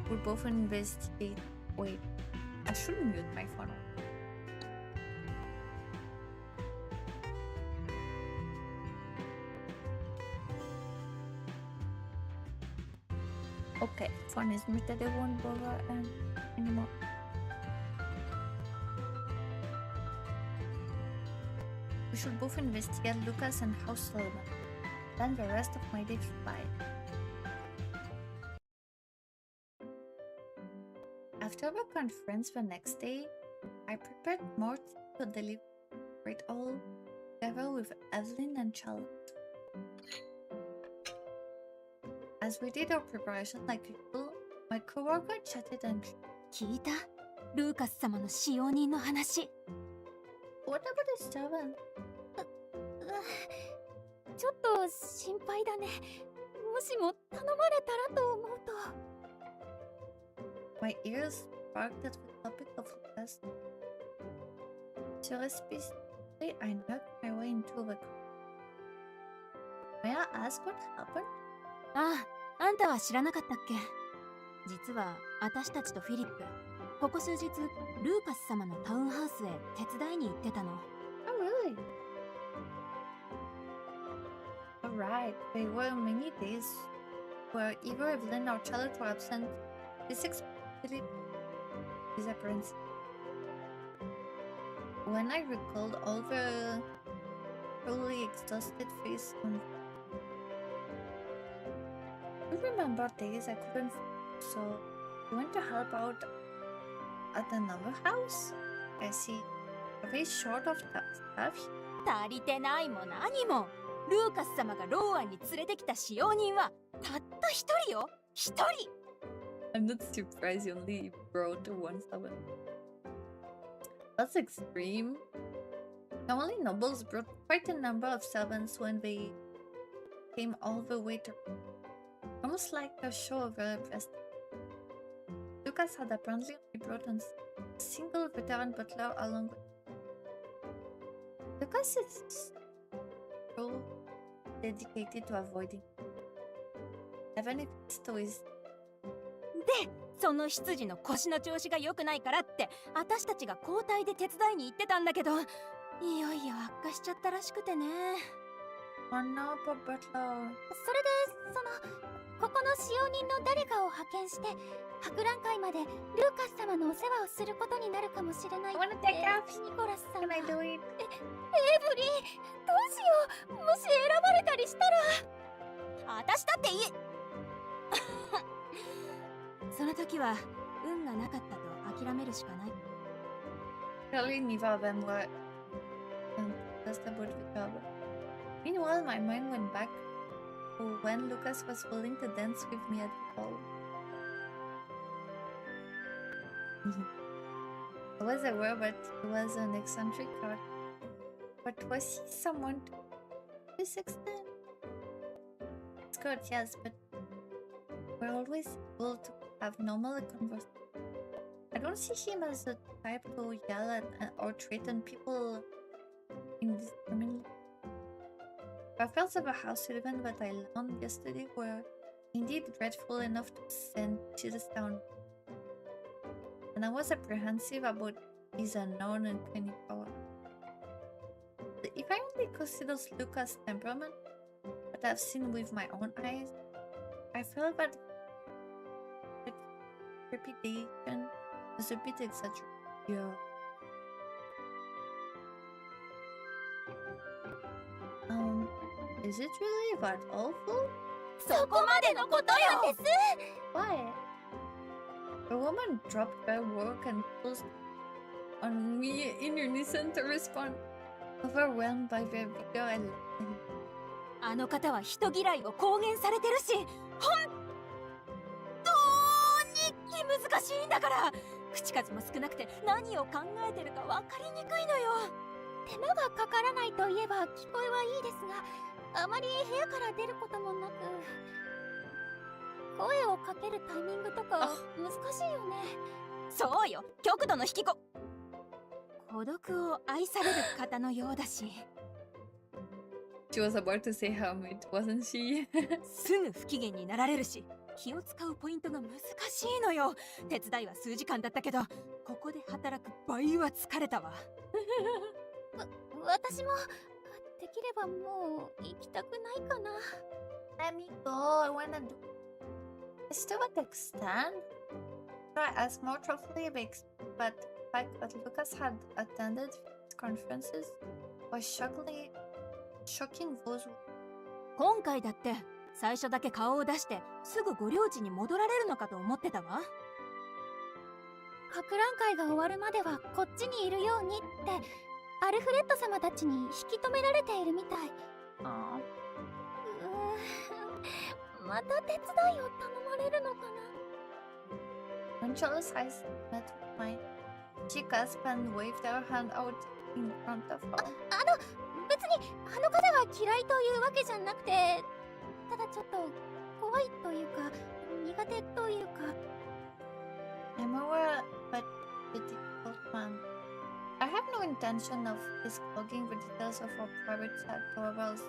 we'll both investigate. Wait, I should mute my phone. Okay, phone is muted. I won't bother anymore. We should both investigate Lucas and House Solomon. Then the rest of my day fly. After the conference the next day, I prepared more to deliberate all together with Evelyn and Charlotte. As we did our preparation like usual, my coworker chatted and 聞いたルーカス様の使用人の話。 What about the servant? ちょっと心配だね。もしも頼まれたらと思うと。My ears sparked at the topic of Lucas. Surreptitiously, I knocked my way into the car. May I ask what happened? ああ、あんたは知らなかったっけ？実は私たちとフィリップ、ここ数日ルーカス様のタウンハウスへ手伝いに行ってたの。Oh, really? Alright, there were many days where either Evelyn or Charlotte were absent. This expected disappearance. When I recalled all the truly exhausted face on, I remember days I couldn't, so I went to help out at another house. I see. Are they short of stuff? 足りてないも何も。ルーカス様がローアンに連れてきた使用人はたった一人よ。一人。I'm not surprised you only brought one servant. That's extreme. Normally nobles brought quite a number of servants when they came all the way to, almost like a show of their prestige. Lucas had apparently only brought a single veteran butler along with. Lucas is so dedicated to avoiding, even if it's to his. で、その執事の腰の調子が良くないからって私たちが交代で手伝いに行ってたんだけど、いよいよ悪化しちゃったらしくてね。Oh no, poor butler. それでここの使用人の誰かを派遣して博覧会までルーカス様のお世話をすることになるかもしれないってニコラスさんが。エブリー、どうしよう。もし選ばれたりしたら。私だっていい。その時は運がなかったと諦めるしかない。Clearly, neither of them were just about Vtuber. Meanwhile, my mind went back to when Lucas was willing to dance with me at the ball. I was aware that he was an eccentric character, but was he someone to this extent? It's good, yes, but we're always able to have normal conversation. I don't see him as the type to yell at or threaten people indiscriminately. The affairs of a house even that I learned yesterday were indeed dreadful enough to send chills down. And I was apprehensive about his unknown and cunning power. If I only consider Lucas' temperament, what I've seen with my own eyes, I felt that trepidation was a bit exaggerated. Yeah. Is it really that awful? そこまでのことよ。 Why? The woman dropped her work and closed on me in unison to respond, overwhelmed by their vigor and あの方は人嫌いを公言されてるし、本しいんだから。口数も少なくて何を考えてるか分かりにくいのよ。手間がかからないといえば聞こえはいいですが、あまり部屋から出ることもなく、声をかけるタイミングとか難しいよね。そうよ、極度の引きこ孤独を愛される方のようだし。She was about to say hermit, wasn't she? すぐ不機嫌になられるし、気を使うポイントが難しいのよ。手伝いは数時間だったけど、ここで働く倍は疲れたわ。私もできればもう行きたくないかな。Let me go. I wanna do. I still want to extend. I asked more truthfully, but the fact that Lucas had attended conferences was shocking those. 今回だって最初だけ顔を出してすぐご領地に戻られるのかと思ってたわ。博覧会が終わるまではこっちにいるようにってアルフレッド様たちに引き止められているみたい。また手伝いを頼まれるのかな。When Charles' eyes met with mine, she gasped and waved her hand out in front of her. 別にあの方が嫌いというわけじゃなくて、ただちょっと怖いというか苦手というか。I'm aware, but the difficult man. I have no intention of disclosing the details of our private chat to others.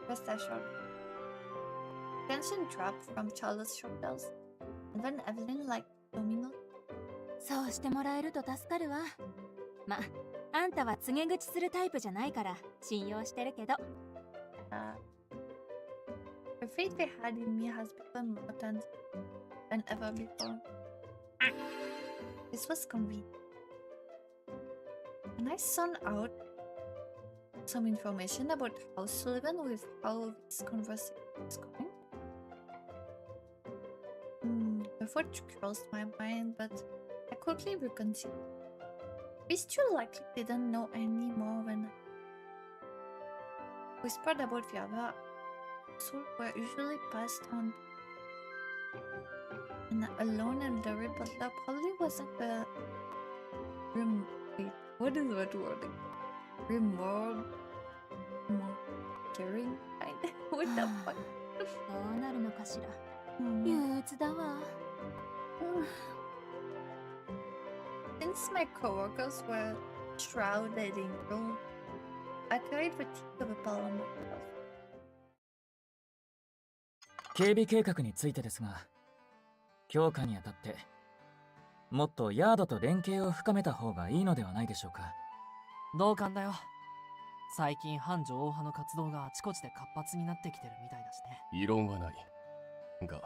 Rest assured. Tension dropped from Charles' shoulders, and then Evelyn like domino. そうしてもらえると助かるわ。ま、あんたは告げ口するタイプじゃないから信用してるけど。The faith they had in me has become more tense than ever before. This was convenient. When I sought out some information about how Sullivan with how this conversation is going, the thought crossed my mind, but I quickly reconsidered. These two likely didn't know any more when I whispered about the other. So were usually passed on, and alone and the butler probably wasn't the wait, what is that word? Caring kind? What the fuck? どうなるのかしら。憂鬱だわ。Since my coworkers were shrouded in gloom, I carried the teeth of a ball on myself. 警備計画についてですが、強化にあたってもっとヤードと連携を深めた方がいいのではないでしょうか。同感だよ。最近反女王派の活動があちこちで活発になってきてるみたいだしね。異論はないが、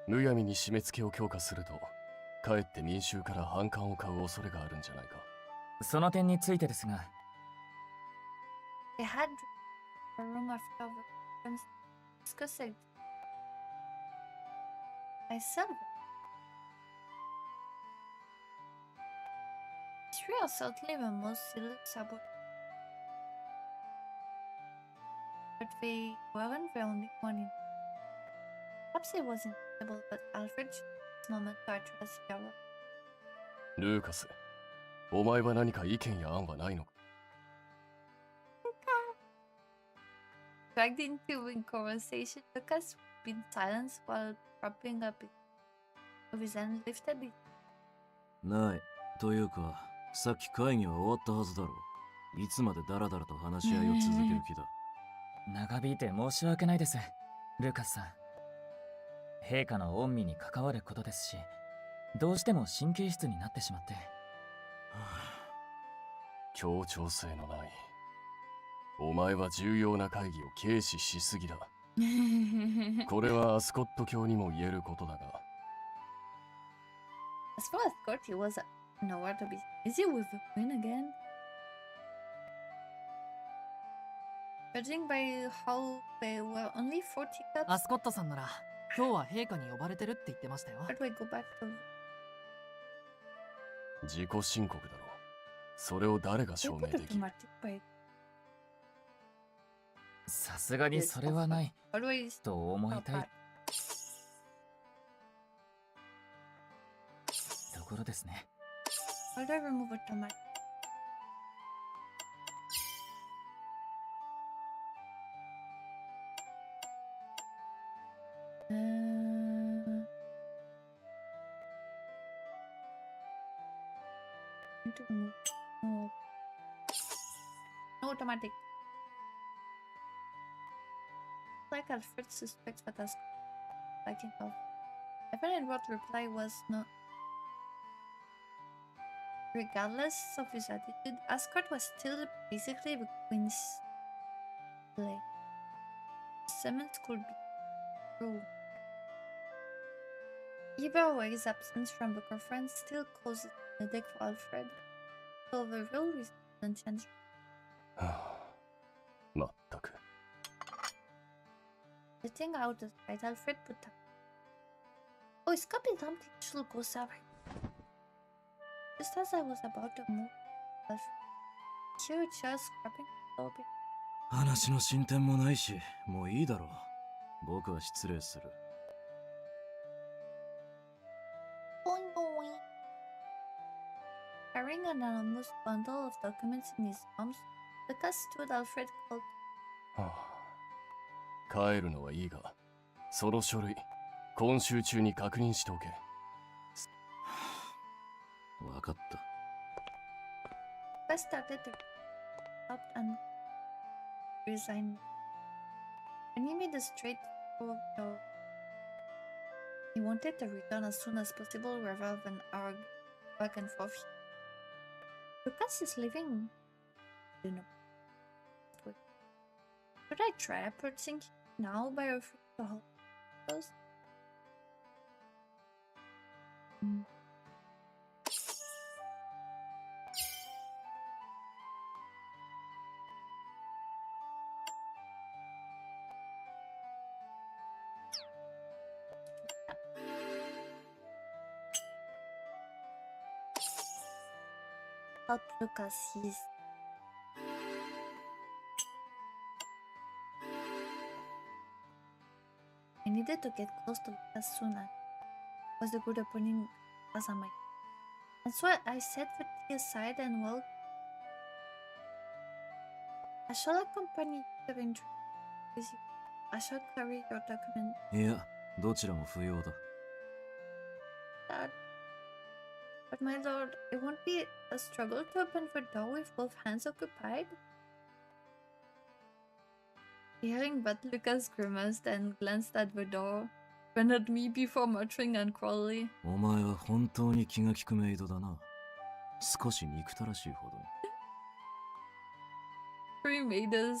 むやみに締め付けを強化するとかえって民衆から反感を買う恐れがあるんじゃないか。その点についてですが、 They had a room after discussing. I said, these three are certainly the most serious about, but they weren't the only one in. Perhaps it was inevitable, but Alfred chose this moment to address the other. ルーカス、お前は何か意見や案はないのか？ Dragged into in conversation, Lucas would be in silence while propping up his hand lifted it. ない。というか、さっき会議は終わったはずだろう。いつまでダラダラと話し合いを続ける気だ。長引いて申し訳ないです、ルーカスさん。陛下の恩義に関わることですし、どうしても神経質になってしまって。協調性のない。お前は重要な会議を軽視しすぎだ。これはアスコット教にも言えることだが。As far as Scott, he was nowhere to be busy with the queen again. Judging by how they were only 4 teacups. アスコットさんなら今日は陛下に呼ばれてるって言ってましたよ。How do I go back to? 自己申告だろう。それを誰が証明できる？さすがにそれはないと思いたい。ころですね。How do I remove a tomato? No automatic. Like Alfred suspects what Ascot liking of. I found what reply was not. Regardless of his attitude, Ascot was still basically the queen's slave. Summons could be true. Either way, his absence from the conference still causes a headache for Alfred. So the real reason doesn't change. まったく。 Letting out the fight, Alfred put up. Oh, his cup is empty. She'll go sour. Just as I was about to move, Alfred heard a chair scrapping a little bit. 話の進展もないし、もういいだろう。僕は失礼する。Boing boing. Carrying an enormous bundle of documents in his arms, Lucas stood Alfred called. はあ、帰るのはいいが、その書類、今週中に確認しておけ。わかった。Lucas started to stop and resign. And he made a straight forward door. He wanted to return as soon as possible rather than argue back and forth. Lucas is leaving. You know. Should I try approaching him now by offering to hold close? Help Lucas, he's... I needed to get close to Lucas sooner. Was a good opening as I might. And so I set the tea aside and walked. I shall accompany you to interview with you. I shall carry your document. いや、どちらも不要だ。But my lord, it won't be a struggle to open the door with both hands occupied. Hearing that, Lucas grimaced and glanced at the door, then at me before muttering uncrawlily. お前は本当に気が利くメイドだな。少し憎たらしいほどに。He made a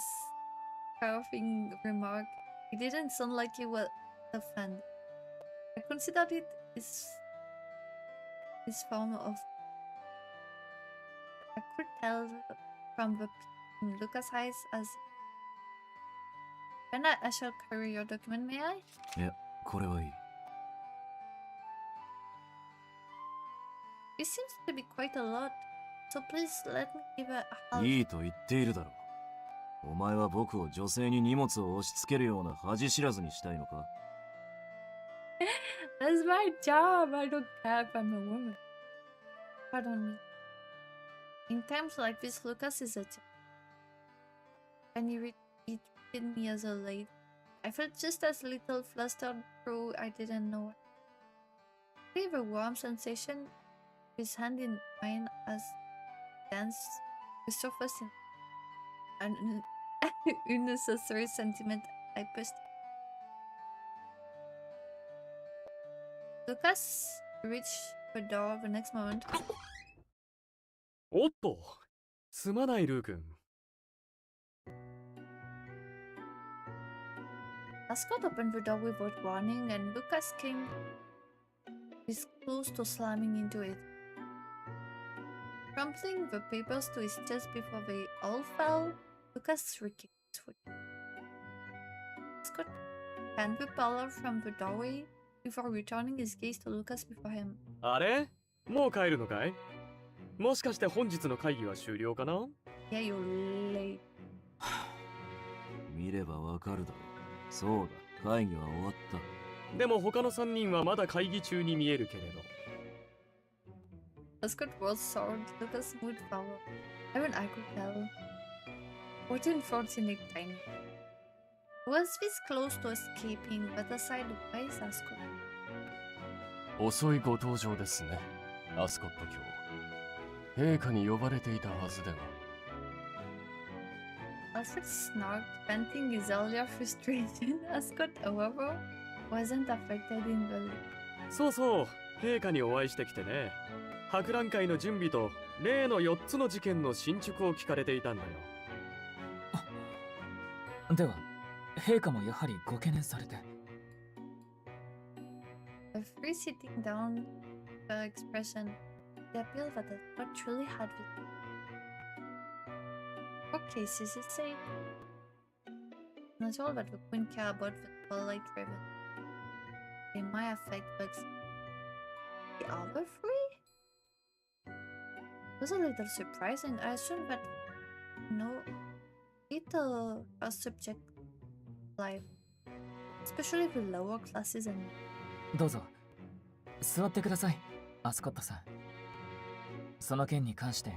scoffing remark. It didn't sound like he was offended. I considered it his form of... I could tell from the peak in Lucas' eyes as... When I shall carry your document, may I? いや、これはいい。It seems to be quite a lot, so please let me give a half. いいと言っているだろう。お前は僕を女性に荷物を押し付けるような恥知らずにしたいのか？ That's my job. I don't care if I'm a woman. Pardon me. In times like this, Lucas is a job. And he treated me as a lady. I felt just as little flustered through I didn't know it. I gave a warm sensation, his hand in mine as danced resurfaced in an unnecessary sentiment I pushed. Lucas reached the door the next moment. おっと、すまないルー君。Ascot opened the door without warning, and Lucas came close to slamming into it, crumpling the papers to his chest before they all fell. Lucas rekicked his foot. Ascot scanned the parlor from the doorway before returning his gaze to Lucas before him. あれ？もう帰るのかい？もしかして本日の会議は終了かな？ Yeah, you're late. 見ればわかるだろう。そうだ、会議は終わった。でも他の3人はまだ会議中に見えるけれど。Ascot was sword, Lucas moved forward. Even I could tell. What unfortunate timing. Was this close to escaping, but aside, why is Ascot? 遅いご登場ですね、アスコット卿。陛下に呼ばれていたはずでは。Alfred snarked, venting his earlier frustration. Ascot, however, wasn't affected in the least. そうそう、陛下にお会いしてきてね。博覧会の準備と例の4つの事件の進捗を聞かれていたんだよ。では、陛下もやはりご懸念されて。The three sitting down, the expression, the appeal that Ascot truly had with him. What cases it say? Not all that the Queen care about the twilight raven. They might affect bugs. The other three? It was a little surprising. I assumed that no, little a subject life, especially the lower classes and. どうぞ座ってください、アスコットさん。その件に関して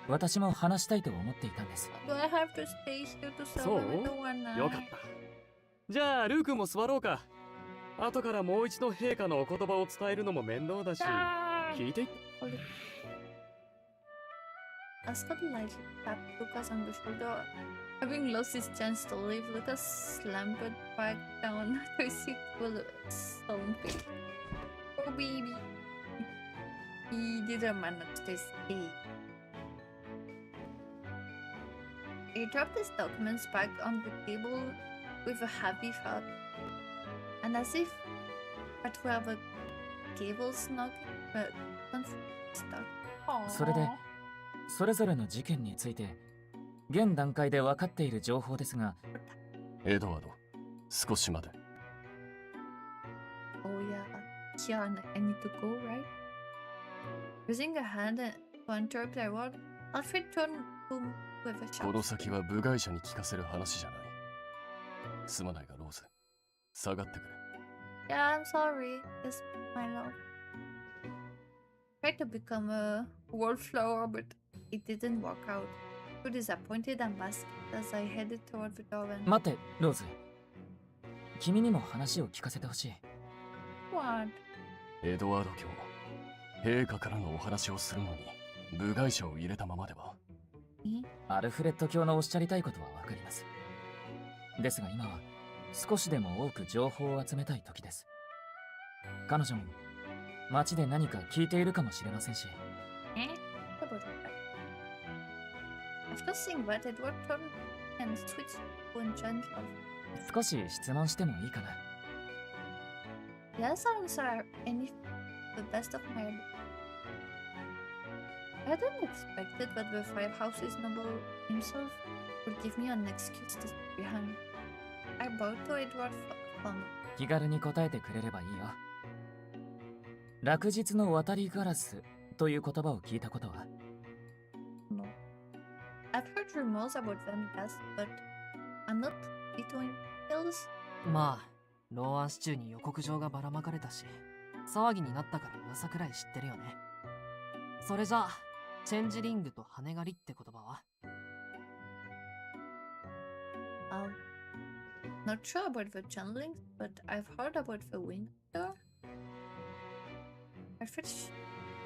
私も話したいと思っていたんです。Do I have to stay here to そう celebrate the one night? よかった。じゃあルークも座ろうか。後からもう一度陛下のお言葉を伝えるのも面倒だし、聞いて。Ascot lightly tapped Lucas on the shoulder. Having lost his chance to leave, Lucas slammed back down to his seat full of stomping. Oh baby. He didn't manage to stay. He dropped his documents back on the table with a heavy thud. And as if that were the cables knocking, but stuck. それで、それぞれの事件について現段階で分かっている情報ですが、エドワード、少し待て。Oh yeah, Kian, I need to go, right? Raising a hand to interrupt their word, Alfred turned to him with a こ shout. の先は部外者に聞かせる話じゃない。すまないがローズ、下がってくれ。Yeah, I'm sorry. Yes, my love. Tried to become a wallflower, but it didn't work out. Too disappointed and basked as I headed toward the door. 待って、ローズ。君にも話を聞かせてほしい。What? エドワード卿、陛下からのお話をするのに部外者を入れたままでは。アルフレッド卿のおっしゃりたいことはわかります。ですが今は少しでも多く情報を集めたい時です。彼女も街で何か聞いているかもしれませんし。After seeing that, Edward turned and switched to a gentle. 少し質問してもいいかな。Yes, I'll answer any the best of my ability. I hadn't expected that the Five Houses noble himself would give me an excuse to stay behind. I bowed to Edward from. 気軽に答えてくれればいいよ。落日の渡りガラスという言葉を聞いたことは？ No. I've heard rumors about them, yes, but I'm not between hills. まあ、ローアンシチューに予告状がばらまかれたし、騒ぎになったから噂くらい知ってるよね。それじゃあ、チェンジリングと羽狩りって言葉は？ Not sure about the channeling, but I've heard about the wind door. I fetched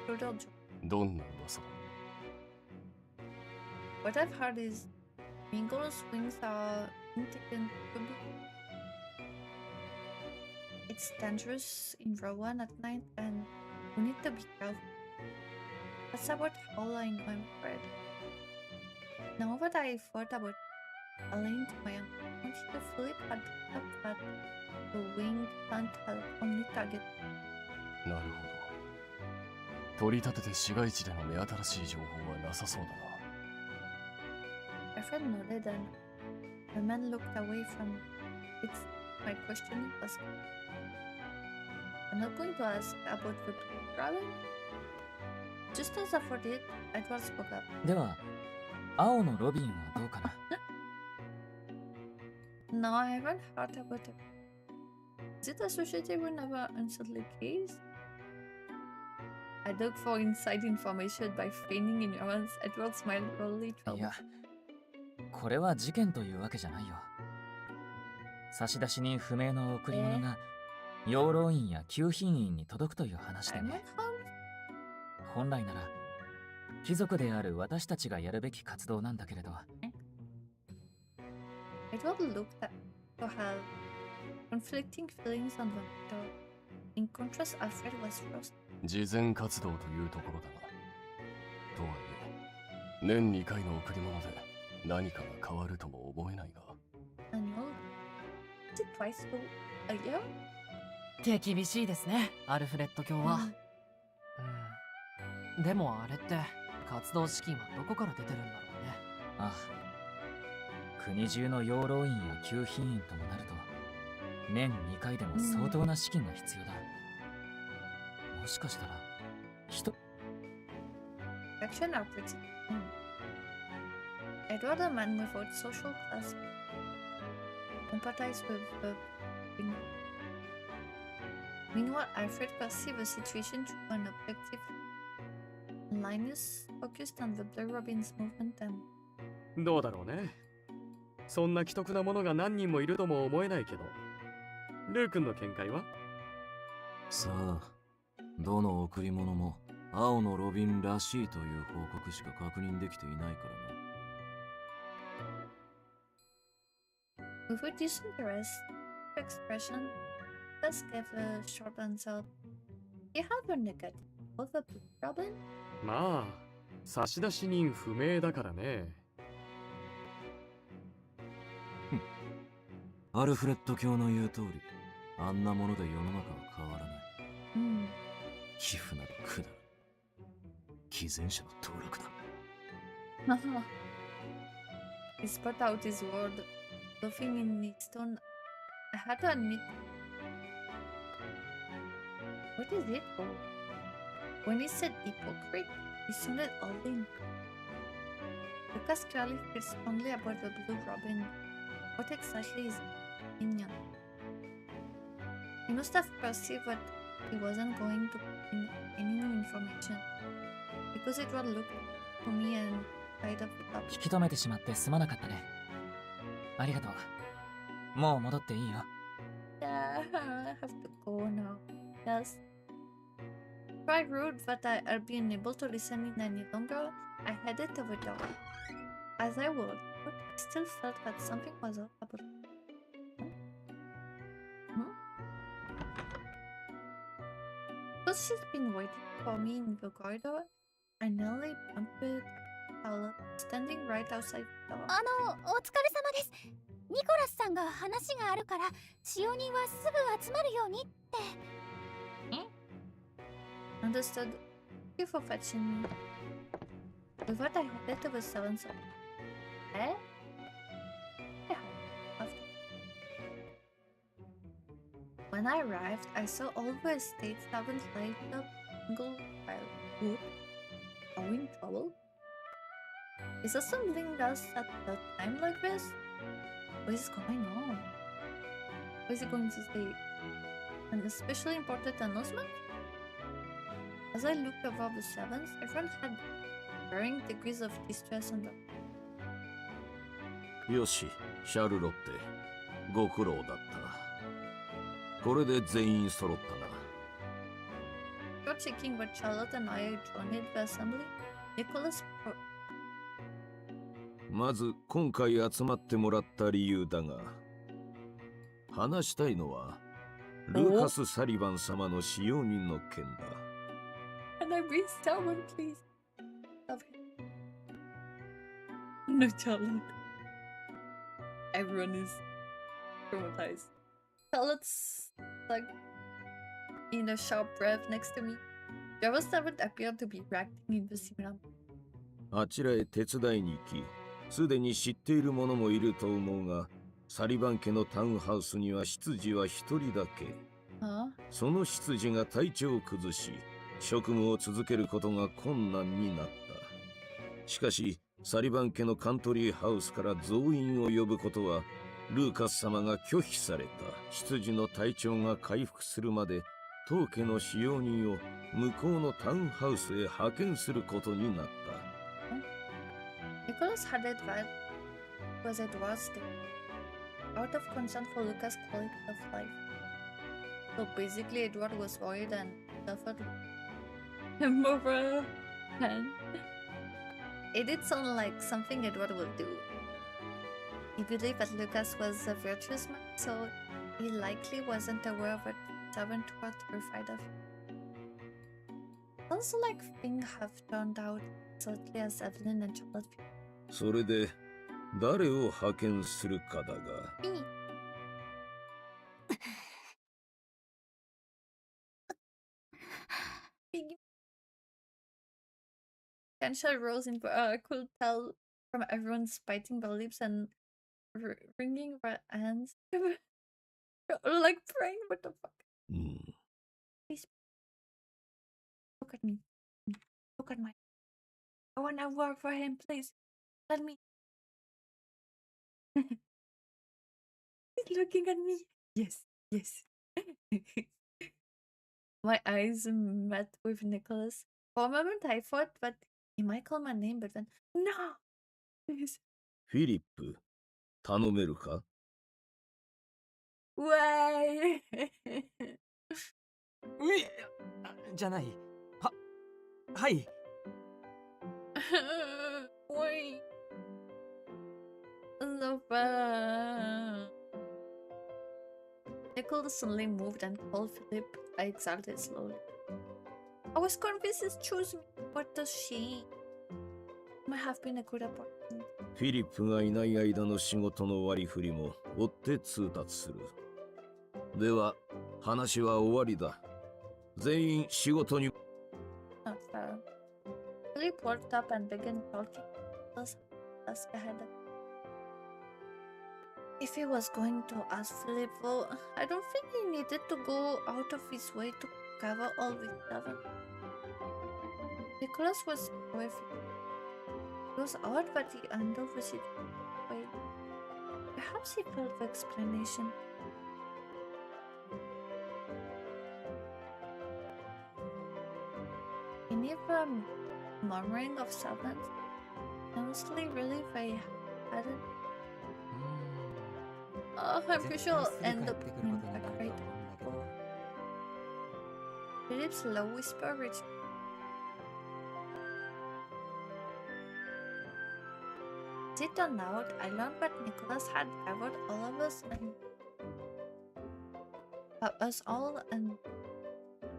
total joy. どんな噂だ？ What I've heard is Mingle's wings are indestructible. It's dangerous in Rowan at night and we need to be careful. That's about all I know, I'm afraid. Now that I thought about allaying to my uncle, to Philip had up that the wing can't help only target. なるほど。取り立てて市街地での目新しい情報はなさそうだな。My friend nodded and the man looked away from it. My question was, I'm not going to ask about the travel. Just as I thought it, Edward spoke up. では、青のロビンはどうかな？ No, I haven't heard about it. Is it associated with another unsettling case? I dug for inside information by feigning ignorance. Edward smiled broadly い troubled. や、これは事件というわけじゃないよ。差出人不明の贈り物が養老院や旧品院に届くという話でね。本来なら貴族である私たちがやるべき活動なんだけれど。Edward looked at to have conflicting feelings on the matter. In contrast, Alfred was first. 慈善活動というところだな。とはいえ、年2回の贈り物で何かが変わるとも思えないが。Annual? Is it twice a year? 手厳しいですね、アルフレッド卿は。でもあれって活動資金はどこから出てるんだろうね。ああ。国中の養老院や旧品院ともなると、年2回でも相当な資金が必要だ。もしかしたら、Action are pretty. Edward, a man without social class, sympathized with the king. Meanwhile, Alfred perceived the situation through an objective. Linus focused on the Blue Robin's movement and どうだろうね。そんな奇特なものが何人もいるとも思えないけど。ルー君の見解は？さあ、どの贈り物も青のロビンらしいという報告しか確認できていないからね。with a disinterest expression, Gus gave a short answer. You have a negative of a Blue Robin? まあ、差出人不明だからね。アルフレッド卿の言う通り、あんなもので世の中は変わらない。寄付など苦だ。偽善者の登録だ。He spat out his word, laughing in his tone. I had to admit. What is it for? When he said hypocrite, he sounded all in. Lucas clearly feels strongly about the Blue Robin. What exactly is his opinion? He must have perceived that he wasn't going to put in any new information. Because Edward looked to me and tied up the top. 引き止めてしまってすまなかったね。ありがとう。もう戻っていいよ。Yeah, I have to go now. Yes. Quite rude that I'll be unable to listen in any longer. I headed to the door. As I walked, I still felt that something was off about it. Because she's been waiting for me in the corridor, I nearly bumped Paula, standing right outside the door. お疲れ様です。ニコラスさんが話があるから使用人はすぐ集まるようにって。Understood. Thank you for fetching me. With that, I headed to the servants' hall. Eh? Yeah. When I arrived, I saw all the estate servants lined up single file. Whoop. Are we in trouble? Is there something else at a time like this? What is going on? What is he going to say? An especially important announcement? As I looked over the servants, everyone had varying degrees of distress and よし、シャルロッテ、ご苦労だった。これで全員揃ったな。Before checking what Charlotte and I joined the assembly, Nicholas まず今回集まってもらった理由だが、話したいのはルーカス・サリバン様の使用人の件だ。And I breathe someone, please. Stop it. No, Charlotte. Everyone is traumatized. Charlotte's like in a sharp breath next to me. The other servant appeared to be reacting in the similar. あちらへ手伝いに行き、すでに知っている者もいると思うが、サリバン家のタウンハウスには執事は一人だけ。その執事が体調を崩し、職務を続けることが困難になった。しかし、サリバン家のカントリーハウスから増員を呼ぶことは、ルーカス様が拒否された。執事の体調が回復するまで、当家の使用人を向こうのタウンハウスへ派遣することになった。Nicholas had advised was Edward's day, out of concern for Lucas' quality of life. So basically, Edward was worried and suffered him over. It did sound like something Edward would do. He believed that Lucas was a virtuous man, so he likely wasn't aware of what servants were terrified of. Also, like things have turned out exactly as Evelyn and Charlotte feared. それで誰を派遣するかだが。Tension rose in could tell from everyone's biting their lips and wringing their hands. Like praying, what the fuck? Please look at me. Look at my. I wanna work for him, please. Let me. He's looking at me. Yes, yes. My eyes met with Nicholas. For a moment, I thought that he might call my name, but then no. Please. フィリップ、頼めるか？ Why? じゃない。はい。Wait. So fun. Nicholas suddenly moved and called Philip. I exhaled slowly. I was convinced to choose me. What does she? Might have been a good opportunity. フィリップがいない間の仕事の割り振りも追って通達する。では、話は終わりだ。全員仕事に。Philip walked up and began talking. Ask ahead. If he was going to ask Philip, well, I don't think he needed to go out of his way to cover all with seven. Nicholas was with him. It was odd that he handled the situation. Perhaps he felt the explanation. He knew the murmuring of servants. Honestly, really, they hadn't. Oh, I'm pretty sure I'll end up being a great. Philip's low whisper reached. As it turned out, I learned that Nicholas had covered all of us and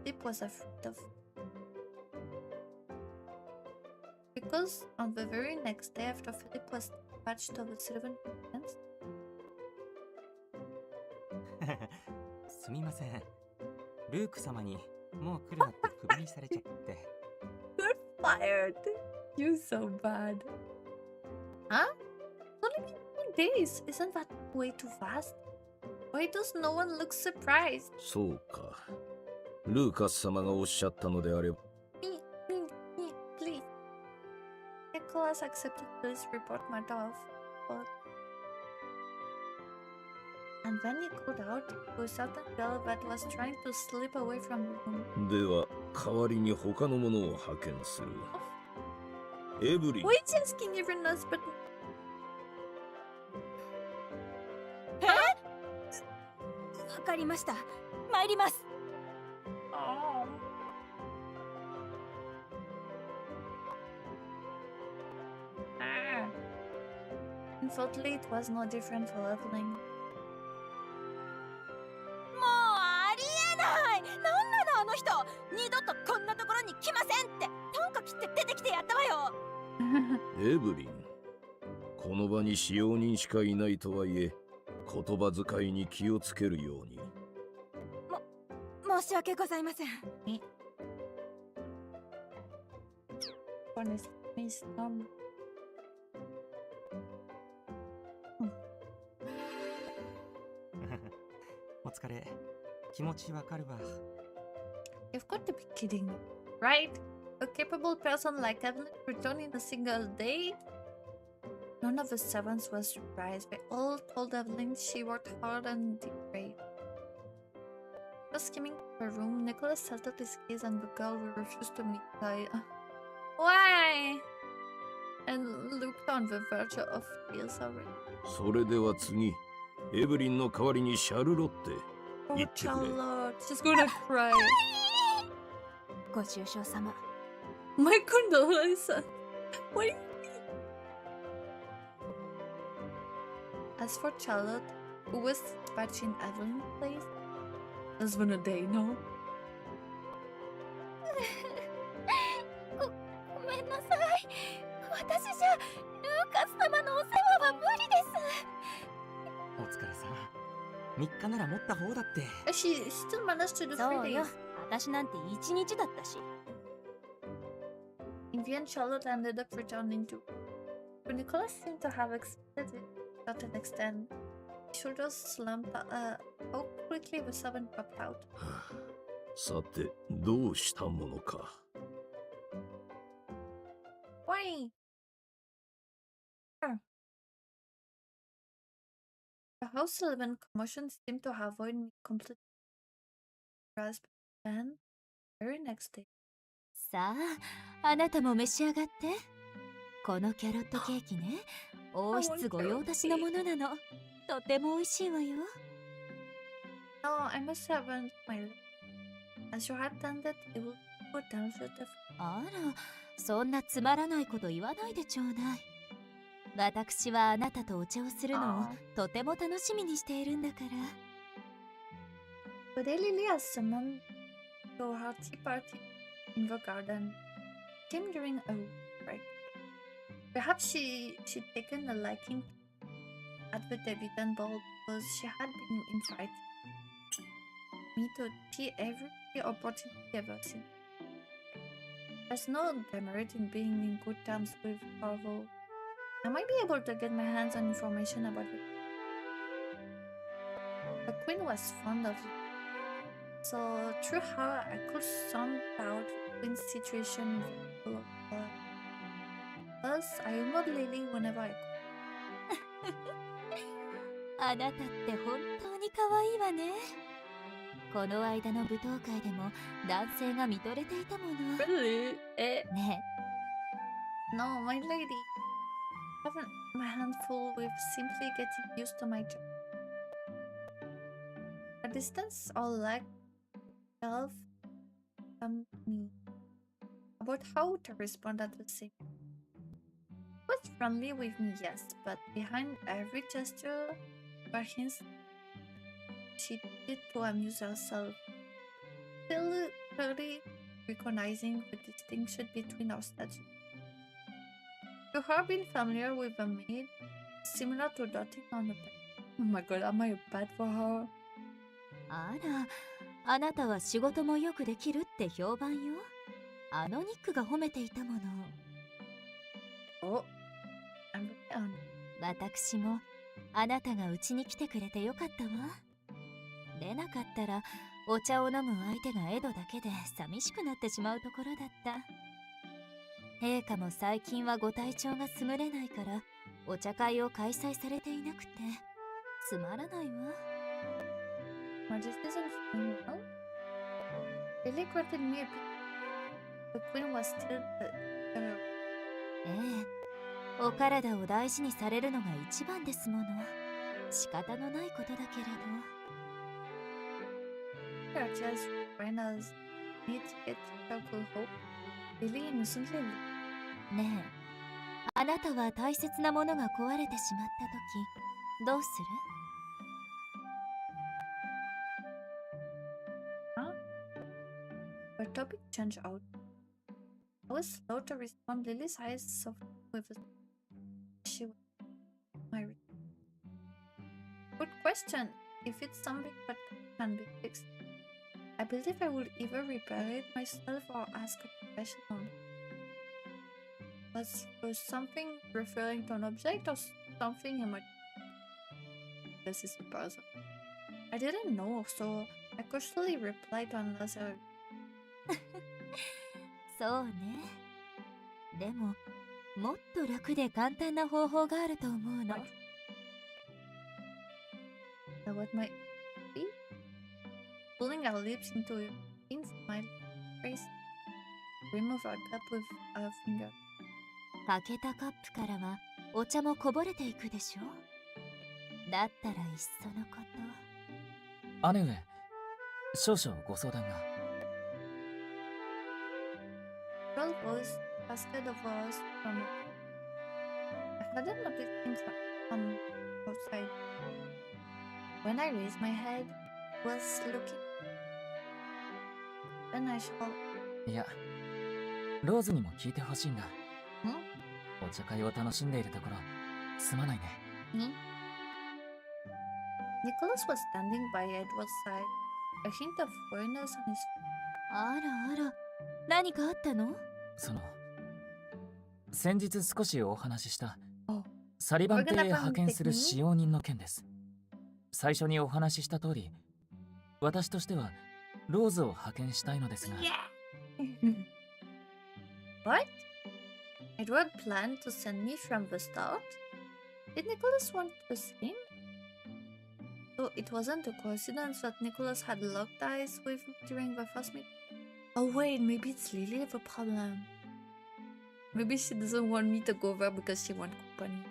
Philip was afraid of. Because on the very next day after Philip was dispatched to the Sylvan Province, すみません。ルーク様にもう来るなってクビにされちゃって。You're fired. You're so bad. Huh? Only been 2 days. Isn't that way too fast? Why does no one look surprised? そうか。ルーカス様がおっしゃったのであれば。Me, please. Nicholas accepted this report matter of but and then he called out to a certain girl that was trying to slip away from the room. では、代わりに他の者を派遣する。エブリン。Why is he asking everyone else but... わかりました。参ります。Unfortunately, it was no different for Evelyn. もうありえない。なんなのあの人。二度とこんなところに来ませんって短歌切って出てきてやったわよ。エブリン、この場に使用人しかいないとはいえ、言葉遣いに気をつけるように。申し訳ございません。お疲れ。気持ちわかるわ。You've got to be kidding me, right? A capable person like Evelyn returned in a single day? None of the servants was surprised. They all told Evelyn she worked hard and did great. Was skimming her room, Nicholas settled his gaze on the girl who refused to meet Guy. Why? And looked on the verge of tears already. それでは次、エブリンの代わりにシャルロッテ。 Oh, 言ってくれ。 Charlotte, she's gonna cry. ご愁傷様。 My condolences. What do you mean? As for Charlotte, who was dispatching Evelyn's place, has been a day now. ごめんなさい。私じゃルーカス様のお世話は無理です。お疲れ様。3日なら持った方だって。She still managed to do そ 3うよ days. 私なんて1日だったし。 In the end, Charlotte ended up returning to. But Nicholas seemed to have expected it to an extent. His shoulders slumped. How quickly the servant popped out. さて、どうしたものか。 Why? The house servant commotion seemed to have avoided me completely. Grasp then, very next day. さあ、あなたも召し上がって。このキャロットケーキね、王室御用達のものなの。とても美味しいわよ。No, I must have earned my life. As you had done that, it will go down to the. あら、そんなつまらないこと言わないでちょうだい。私はあなたとお茶をするのをとても楽しみにしているんだから。Today Lily has summoned to her tea party in the garden. Came during a break. Perhaps she'd taken a liking at the Davidan ball because she had been invited me to tea every opportunity ever since. There's no demerit in being in good terms with her, though. I might be able to get my hands on information about it. The queen was fond of it, so through her I could sound out the queen's situation with her. Thus, I humored Lily whenever I could. あなたって本当に可愛いわね。この間の舞踏会でも男性が見とれていたもの。Really? ね No, my lady. I haven't my hand full with simply getting used to my job. A distance or lack of me about how to respond at the same. Was friendly with me, yes, but behind every gesture or hints she did to amuse herself, still clearly recognizing the distinction between our statures. To her being familiar with a maid, similar to dotting on a bed. Oh my god, am I bad for her? あら、あなたは仕事もよくできるって評判よ。あのニックが褒めていたもの。Oh, I'm really honored. 私もあなたがうちに来てくれてよかったわ。でなかったらお茶を飲む相手がエドだけで寂しくなってしまうところだった。陛下も最近はご体調が優れないからお茶会を開催されていなくてつまらないわ。My decision feeling well? Lily granted me a pity. The queen was still the ええ、お体を大事にされるのが一番ですもの。仕方のないことだけれど。Her tears ran as need to get Uncle Hope. Lily innocently. ねえ、あなたは大切なものが壊れてしまった時どうする？ Huh? Her topic changed out. I was slow to respond. Lily's eyes softened with a she was my good question. If it's something that can be fixed, I believe I will either repair it myself or ask a professional. Was something referring to an object or something in my... This is a puzzle. I didn't know, so I cautiously replied to another. そうね。でも、もっと楽で簡単な方法があると思うの。That what might be? pulling our lips into your thin smile face. Remove our cup with our finger. 開けたカップからはお茶もこぼれていくでしょ。だったらいっそのこと。姉上、少々ご相談が。Girl voice cascaded over us from it. I hadn't noticed things from outside. When I raised my head, I was looking. Then I saw. いや、ローズにも聞いてほしいんだ。ん？お茶会を楽しんでいるところ、すまないね。Nicholas was standing by Edward's side, a hint of foreigners on his face. あらあら、何かあったの？先日少しお話ししたサリバン邸へ派遣する使用人の件です。最初にお話しした通り、私としてはローズを派遣したいのですが。What? Edward planned to send me from the start? Did Nicholas want the same? So it wasn't a coincidence that Nicholas had locked eyes with me during the first meeting? Oh wait, maybe it's Lily the problem. Maybe she doesn't want me to go there because she wants company.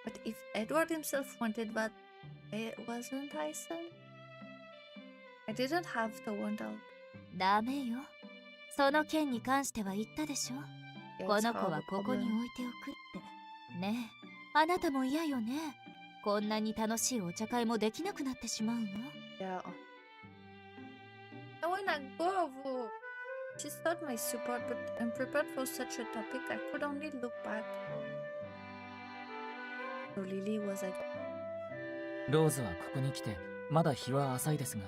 But if Edward himself wanted that, it wasn't Tyson. I didn't have to want out. ダメよ。その件に関しては言ったでしょ。この子はここに置いておくって。ねえ、あなたも嫌よね。こんなに楽しいお茶会もできなくなってしまうわ。Yeah. I wanna go. She sought my support, but unprepared for such a topic, I could only look back. So Lily was at. ローズはここに来てまだ日は浅いですが、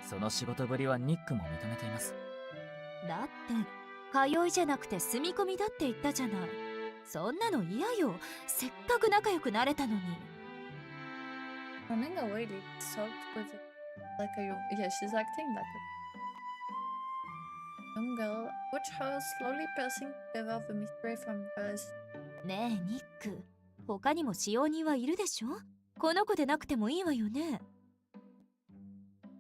その仕事ぶりはニックも認めています。だって通いじゃなくて住み込みだって言ったじゃない。そんなの嫌よ。せっかく仲良くなれたのに。Running away, Lily sulked with it like a young. Yeah, she's acting like a young girl. Watch her slowly piercing together the mystery from hers. ねえニック、他にも使用人はいるでしょ。この子でなくてもいいわよね。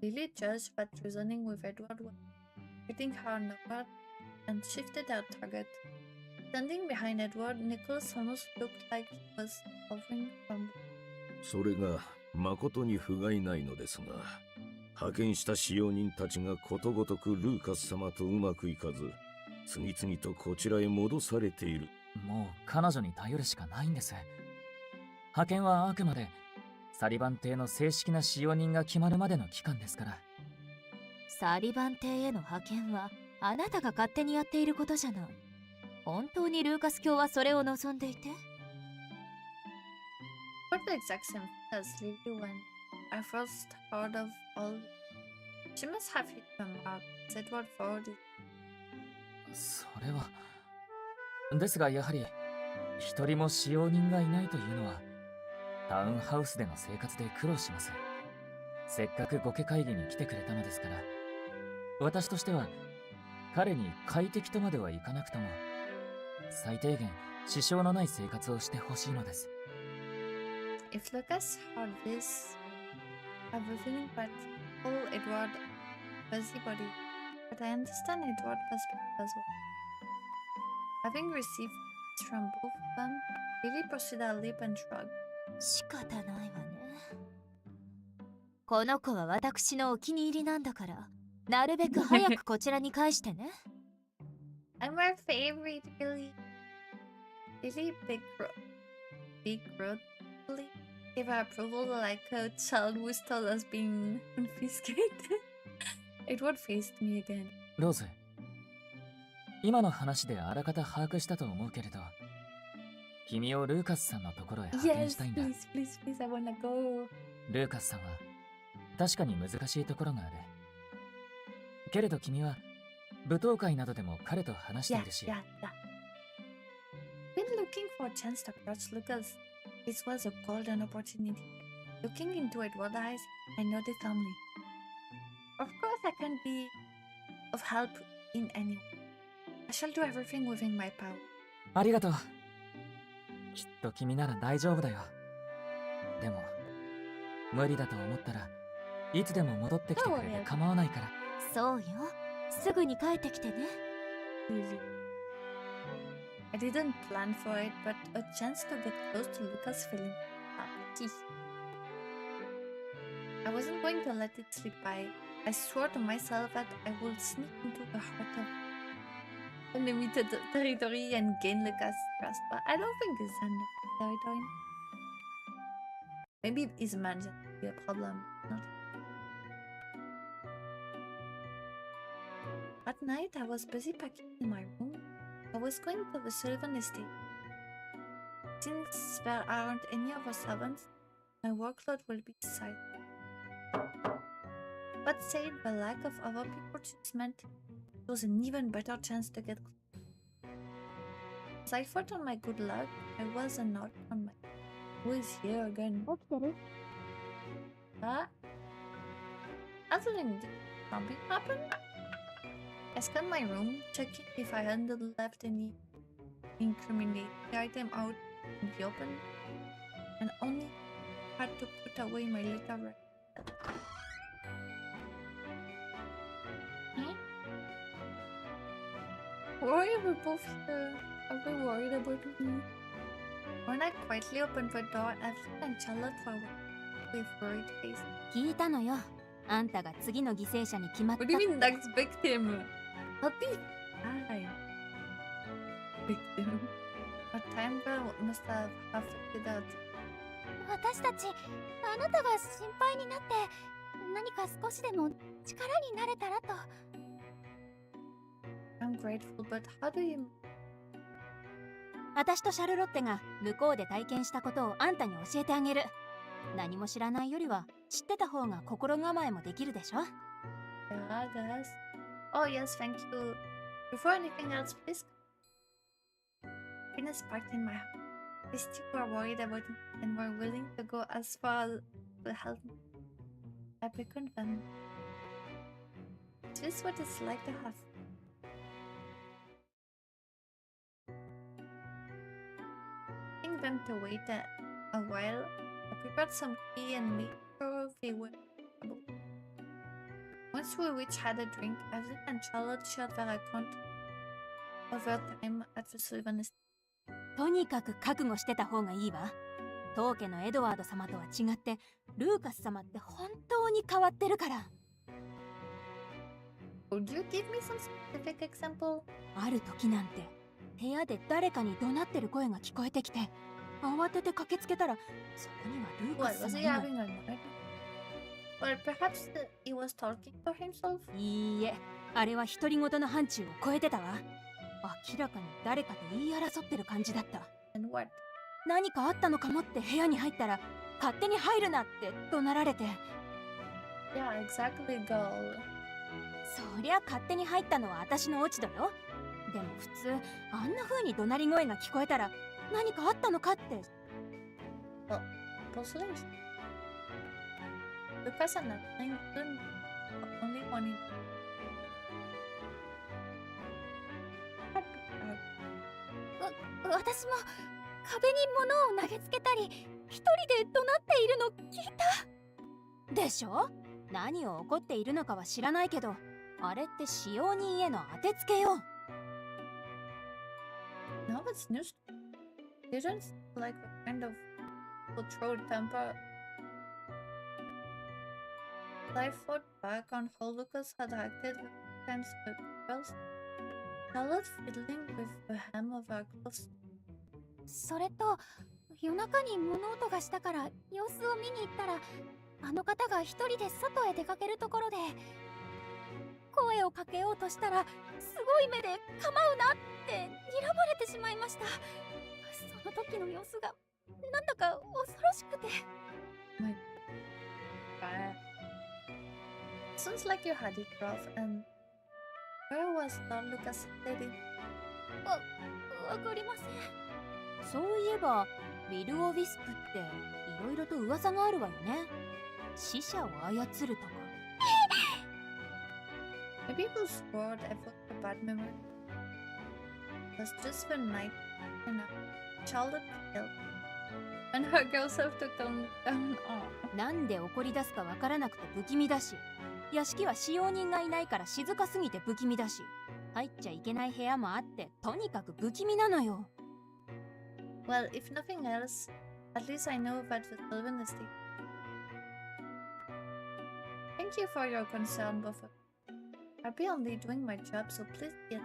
Lily judged that reasoning with Edward was hitting her on the heart and shifted her target. Standing behind Edward, Nicholas almost looked like he was suffering from. それが誠に不甲斐ないのですが、派遣した使用人たちがことごとくルーカス様とうまくいかず、次々とこちらへ戻されている。もう彼女に頼るしかないんです。派遣はあくまでサリバン邸の正式な使用人が決まるまでの期間ですから。サリバン邸への派遣はあなたが勝手にやっていることじゃない。本当にルーカス教はそれを望んでいて。What the exact same as Lily when I first heard of all. She must have hit the mark, said Edward forwarded. それは。ですがやはり一人も使用人がいないというのはタウンハウスでの生活で苦労します。せっかくご家会議に来てくれたのですから、私としては彼に快適とまではいかなくとも最低限支障のない生活をしてほしいのです。If Lucas heard this, I have a feeling that Edward busybody, but I understand Edward's perspective as well. Having received from both of them, Lily pursued her lip and shrugged. 仕方ないわね。この子は私のお気に入りなんだから、なるべく早くこちらに返してね。I'm her favorite, Lily. Lily begrudgingly gave her approval like a child whose toy has been confiscated. Edward faced me again. ローズ、今の話であらかた把握したと思うけれど、君をルーカスさんのところへ派遣したいんだ。Yes, please, I wanna go. ルーカスさんは確かに難しいところがある。けれど君は舞踏会などでも彼と話しているし。Yeah. Been looking for a chance to approach Lucas. This was a golden opportunity. Looking into Edward's eyes, I know the family. Of course, I can be of help in any way. I shall do everything within my power. ありがとう。きっと君なら大丈夫だよ。でも無理だと思ったらいつでも戻ってきてくれて構わないから。そうよ。すぐに帰ってきてね。I didn't plan for it, but a chance to get close to Lucas feeling happy. I wasn't going to let it slip by. I swore to myself that I would sneak into the heart of unlimited territory and gain Lucas' trust, but I don't think it's unnecessary territory. Maybe his mansion will be a problem, not. At night, I was busy packing in my room. I was going to the Sylvan estate. Since there aren't any of us servants, my workload will be decided. But said the lack of other people just meant it was an even better chance to get close. As I thought on my good luck, there was a knock on my. Who is here again? Huh? Did something happen? I scanned my room, checking if I hadn't left any incriminating item out in the open, and only had to put away my little rat. Why are we both here? Are we worried about me? When I quietly opened the door, Evelyn and Charlotte were with worried faces. 聞いたのよ。あんたが次の犠牲者に決まった。 What do you mean next victim? I'll be fine. Victim. A time girl must have figured out. 私たち、あなたが心配になって、何か少しでも力になれたらと。I'm grateful, but how do you? 私とシャルロッテが向こうで体験したことをあんたに教えてあげる。何も知らないよりは知ってた方が心構えもできるでしょ。 Yeah, I guess. Oh yes, thank you. Before anything else, please. Happiness sparked in my heart. These two were worried about me and were willing to go as far to help me. I beckoned them. Is this what it's like to have? Asking them to wait a while, I prepared some tea and made sure they were comfortable. Once we each had a drink, Evelyn and Charlotte shared their account of their time at the Sylvan estate. とにかく覚悟してた方がいいわ。当家のエドワード様とは違って、ルーカス様って本当に変わってるから。Would you give me some specific example? ある時なんて、部屋で誰かに怒鳴ってる声が聞こえてきて、慌てて駆けつけたら、そこにはルーカ What, ス was 様 he が。 having a nightmare? Well, perhaps he was talking to himself? いいえ、あれは独り言の範疇を超えてたわ。明らかに誰かと言い争ってる感じだった。And what? 何かあったのかもって部屋に入ったら、勝手に入るなって怒鳴られて。Yeah, exactly, girl. そりゃ勝手に入ったのは私の落ち度よ。でも普通、あんな風に怒鳴り声が聞こえたら、何かあったのかって。Oh, possibly. Lucas and Evelyn couldn't only one in. What? 私も壁に物を投げつけたり、一人で怒鳴っているの聞いた。でしょ？何を怒っているのかは知らないけど、あれって使用人への当てつけよ。No, it's news. Didn't like a kind of controlled temper. I thought back on how Lucas had acted with times with girls. Charlotte fiddling with the hem of her clothes. それと、夜中に物音がしたから様子を見に行ったら、あの方が一人で外へ出かけるところで、声をかけようとしたら、すごい目で構うなって睨まれてしまいました。その時の様子がなんだか恐ろしくて。My God. Sounds like you had it rough, and where was Lord Lucas heading? わかりません。そういえば、ウィル・オ・ウィスプっていろいろと噂があるわよね。死者を操るとか。Maybe it was word I thought a bad memory. It was just the night and Charlotte killed. And her girls have to come down. Oh. なんで怒り出すかわからなくて不気味だし、屋敷は使用人がいないから静かすぎて不気味だし、入っちゃいけない部屋もあってとにかく不気味なのよ。Well, if nothing else, at least I know that the Sylvan is safe. Thank you for your concern, both of you. I'll be only doing my job, so please get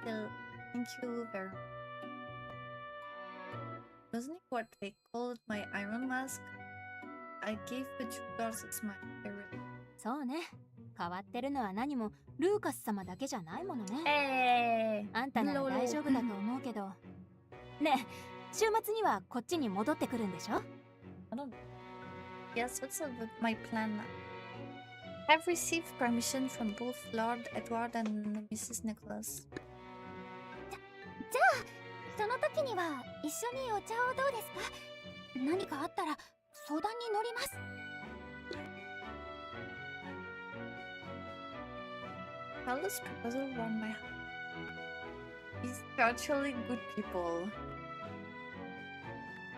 still. Thank you very much. Wasn't it what they called my iron mask? I gave the Tudors a smile. そうね。変わってるのは何もルーカス様だけじゃないものね。あんたなら大丈夫だと思うけど。ねえ、週末にはこっちに戻ってくるんでしょ？ Yes, what's up with my plan now? I've received permission from both Lord Edward and Mrs. Nicholas. じゃあ、その時には一緒にお茶をどうですか？何かあったら相談に乗ります。Well, this proposal won my heart. These are actually good people.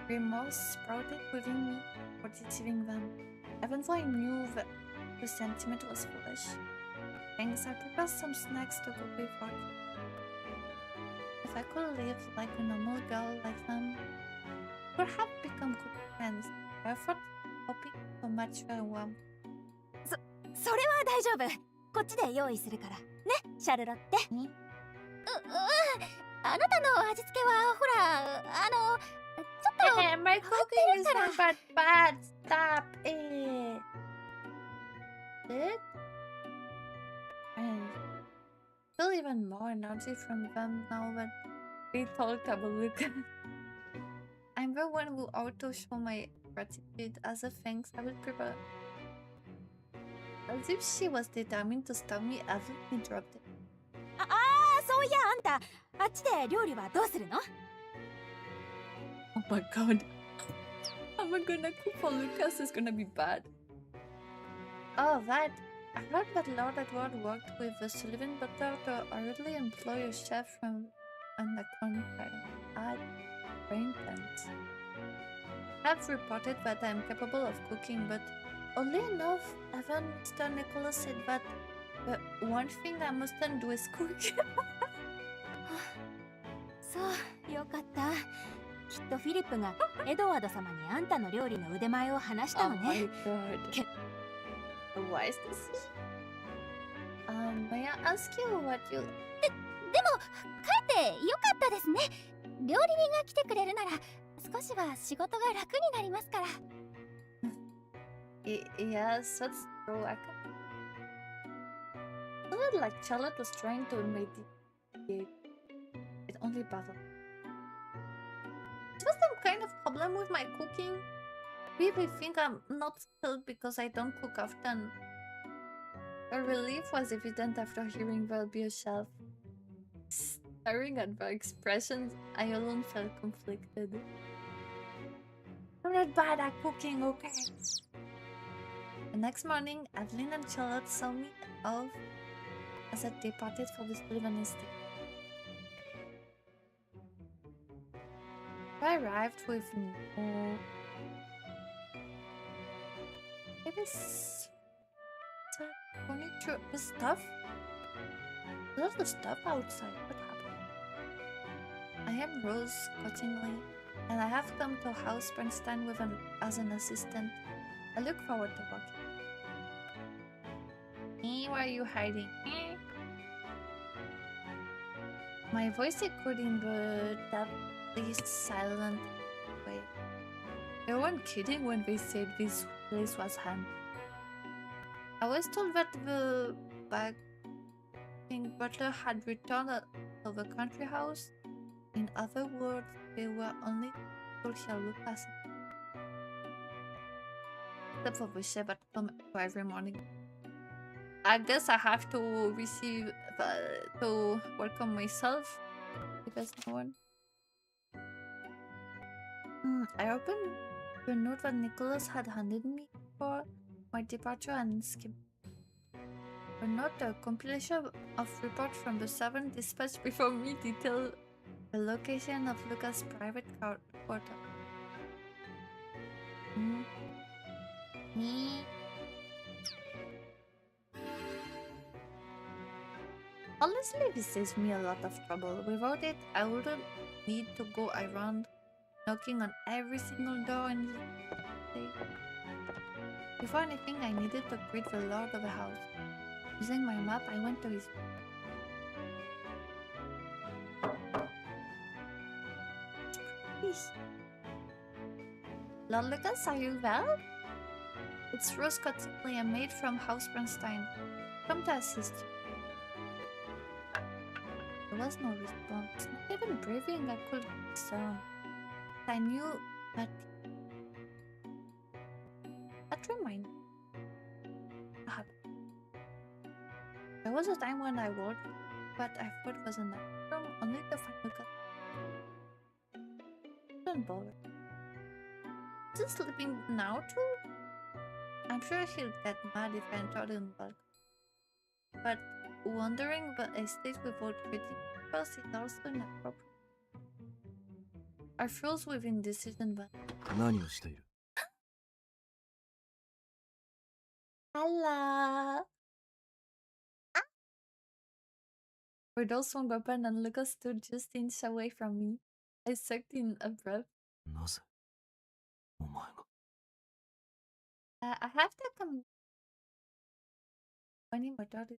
Remorse sprouted within me for deceiving them, even though I knew that the sentiment was foolish. Thanks, I prepared some snacks to go without. If I could live like a normal girl like them, we could have become good friends. I thought hoping to match their warmth. それは大丈夫。こっちで用意するから。ね、シャルロッテ。あなたの味付けはほら、ちょっと Hey, my cooking is not that bad. Stop it. And feel even more energy from them now that we talked about Luca. I'm the one who ought to show my gratitude. As a thanks, I will prepare. As if she was determined to stop me, I will interrupt it. そういやあんた、あっちで料理はどうするの？ Oh my god. Am I gonna cook for Lucas? It's gonna be bad. Oh, that. I heard that Lord Edward worked with the Sullivan Butler to hurriedly employ a chef from an acquaintance. Very intense. I've reported that I'm capable of cooking, but oddly enough, even Mr. Nicholas said that the one thing I mustn't do is cook. そう、よかった。きっとフィリップがエドワード様にあんたの料理の腕前を話したのね。Oh my god. Why is this? May I ask you what you... でも、帰ってよかったですね。料理人が来てくれるなら、少しは仕事が楽になりますから。Yes, that's true. I felt like Charlotte was trying to mediate. It only baffled. Is there some kind of problem with my cooking? People think I'm not skilled because I don't cook often. The relief was evident after hearing there'll be a chef. Staring at their expressions, I alone felt conflicted. I'm not bad at cooking, okay? The next morning, Adeline and Charlotte saw me off as I departed for the Sullivan estate. I arrived with no... It is... furniture... the stuff? There's the stuff outside. What happened? I am Rose Cottingley, and I have come to House Bernstein with as an assistant. I look forward to working. Where are you hiding? My voice echoed in the deathly silent way. They weren't kidding when they said this place was haunted. I was told that the butler had returned to the country house. In other words, they were only told he'll look past it. Except for the chef that come every morning. I guess I have to receive to welcome myself because no one. I opened the note that Nicholas had handed me for my departure and skimmed. The note, a compilation of reports from the servant dispatched before me, detailed the location of Lucas' private quarter. Me. Honestly, this saves me a lot of trouble. Without it, I wouldn't need to go around knocking on every single door in the day. Before anything, I needed to greet the lord of the house. Using my map, I went to his... Lord Lucas, are you well? It's Rose Cottingley, a maid from House Bernstein. Come to assist you. There was no response. Not even breathing I could discern. I knew that... That reminds me. There was a time when I worked, but I thought was in that room only to find Lucas. Don't bother. Is he sleeping now too? I'm sure he'll get mad if I entered in bulk. But wandering the estate without greeting first is also inappropriate. I froze with indecision, but... Hello! The door swung open and Lucas stood just an inch away from me. I sucked in a breath. I have to come. When he muttered it,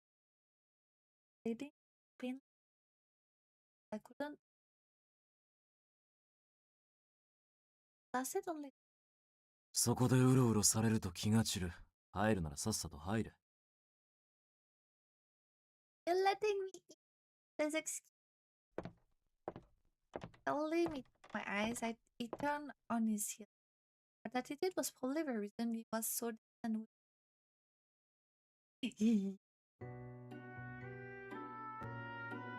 bleeding, pain. I couldn't. Does it only? そこでうろうろされると気が散る。入るならさっさと入れ。You're letting me eat. There's excuse. Slowly with my eyes, he turned on his heel. But that he did was probably the reason he was so distant. The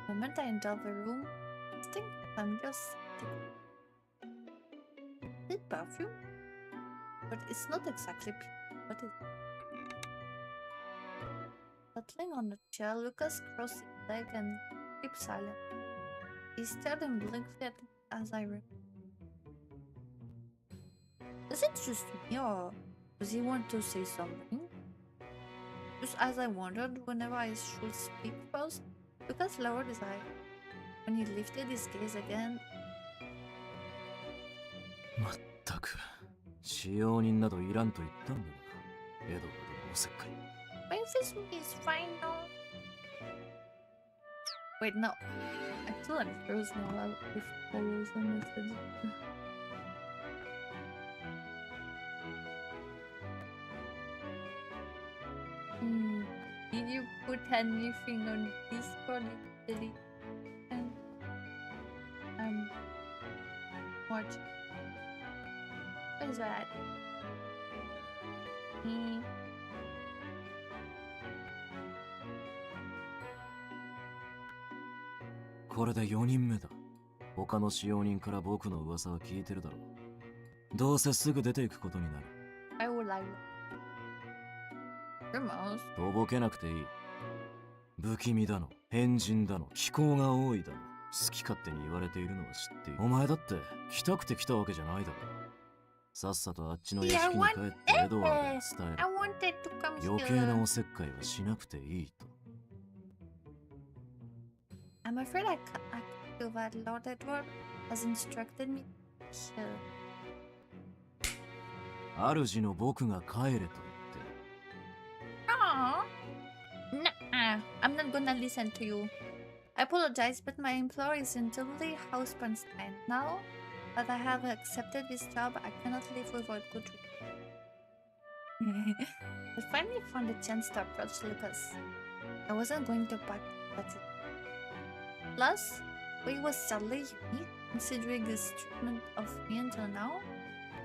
moment I entered the room, I think familiar scent. Is it perfume? But it's not exactly pure. What is it? Settling on the chair, Lucas crossed his leg and kept silent. He stared and blinked at me as I read. Is it just me, or does he want to say something? Just as I wondered whenever I should speak first, Lucas lowered his eye. When he lifted his gaze again... まったく、使用人などいらんと言ったんだが、エドワードのおせっかい。My face is fine now. Wait, no. I feel like frozen now if follows the message. Did you put anything on Discord? And watch. What is that?これで4人目だ。他の使用人から僕の噂は聞いてるだろう。どうせすぐ出ていくことになる。I would like rumors. とぼけなくていい。不気味だの、変人だの、気候が多いだの、好き勝手に言われているのは知っている。お前だって来たくて来たわけじゃないだろう。さっさとあっちの屋敷に帰ってエドワードに伝える。余計なおせっかいはしなくていいと。I'm afraid I can't do that. Lord Edward has instructed me here. 主の僕が帰れと言って。Aww. Nah, I'm not gonna listen to you. I apologize, but my employer is entirely House Bernstein. Now that I have accepted this job, I cannot live without good treatment. I finally found a chance to approach Lucas. I wasn't going to back at it. Plus, he was sadly unique, considering his treatment of me until now.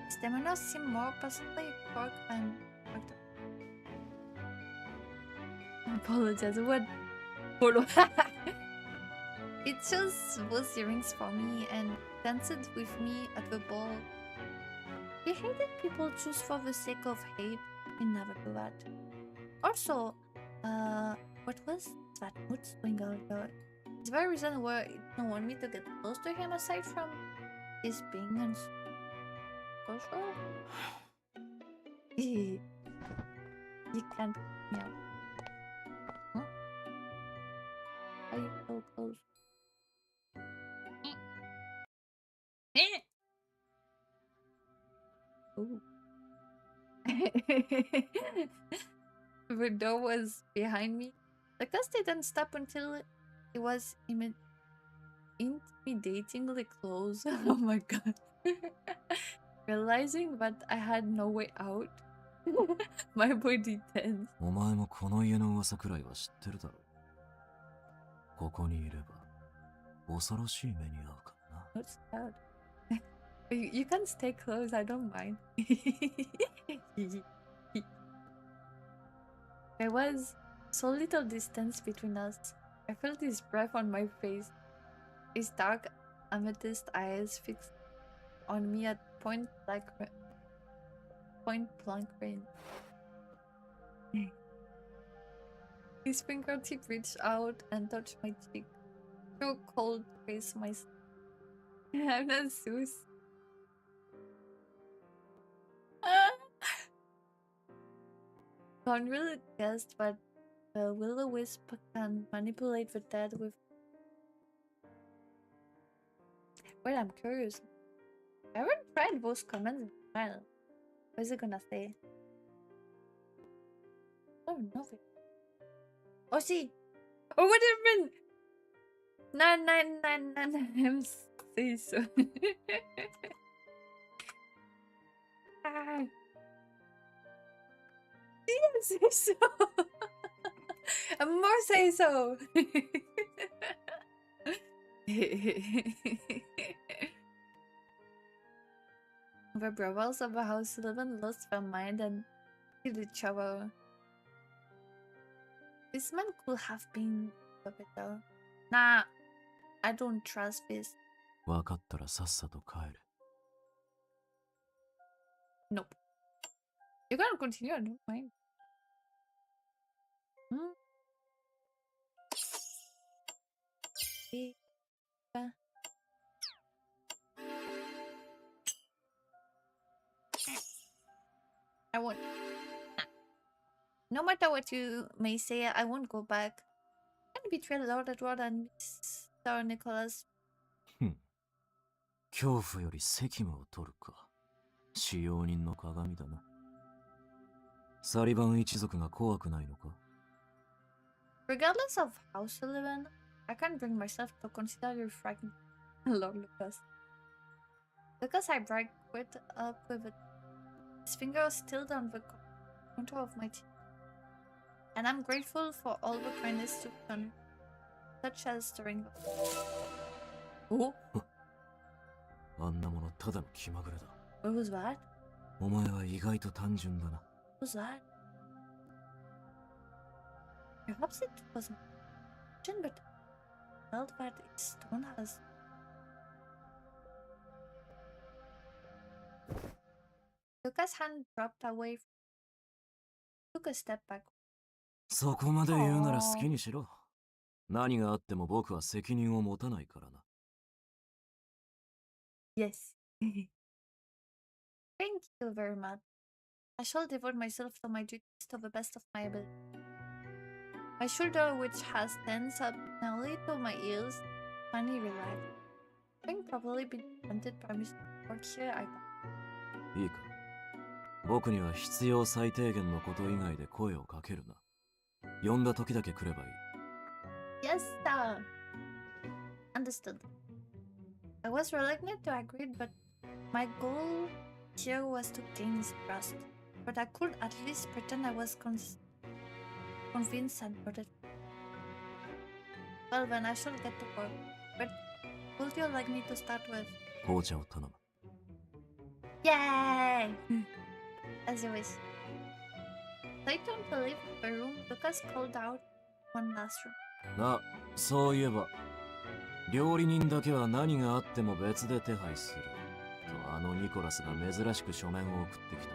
His demeanor seemed more personally quirk than character. I apologize, what? It chose those earrings for me and danced with me at the ball. He hated people just for the sake of hate. He never do that. Also, what was that mood swing earlier? It's the very reason why he didn't want me to get close to him aside from his being unsocial. You can't me out. Huh? Are you so close? Ooh. The door was behind me. The gust didn't stop until it was intimidatingly close. Oh my god. Realizing that I had no way out, my body tense. お前もこの家の噂くらいは知ってるだろう。ここにいれば恐ろしい目に遭うからな。What's that? You can stay close, I don't mind. There was so little distance between us. I felt his breath on my face. His dark amethyst eyes fixed on me at point blank range. His fingertip reached out and touched my cheek. So cold to face my skin. I'm not Zeus. Can't really guess, but the will-o-wisp can manipulate the dead with. Wait, I'm curious. I haven't tried those commands in a while. What is it gonna say? Oh, nothing. Oh, see! Oh, what happened? 999 say so. Ah. Say so. More say so. The brothers of the house 11 lost their mind and killed each other. This man could have been a better. Nah, I don't trust this. 分かったらさっさと帰れ。Nope. You're gonna continue, I don't mind. I won't. No matter what you may say, I won't go back. I betrayed Lord Edward and Mr. Nicholas. 恐怖より責務を取るか。使用人の鏡だな。サリバン一族が怖くないのか？ Regardless of how Sullivan, I can't bring myself to consider you frightening Lord Lucas. Lucas, I bragged quite up with it. His finger was still on the contour of my teeth. And I'm grateful for all the kindness to done, such as stirring up. Oh? あんなものただの気まぐれだ。What was that? お前は意外と単純だな。What was that? Perhaps it wasn't but I felt that its stone has. Lucas' hand dropped away. Took a step back. そこまで言うなら好きにしろ。何があっても僕は責任を持たないからな。Yes. Thank you very much. I shall devote myself to my duties to the best of my ability. My shoulder, which has tensed up nearly to my ears, finally relaxed. Having probably been tempted by Mr. Ford here, I got. いいか。僕には必要最低限のこと以外で声をかけるな。呼んだ時だけ来ればいい。Yes, sir. Understood. I was reluctant to agree, but my goal here was to gain his trust. But I could at least pretend I was convinced and voted. Well, then I should get to work. But would you like me to start with? 紅茶を頼む。Yay! As you wish. So I turned to leave the room. Lucas called out one last room. あ、そういえば、料理人だけは何があっても別で手配する。とあのニコラスが珍しく書面を送ってきた。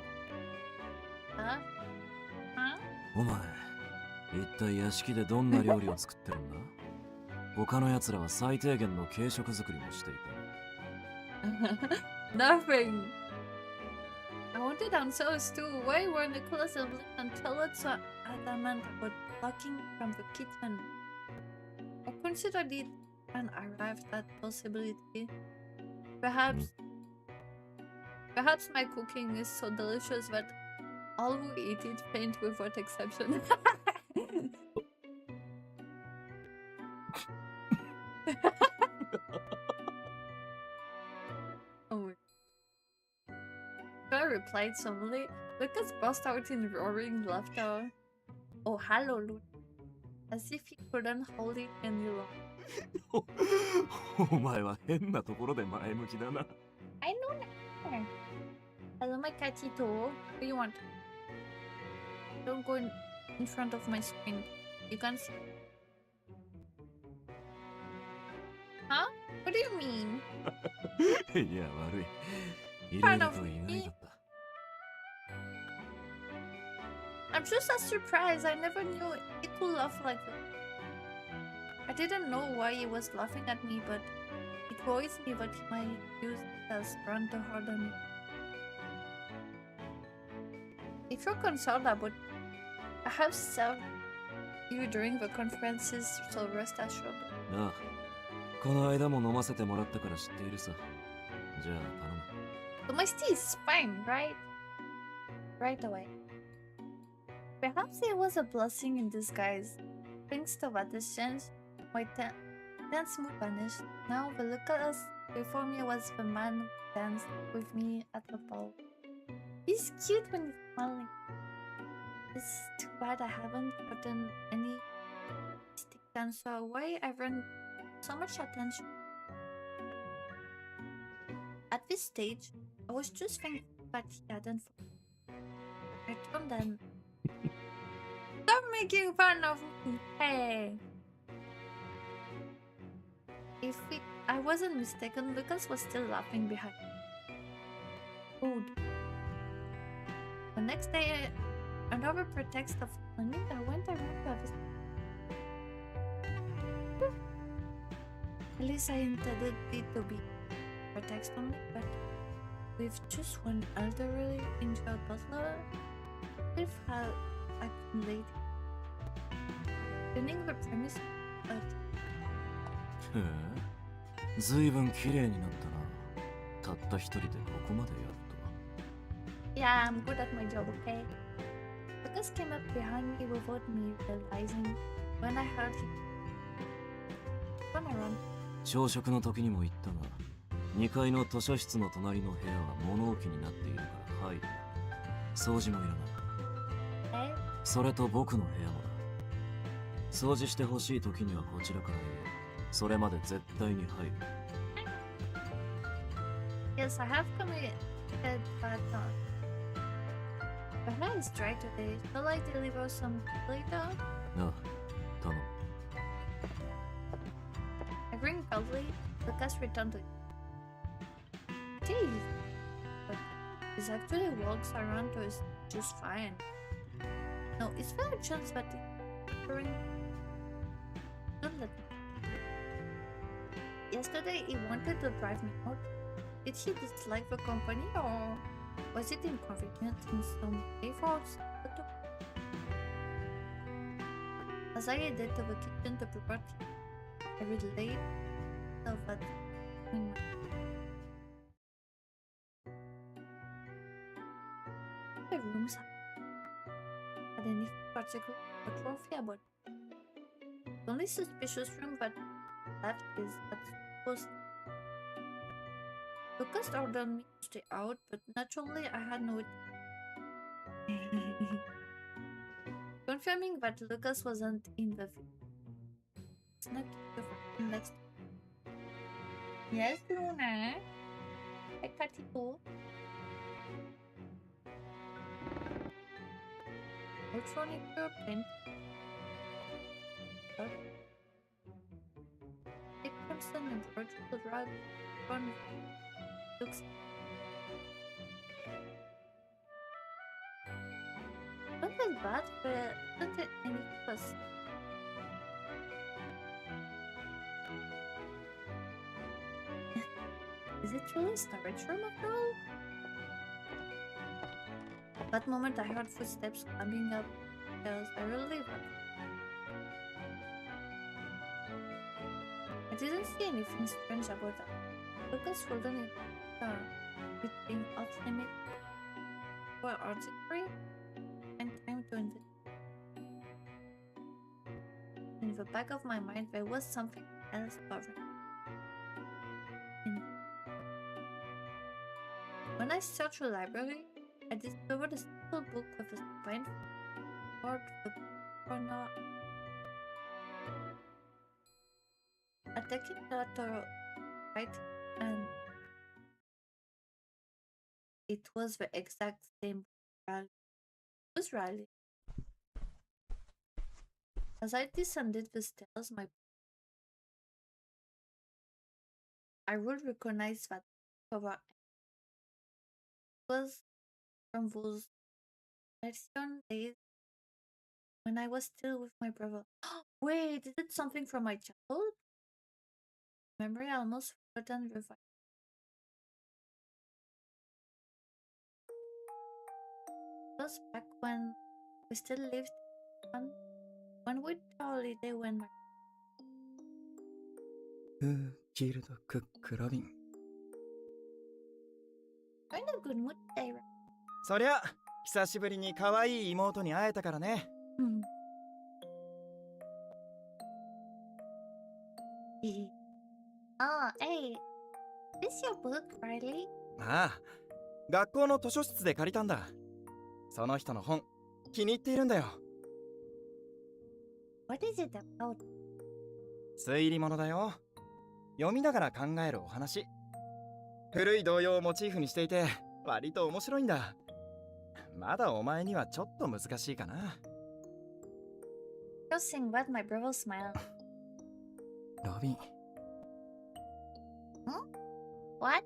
Huh? お前、一体屋敷でどんな料理を作ってるんだ？他の奴らは最低限の軽食作りもしていた。Nothing. I wanted answers too. Why were Nicholas and Blake and Charlotte so adamant about blocking from the kitchen? I considered it and arrived at possibility. Perhaps my cooking is so delicious that all who eat it faint without exception. Oh. I replied suddenly. Lucas burst out in roaring laughter. Oh, hello, Luke. As if he couldn't hold it any longer. お前は変なところで前向きだな。I know that. Hello, my catito. What do you want? Don't go in front of my screen. You can't see. Huh? What do you mean? いや、悪い。いろいろと意外だった。I'm just as surprised. I never knew he could laugh like that. I didn't know why he was laughing at me, but it worries me that he might use it as run to hard on me. If you're concerned about, I have served you during the conferences, so rest assured. ああ、この間も飲ませてもらったから知っているさ。じゃあ頼む。So my tea is fine, right? Right away. Perhaps it was a blessing in disguise. Thanks to that exchange, my tense mood vanished. Now the Lucas before me was the man who danced with me at the ball. He's cute when he's smiling. It's too bad I haven't gotten any stick answer. Why everyone so much attention? At this stage, I was just thankful that he hadn't. I turned and stop making fun of me. Hey. I wasn't mistaken, Lucas was still laughing behind me. Food. The next day, another pretext of money, I went around to visit. At least I intended it to be a pretext only, but with just one elderly injured butler, we've had accumulated. Cleaning the premise, but へえ、ずいぶん綺麗になったな。たった一人でここまでやるとは。yeah, I'm good at my job, okay? Lucas came up behind me without me realizing when I heard him. When I ran. 朝食の時にも言ったが、2階の図書室の隣の部屋は物置になっているから入る。掃除もいらない。それと僕の部屋もだ。掃除してほしい時にはこちらから言う。それまで絶対に入る。Yes, I have committed, but the hair is dry today. Shall I deliver some later? ああ、頼む。I ring proudly. Lucas returned to it. Jeez, but this actually works around us just fine. No, it's very chance that it don't let me. Yesterday he wanted to drive me out. Did he dislike the company or was it inconvenient in some way for us? As I headed to the kitchen to prepare tea, I relayed so that the rooms had any particular trophy about it. The only suspicious room that left is at post. Lucas ordered me to stay out, but naturally I had no confirming that Lucas wasn't in the snack the next. Yes, Luna. I cut it all. Electronic print. It comes in and virtual rug on looks. Not that bad, but isn't it any fuss? Is it really storage room after all? That moment I heard footsteps coming up stairs. I really ran. I didn't see anything strange about that. Lucas holding it it being off limit for artistry and time to invest. In the back of my mind, there was something else bothering me. When I searched the library, I discovered a simple book with a spine toward the corner. Attacking the letter right, and it was the exact same book. It was Riley. As I descended the stairs, I would recognize that cover. It was from those halcyon days when I was still with my brother. Wait, is it something from my childhood? Memory almost forgotten revived. It was back when we still lived on one winter holiday when my ギルドクックロビン I'm in a good mood today, right? そりゃ久しぶりに可愛い妹に会えたからね。Oh, hey, is your book, Riley? ああ、学校の図書室で借りたんだ。その人の本、気に入っているんだよ。What is it about? 推理物だよ。読みながら考えるお話。古い童謡をモチーフにしていて、割と面白いんだ。まだお前にはちょっと難しいかな。Crossing what my brother smiled. ロビン。What?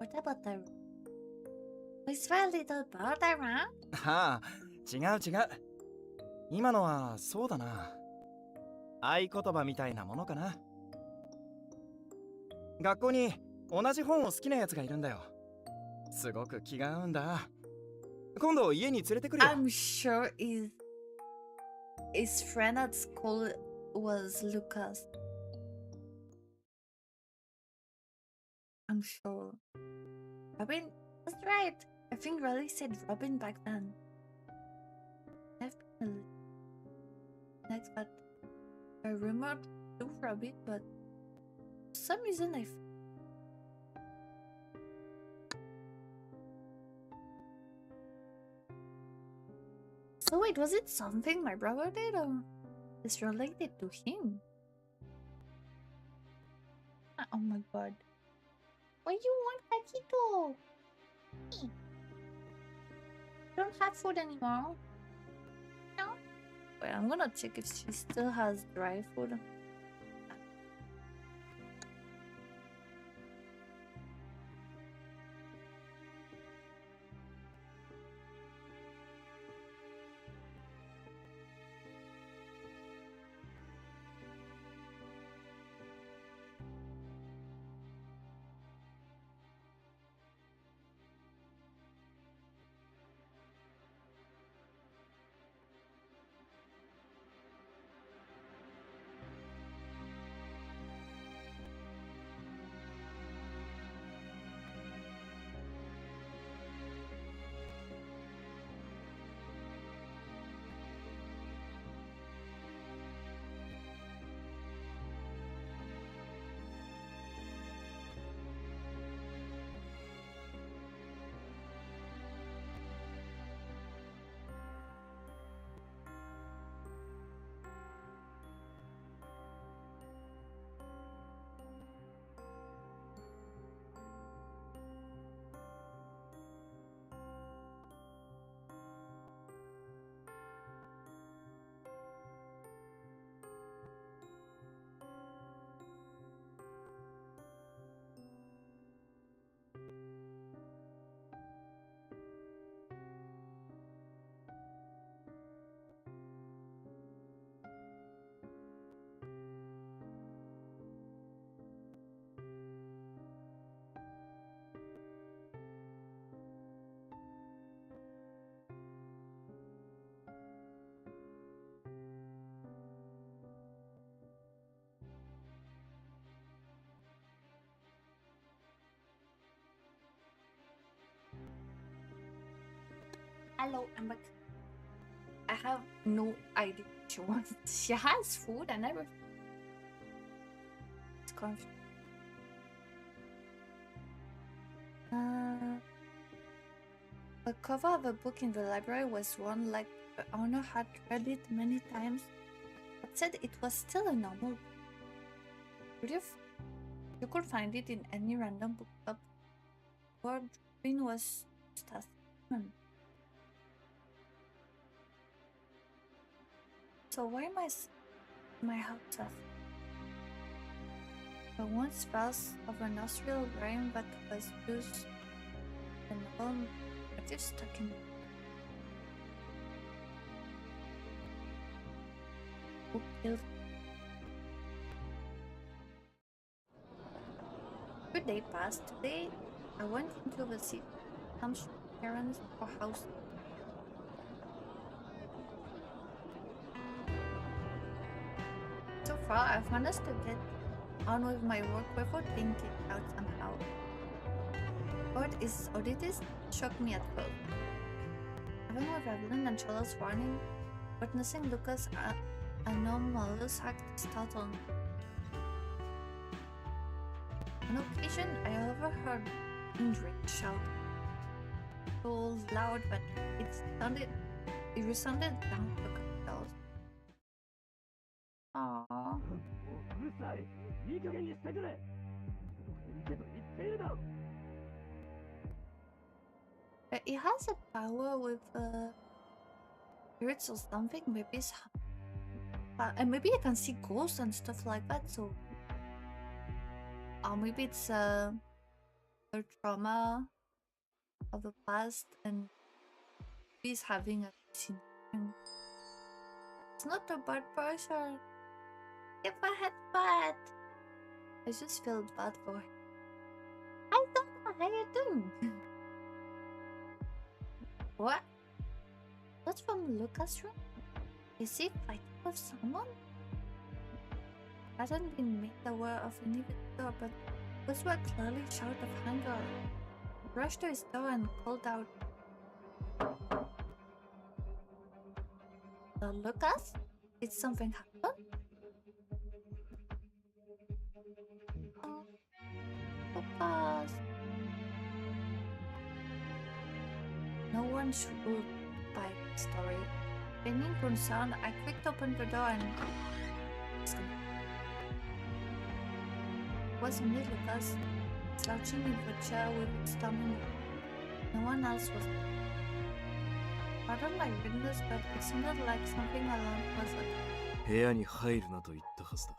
What about the room? Was there a little bird around? はあ、違う違う。今のはそうだな。合言葉みたいなものかな。学校に同じ本を好きなやつがいるんだよ。すごく気が合うんだ。今度家に連れてくるよ。I'm sure his friend at school was Lucas. I'm sure. Robin, that's right. I think Riley said Robin back then. I've been next, but I rumored to Robin, but for some reason I. So wait, was it something my brother did, or is related to him? Oh my god. Why you want Hakito? You don't have food anymore? No? Wait, I'm gonna check if she still has dry food. Hello, I'm back. I have no idea what she wants. She has food and everything. It's confusing. The cover of a book in the library was one like the owner had read it many times, but said it was still a normal book. You could find it in any random bookshop. Or Green was just a human. So why am I my house off? The one spells of an Austrian rhyme that was used in all motifs stuck in who killed. Good day passed. Today I went into the city, some errands or house. So far, I've managed to get on with my work without being kicked out somehow. What is oddities shocked me at first. Even with Evelyn and Charles warning, witnessing Lucas' anomalous act startled me. On occasion, I overheard Indrid shout so loud that it resounded down the corridors. Aww. It has a power with spirits or something. Maybe it's and maybe I can see ghosts and stuff like that. So, or maybe it's a trauma of the past, and he's having a scene. It's not a bad person. If I had bad, I just felt bad for him. I don't know how you doing. What? That's from Lucas' room? Is he fighting with someone? I hadn't been made aware of any visitor, but those were clearly shout of hunger. I rushed to his door and called out, Lucas? Did something happen? Oh, Lucas. No one should buy the story. Being concerned, I quickly opened the door and it was only Lucas, slouching in the chair with its tummy. No one else was. Pardon my rudeness, but it sounded like something alarm was like. 部屋に入るなと言ったはずだ。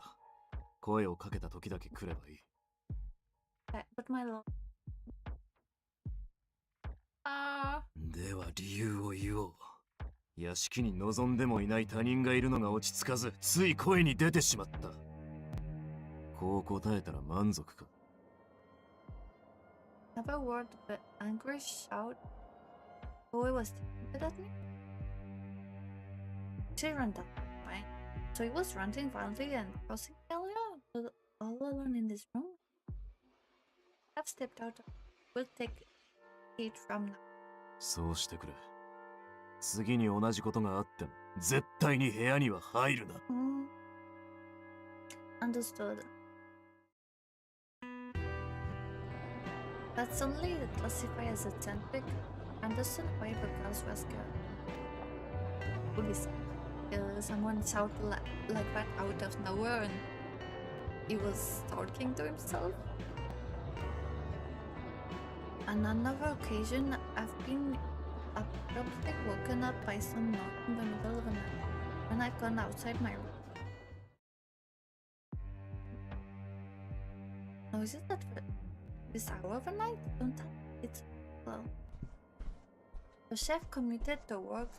声をかけた時だけ来ればいい。But my lord. では理由を言おう。屋敷に望んでもいない他人がいるのが落ち着かず、つい声に出てしまった。こう答えたら満足か。Never word but angry shout. Boy was dead at me. She ran down fine. So he was ranting violently and crossing earlier, all alone in this room. I've stepped out. We'll take it from now. そうしてくれ。次に同じことがあっても絶対に部屋には入るな。Understood. That's only classified as a tantric. Understood why the girls were scared. Police. Someone shouted like that out of nowhere and he was talking to himself. On another occasion, I've been abruptly woken up by some knock in the middle of the night when I'd gone outside my room. Noises at this hour of the night? Don't tell me it's well. The chef commuted to work.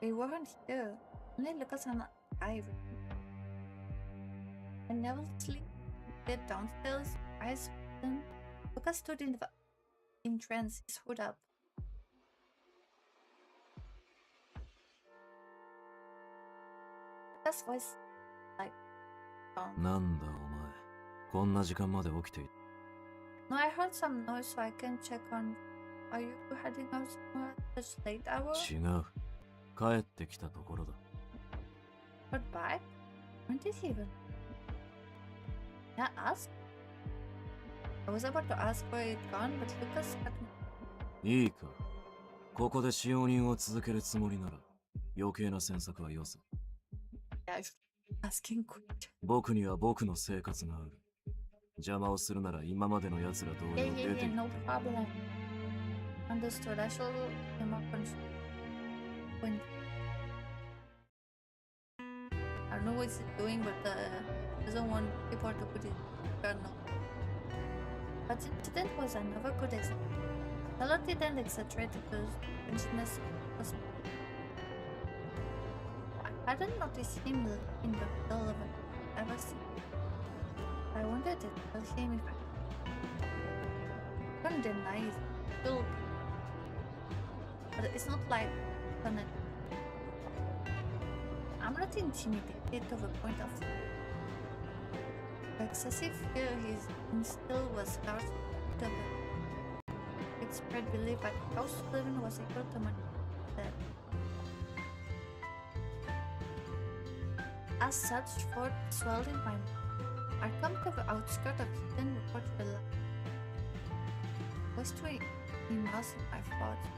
They weren't here. Only Lucas and I. I never sleep. Get downstairs, eyes open. Lucas stood in trance, his hood up. Lucas' voice likeなんだお前、こんな時間まで起きている。 No, I heard some noise, so I can check on Are you heading out somewhere at such late hour? 違う。帰ってきたところだ。But back? When did he even? Yeah, ask. I was about to ask where he'd gone, but Lucas cut me. いいか。ここで使用人を続けるつもりなら、余計な詮索はよそ。Yeah, asking question. 僕には僕の生活がある。邪魔をするなら今までの奴ら同様 Yeah, 出 yeah, て yeah, い no problem. Understood. I shall him up when I don't know what he's doing, but doesn't want people to put it down. But incident was another good example. Hello didn't exaggerate the strangeness was. I hadn't noticed him in the middle of it ever since. I wanted to tell him if I couldn't deny it. Still, but it's not like I'm not intimidated to the point of the excessive fear he instilled was largely the widespread belief that House Living was able to manipulate that. As such, thought swelled in my mind. I come to the outskirts of Eden Report Villa. Was to immerse in my thoughts.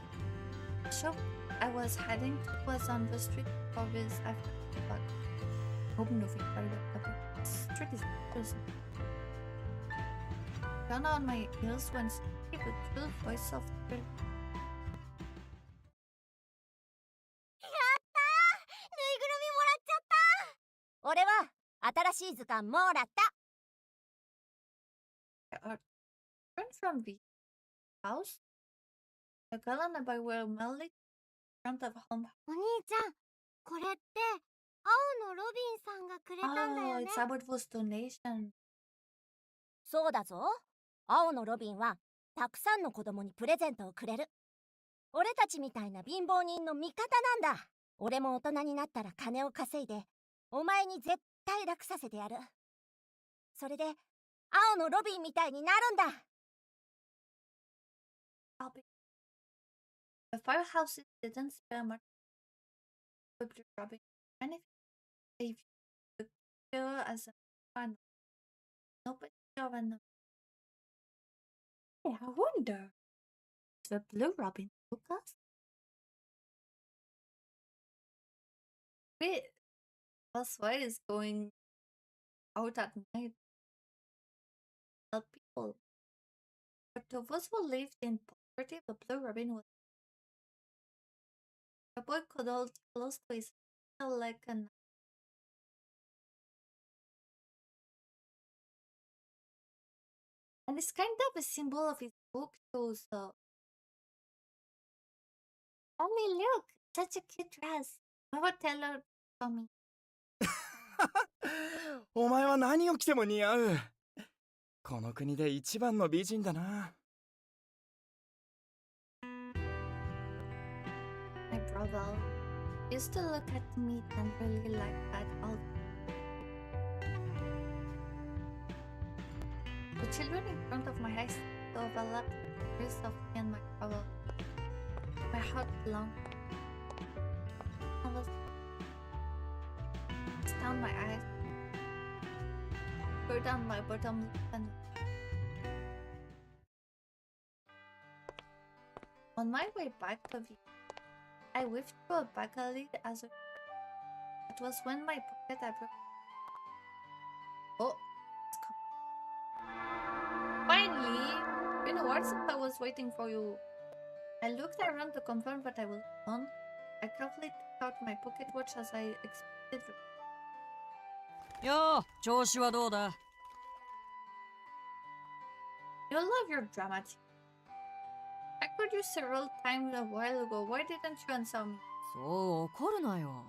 The shop I was heading to was on the street for this after but hope nothing the street is interesting. Down on my heels when speaking the true voice of the やったー、ぬいぐるみもらっちゃった。俺は新しい図鑑もらった。Turn from the house. The girl and the boy were melting in front of home. お兄ちゃん、これって青のロビンさんがくれたんだよ Oh, ね。 it's about was donation. そうだぞ。青のロビンはたくさんの子供にプレゼントをくれる。俺たちみたいな貧乏人の味方なんだ。俺も大人になったら金を稼いで、お前に絶対楽させてやる。それで青のロビンみたいになるんだ。The firehouses didn't spare much with the rubbing. And if they viewed the girl as a fan, nobody of an. Hey, I wonder. Is the blue robin Lucas? Wait, that's why is going out at night. Help people. But to those who lived in poverty, the blue robin was. The boy could hold close to his tail like an. And it's kind of a symbol of his book too, so. Mommy, look! Such a cute dress. Never tell her for me. お前は何を着ても似合う。この国で一番の美人だな。My brother used to look at me tenderly like that all. The children in front of my eyes overlapped the face of me and my brother. My heart longed. I was down my eyes, go down my bottom lip and on my way back to the I whiffed through a back alley as a it was when my pocket I broke. Oh, it's come. Finally! You know what? I was waiting for you. I looked around to confirm that I was alone. I carefully took out my pocket watch as I expected. よー、調子はどうだ? You love your dramatic. I called you several times a while ago. Why didn't you answer me? そう怒るなよ。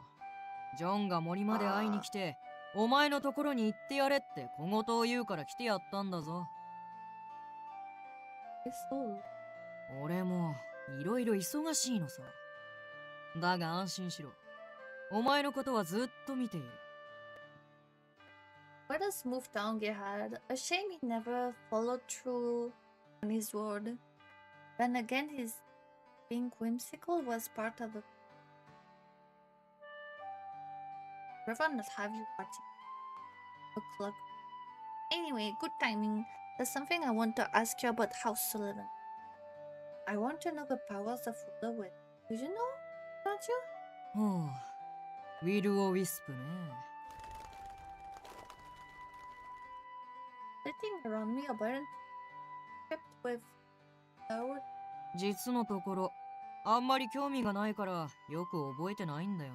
ジョンが森まで会いに来て、お前のところに行ってやれって小言を言うから来てやったんだぞ。俺もいろいろ忙しいのさ。だが安心しろ。お前のことはずっと見ている。What a smooth tongue he had. A shame he never followed through on his word. Then again, his being whimsical was part of the. Rather not have you watching the clock. Anyway, good timing. There's something I want to ask you about House Sullivan. I want to know the powers of Ruler with. Do you know? Don't you? Oh, Will o' Wisp ね。Sitting around me weren't kept with loud. 実のところ、あんまり興味がないからよく覚えてないんだよ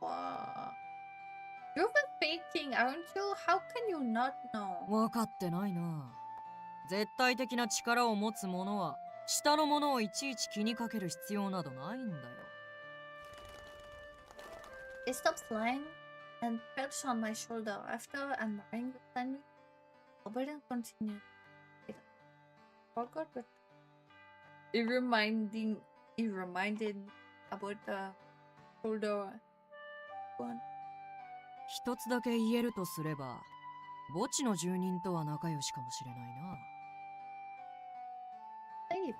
な。You've been faking, aren't you? How can you not know? 分かってないな。絶対的な力を持つ者は下の者をいちいち気にかける必要などないんだよ。He stopped lying and perched on my shoulder after admiring the sunny. Oberyn continued. I forgot what it reminded about the shoulder one. 一つだけ言えるとすれば、墓地の住人とは仲良しかもしれないな。Save.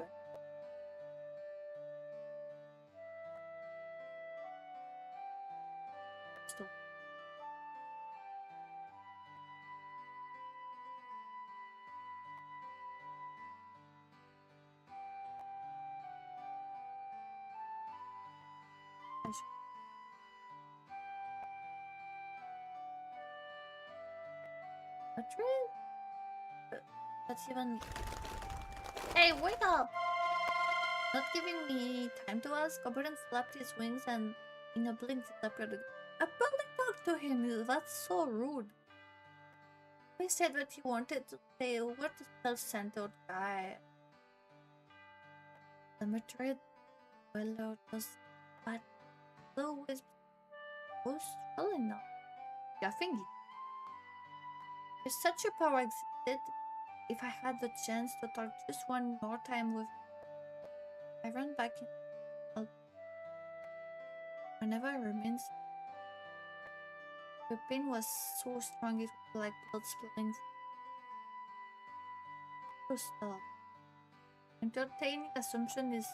That's even. Hey, wake up! Not giving me time to ask, Oberyn slapped his wings and in a blink disappeared. I probably talked to him, that's so rude. He said that he wanted to say what a self-centered guy. The Madrid well was but always was well enough. Yeah, thingy. If such a power existed, if I had the chance to talk just one more time with I ran back in whenever I remains. The pain was so strong it was like blood spilling. So stop. Entertaining assumption is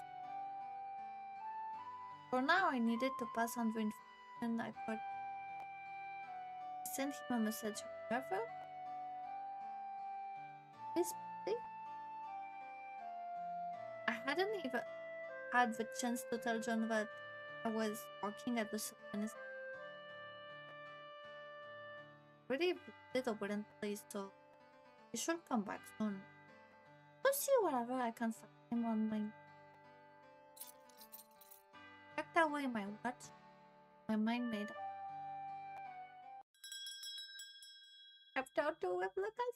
for now I needed to pass on the information I got. I sent him a message however. Please. I hadn't even had the chance to tell John that I was working at the Sylvanus. Really little wooden place, so he should come back soon. I'll see whatever I can find him on my. Packed away my watch. My mind made up. Stepped out to web Lucas.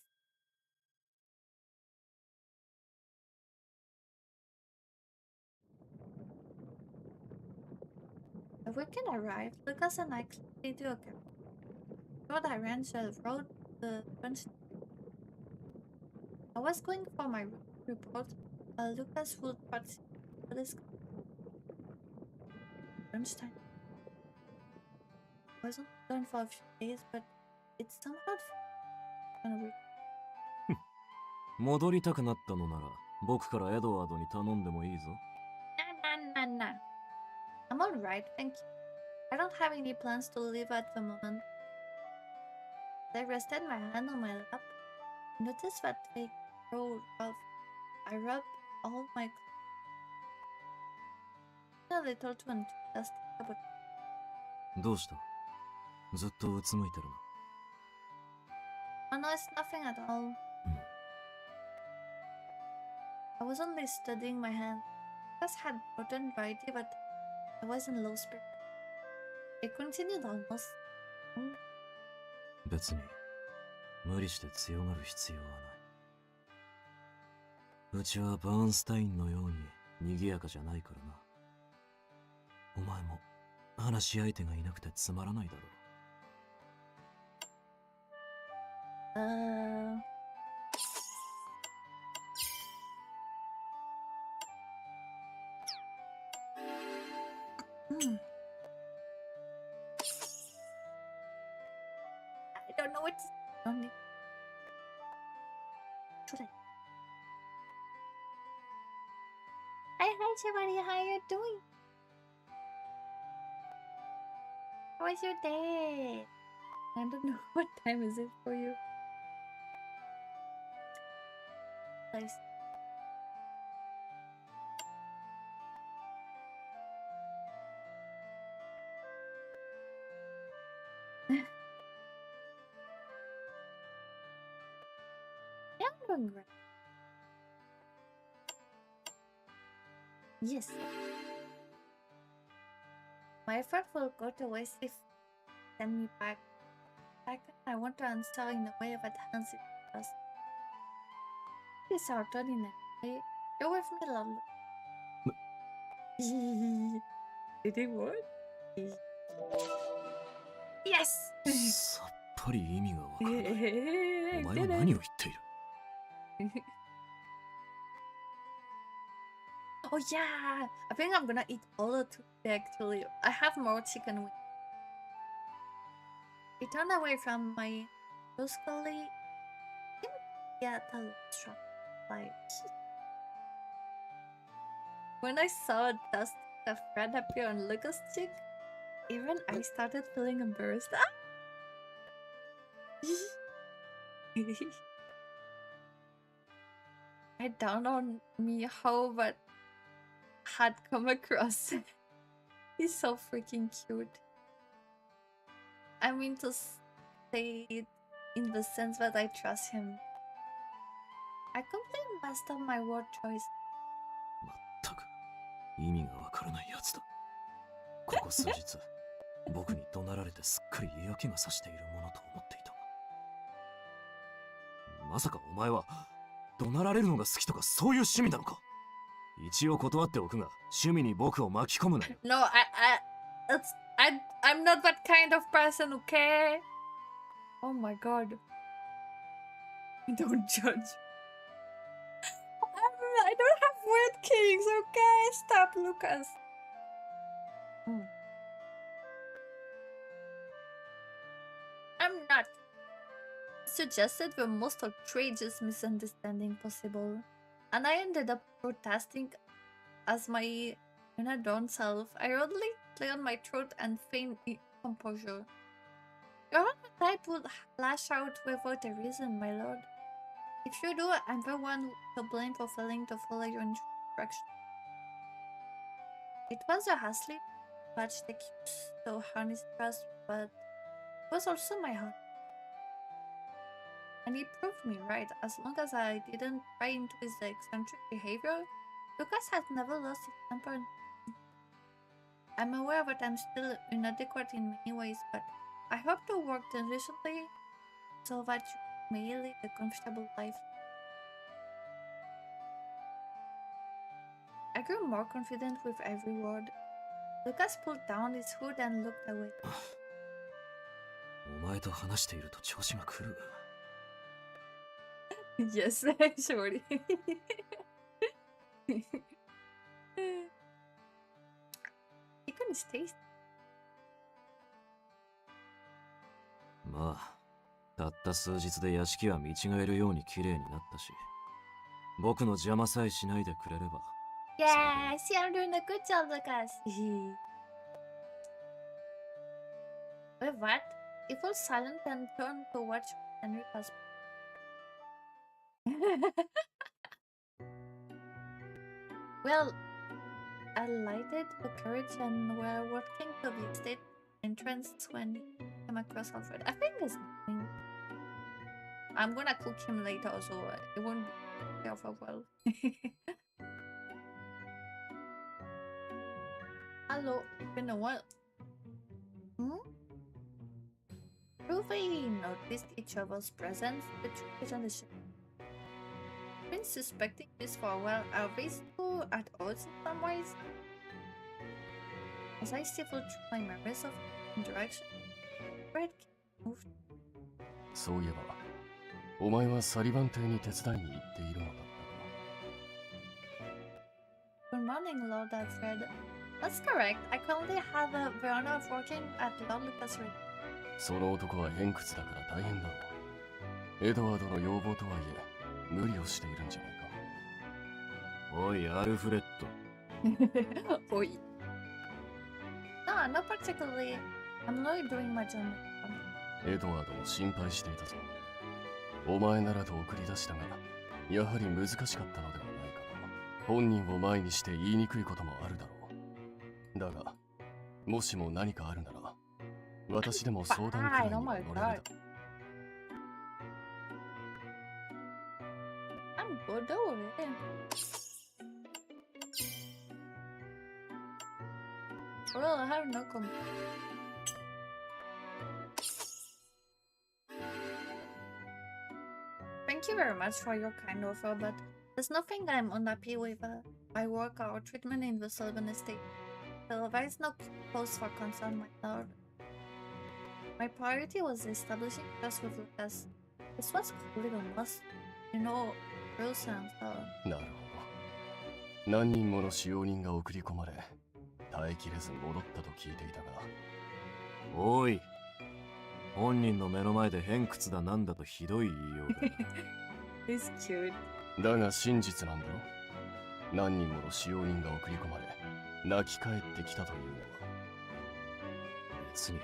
The weekend arrived. Lucas and I clearly do a camp. Road I ran to the road the bunch. I was going for my report. Lucas would participate for this lunchtime. I wasn't gone for a few days, but it's somehow kind of weird. 戻りたくなったのなら、僕からエドワードに頼んでもいいぞ。Nah. I'm alright, thank you. I don't have any plans to leave at the moment. I rested my hand on my lap. I noticed that they grow rough. I rubbed all my a little too enthusiastic about. どうした？ずっとうつむいてるな。Oh no, it's nothing at all. I was only studying my hand. I just had gotten variety, but I was in low spirit. It continued almost. 別に無理して強がる必要はない。うちはバーンスタインのように賑やかじゃないからな。お前も話し相手がいなくてつまらないだろう。I don't know what to do. Should I? Hi, Shibari. How you doing? How was your day? I don't know what time is it for you. Nice. Yeah, I'm doing great. Yes. My effort will go to waste if send me back. I want to answer in a way that hands it us. It's our turn in a way. You're with me, love. Did it work? Yes! さっぱり意味がわからない。お前は何を言っている？ Oh yeah! I think I'm gonna eat all of it actually. I have more chicken wings. I turned away from my brusquely. Yeah, the strong light. When I saw dust of red appear on Lucas' cheek, even I started feeling embarrassed. I dawned on me how that had come across. He's so freaking cute. I mean to say it in the sense that I trust him. I completely messed up my word choice. 全く意味がわからないやつだ。ここ数日、僕に怒鳴られてすっかり嫌気がさしているものと思っていたが。まさかお前は怒鳴られるのが好きとかそういう趣味なのか？一応断っておくが、趣味に僕を巻き込むなよ。No, I'm not that kind of person, okay? Oh my god. Don't judge. I don't have weird kinks, okay? Stop, Lucas. I'm not. Suggested the most outrageous misunderstanding possible, and I ended up protesting as my unadorned self. I rudely cleared my throat and feigned composure. Your appetite would lash out without a reason, my lord. If you do, I'm the one to blame for failing to follow your instructions. It was a hastily patched excuse to harness trust, but it was also my heart. And he proved me right. As long as I didn't buy into his eccentric behavior, Lucas has never lost his temper. I'm aware that I'm still inadequate in many ways, but I hope to work diligently so that you may lead a comfortable life. I grew more confident with every word. Lucas pulled down his hood and looked away. お前と話していると調子が狂う。Yes, surely. Chicken is tasty. まあ、たった数日で屋敷は見違えるように綺麗になったし、僕の邪魔さえしないでくれれば。Yes, you're doing a good job, Lucas. With that, he fell silent and turned to watch Enrica's. Well, I lighted the carriage and were walking to the estate entrance when he came across Alfred. I think there's nothing. I'm gonna cook him later, so it won't be there for a while. Hello, been a while. Through they noticed each other's presence, the truth is on the ship. Been suspecting this for a while. Are these two at odds in some ways? As I sifted through my memories of interaction, Fred moved. そういえば、お前はサリバン邸に手伝いに行っているのだった Good morning, Lord Alfred. That's correct. I currently have the honor of working at Lord Lucas' Ring. その男は偏屈だから大変だろう。エドワードの要望とはいえ、無理をしているんじゃないか。おい、アルフレッド。Oi. No, not particularly. I'm not doing much on it. エドワードも心配していたぞ。お前ならと送り出したが、やはり難しかったのではないかな。本人を前にして言いにくいこともあるだろう。だが、もしも何かあるなら、私でも相談くらいには乗れるだろう。I'm good over it. Well, I have no complaint. Thank you very much for your kind offer, but there's nothing I'm unhappy with my work or treatment in the Sylvan estate. So there is no cause for concern, my lord. My priority was establishing trust with Lucas. This was a little must, you know, real sense. なるほど。何人もの使用人が送り込まれ、耐えきれず戻ったと聞いていたが。おい。本人の目の前で偏屈だなんだとひどい言いようだ。He's cute. だが真実なんだろ。何人もの使用人が送り込まれ、泣き返ってきたというのは。別に、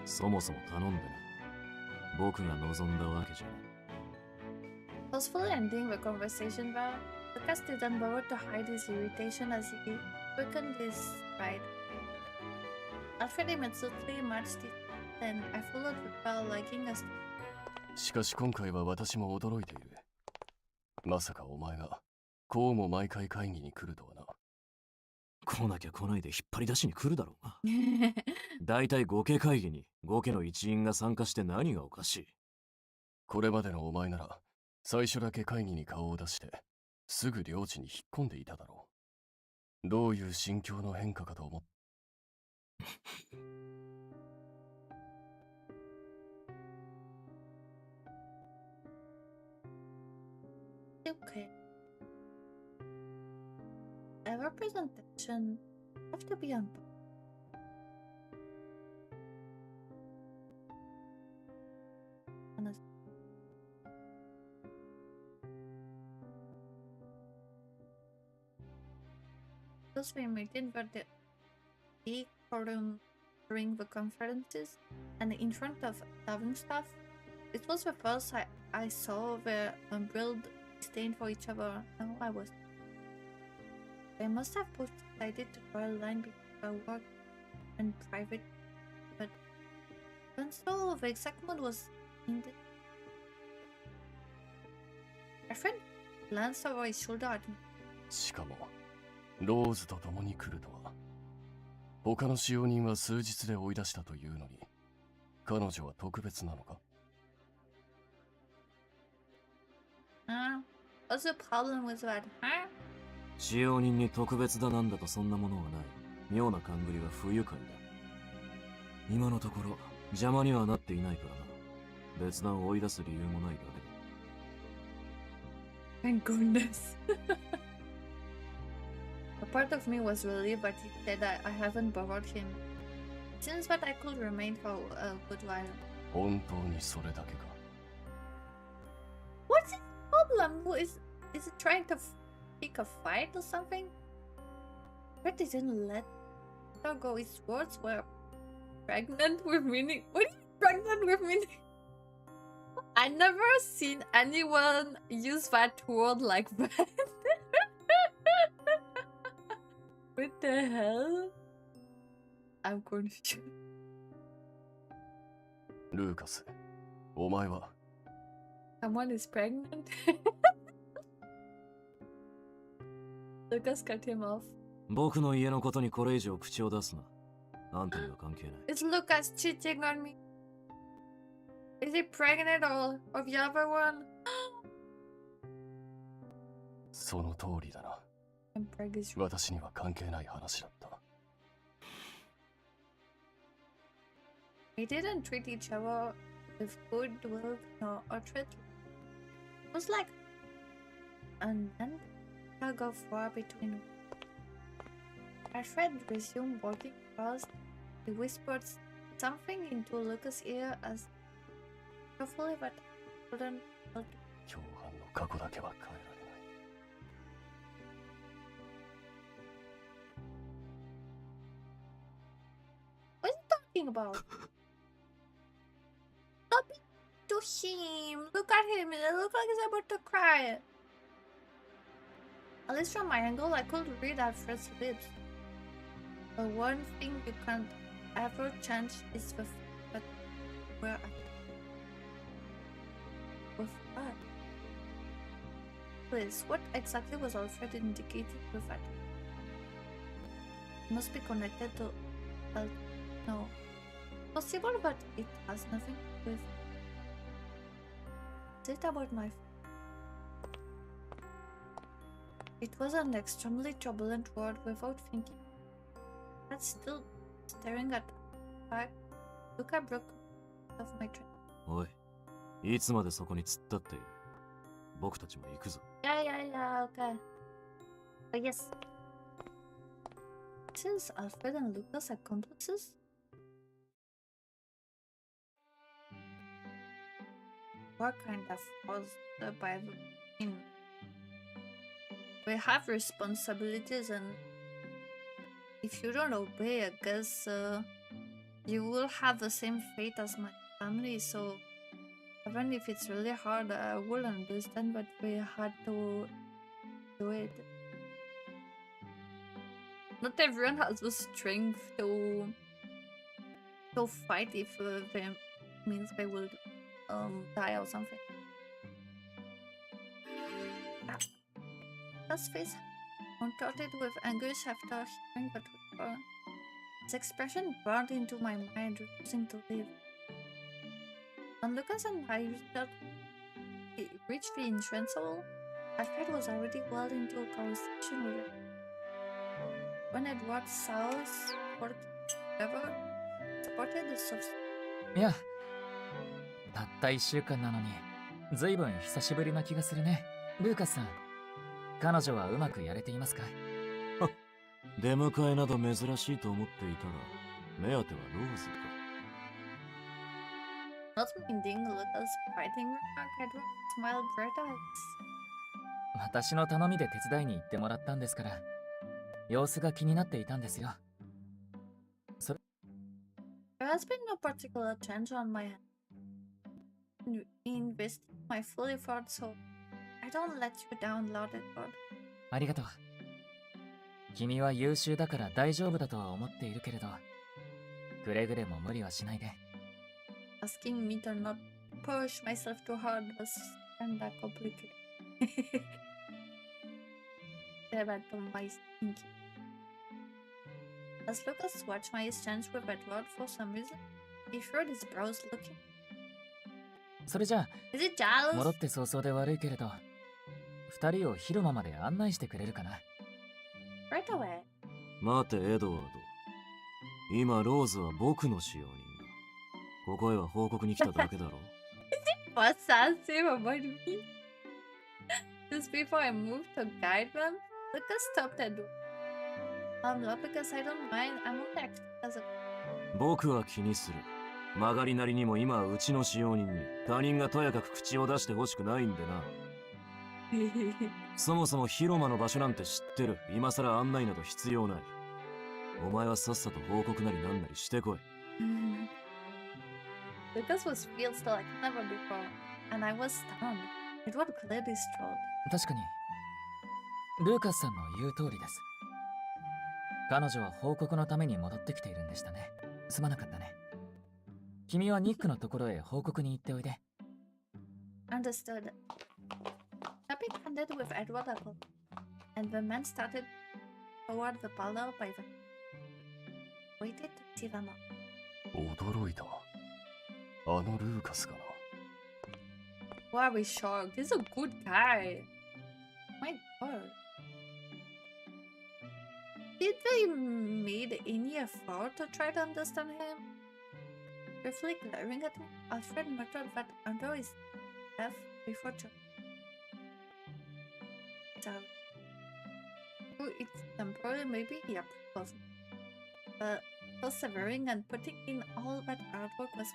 そもそも頼んでない。僕が望んだわけじゃない。Forcefully ending the conversation there, Lucas didn't bother to hide his irritation as he quickened his stride. Alfred immediately matched it, and I followed the bell liking us. しかし今回は私も驚いている。まさかお前がこうも毎回会議に来るとはな。来なきゃ来ないで引っ張り出しに来るだろうが。だいたい5家会議に5家の一員が参加して何がおかしい。これまでのお前なら最初だけ会議に顔を出してすぐ領地に引っ込んでいただろう。どういう心境の変化かと思って。Okay. A representation have to be on. Those we meeting were the big forum during the conferences and in front of having staff. It was the first I saw the unbridled disdain for each other. No, I was. They must have both decided to draw a line between work and private, but even so, the exact mood was in the. My friend glanced over his shoulder at me. しかも、ローズと共に来るとは。他の使用人は数日で追い出したというのに、彼女は特別なのか？ What's the problem with that, huh? 使用人に特別だなんだとそんなものはない。妙な勘繰りは不愉快だ。今のところ邪魔にはなっていないからな。別段追い出す理由もないだけだ。 Thank goodness. A part of me was relieved, but he said that I haven't bothered him. It seems that I could remain for a good while. 本当にそれだけか。 What's his problem? Is it trying to pick a fight or something? But didn't let her go. His words were pregnant with meaning. What is pregnant with meaning? I never seen anyone use that word like that. What the hell? I'm confused. ルーカス、お前は Someone is pregnant? Lucas cut him off. 僕の家のことにこれ以上口を出すな。あんたには関係ない。Is Lucas cheating on me? Is he pregnant or of the other one? その通りだな。私には関係ない話だった。We didn't treat each other with goodwill nor treatment. It was like an tug of war between. Alfred resumed walking fast. He whispered something into Lucas' ear as carefully but couldn't help. 共犯の過去だけは変えられない。about? Stop it to him. Look at him. It looks like he's about to cry. At least from my angle, I could read Alfred's lips. The one thing you can't ever change is the fact that we're with what? Please, what exactly was Alfred indicating with that? Must be connected to... no. Possible, but it has nothing with... Is it about my... It was an extremely turbulent word without thinking. But still staring at back, look I broke off my train. おい、いつまでそこに突っ立っている。僕たちも行くぞ。Yeah, okay. But yes. Since Alfred and Lucas accomplices? What kind of was the Bible in? We have responsibilities, and if you don't obey, I guess you will have the same fate as my family, so even if it's really hard, I will understand that we had to do it. Not everyone has the strength to fight if they means they will die or something. His face contorted with anguish after hearing that whisper. His expression burned into my mind, refusing to leave. When Lucas and I reached the entrance hall, Alfred was already well into a conversation with her. When Edward saw us working together, supported the soft. いや、たった1週間なのに、ずいぶん久しぶりな気がするね。ルーカスさん、彼女はうまくやれていますか？出迎えなど珍しいと思っていたら、目当てはローズか。Not minding Lucas fighting remark, Edward smiled bright eyes. 私の頼みで手伝いに行ってもらったんですから、様子が気になっていたんですよ。それ There has been no particular change on my hand. Investing my full effort, so I don't let you down, Lord Edward. ありがとう。君は優秀だから大丈夫だとは思っているけれど、くれぐれも無理はしないで。Asking me to not push myself too hard was kinda complicated. Bad for my thinking. As Lucas watched my exchange with Edward for some reason, he furrowed his brows looking. それじゃあ、Is it jealous? 戻って早々で悪いけれど、二人を広間まで案内してくれるかな。Right away. 待て、エドワード。今、ローズは僕の使用人だ。ここへは報告に来ただけだろ。What's that say about me? Just before I moved to guide them, Lucas stopped at not because I don't mind, I'm only acting as a... 僕は気にする。曲がりなりにも今はうちの使用人に他人がとやかく口を出してほしくないんでな。そもそも広間の場所なんて知ってる。今さら案内など必要ない。お前はさっさと報告なりなんなりしてこい。Lucas was feels like never before, and I was stunned. It was clearly strolled. 確かに、ルーカスさんの言う通りです。彼女は報告のために戻ってきているんでしたね。すまなかったね。君はニックのところへ報告に行っておいで。Understood. Topic ended with Edward Apple, and the man started toward the parlor by the... Waited to see them up. 驚いた。あのルーカスかな。Wow, we shocked. He's a good guy. My god. Did they made any effort to try to understand him? Briefly glaring at him, Alfred muttered that under his breath before so it's temporary, maybe he approved of me. Persevering and putting in all that artwork was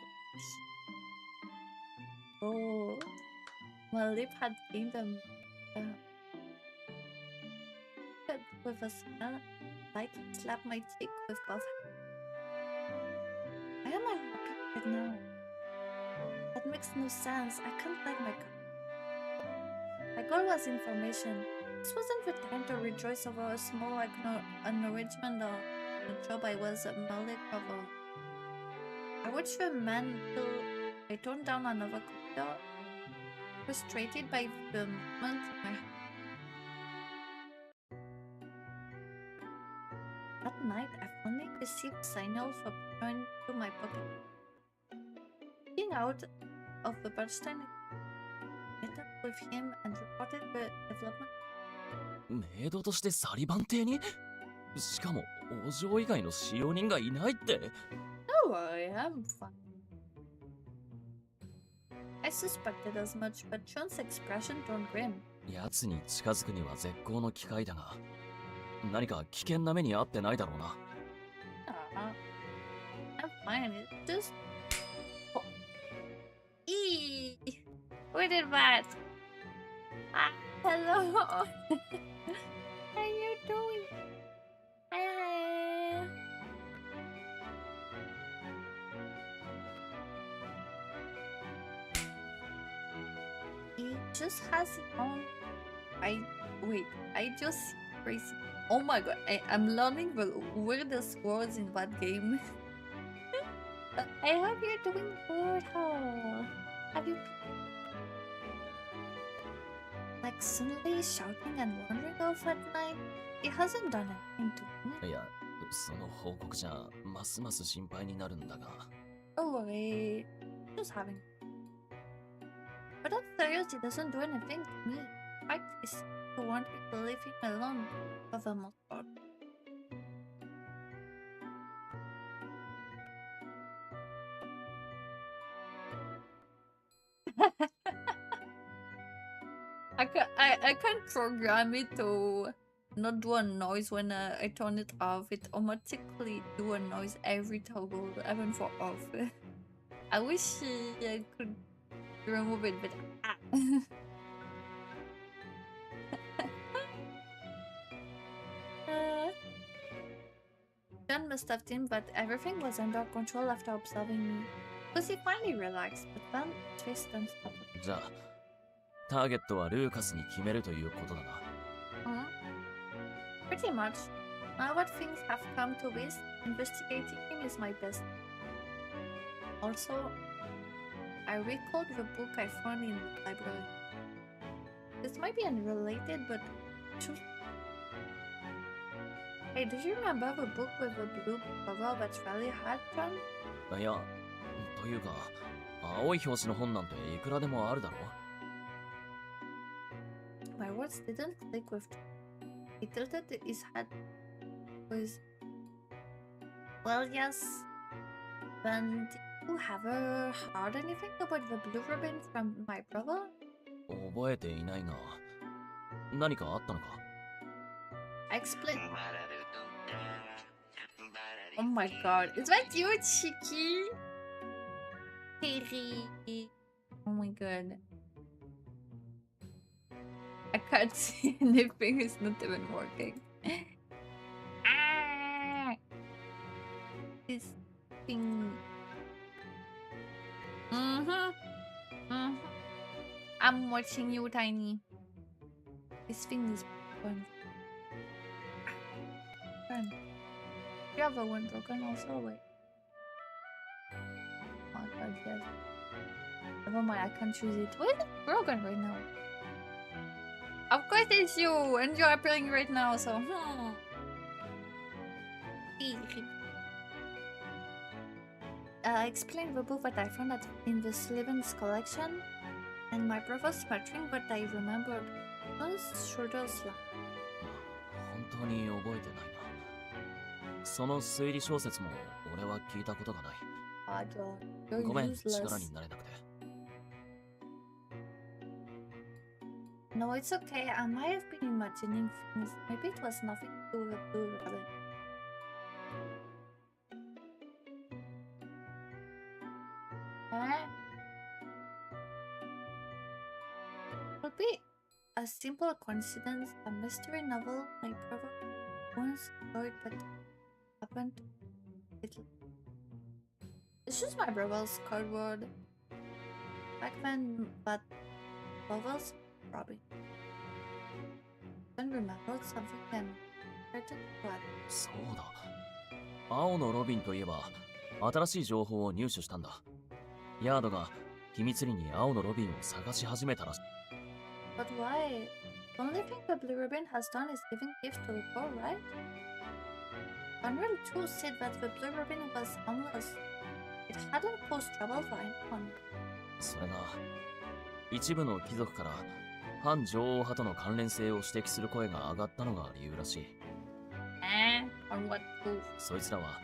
oh, my lip had gained a with a smile, like slap my cheek with both hands. I am I happy right now? That makes no sense. I can't let my goal was information. This wasn't the time to rejoice over a small acknowledgement of the job I was merely covered. I watched the man till I turned down another corridor, frustrated by the movement in my hand. That night, I finally received signal for going to my pocket. Getting out of the Bernstein, I met up with him and reported the development. メイドとしてサリバン邸に？しかも王女以外の使用人がいないって？ No worry, I'm fine. I suspected as much, but John's expression turned grim. 奴に近づくには絶好の機会だが、何か危険な目に遭ってないだろうな。I'm fine. It's just. Oh. Eee! We did that. Hello. How are you doing? Hi. He just has his own. I just crazy. Oh my god, I'm learning the weirdest words in that game. I hope you're doing good. How have you? Like suddenly shouting and wandering off at night. It hasn't done anything to me. いや、その報告じゃますます心配になるんだが。Don't worry, just having. But I'm serious, it doesn't do anything to me. In fact, it's to want me to leave him alone for the most part. I can't program it to not do a noise when I turn it off. It automatically do a noise every toggle, even for off. I wish I could remove it, but John must have seen that everything was under control after observing me. Because he finally relaxed, but then twist and stopped. じゃあ、ターゲットはルーカスに決めるということだな。Pretty much. Now that things have come to this, investigating him is my best. Also, I recalled the book I found in the library. This might be unrelated, but... Hey, do you remember the book with the blue cover that's really hard, John? いや、というか、青い表紙の本なんていくらでもあるだろ。My words didn't click with John. He tilted his head with... Well, yes. Then did you ever heard anything about the blue ribbon from my brother? 覚えていないが、何かあったのか？ I explained... Oh my god, is that you, Chiki? Terry. Oh my god. I can't see anything, it's not even working. This thing. I'm watching you, Tiny. This thing is broken. You have a one broken also? Wait. Oh my god, yes. Never mind, I can't choose it. Why is it broken right now? Of course it's you! And you're appearing right now, so... I explained the book that I found in the Sliven's collection, and my brother's smattering, but I remembered. Those shoulders slapped. 本当に覚えてないな。その推理小説も俺は聞いたことがない。ごめん、力になれなくて。No, it's okay. I might have been imagining things. Maybe it was nothing to do with the blue ribbon. Could be a simple coincidence, a mystery novel my brother once wrote but happened little. This is my brother's cardboard. Back then, but Bubbles Robin. Then remembered something and started to add. そうだ。青のロビンといえば、新しい情報を入手したんだ。ヤードが秘密裏に青のロビンを探し始めたらしい。But why? The only thing the Blue Ribbon has done is giving gifts to the poor, right? Unreal 2 said that the Blue Ribbon was harmless. It hadn't caused trouble for anyone. それが、一部の貴族から反女王派との関連性を指摘する声が上がったのが理由らしい。On what proof? そいつらは、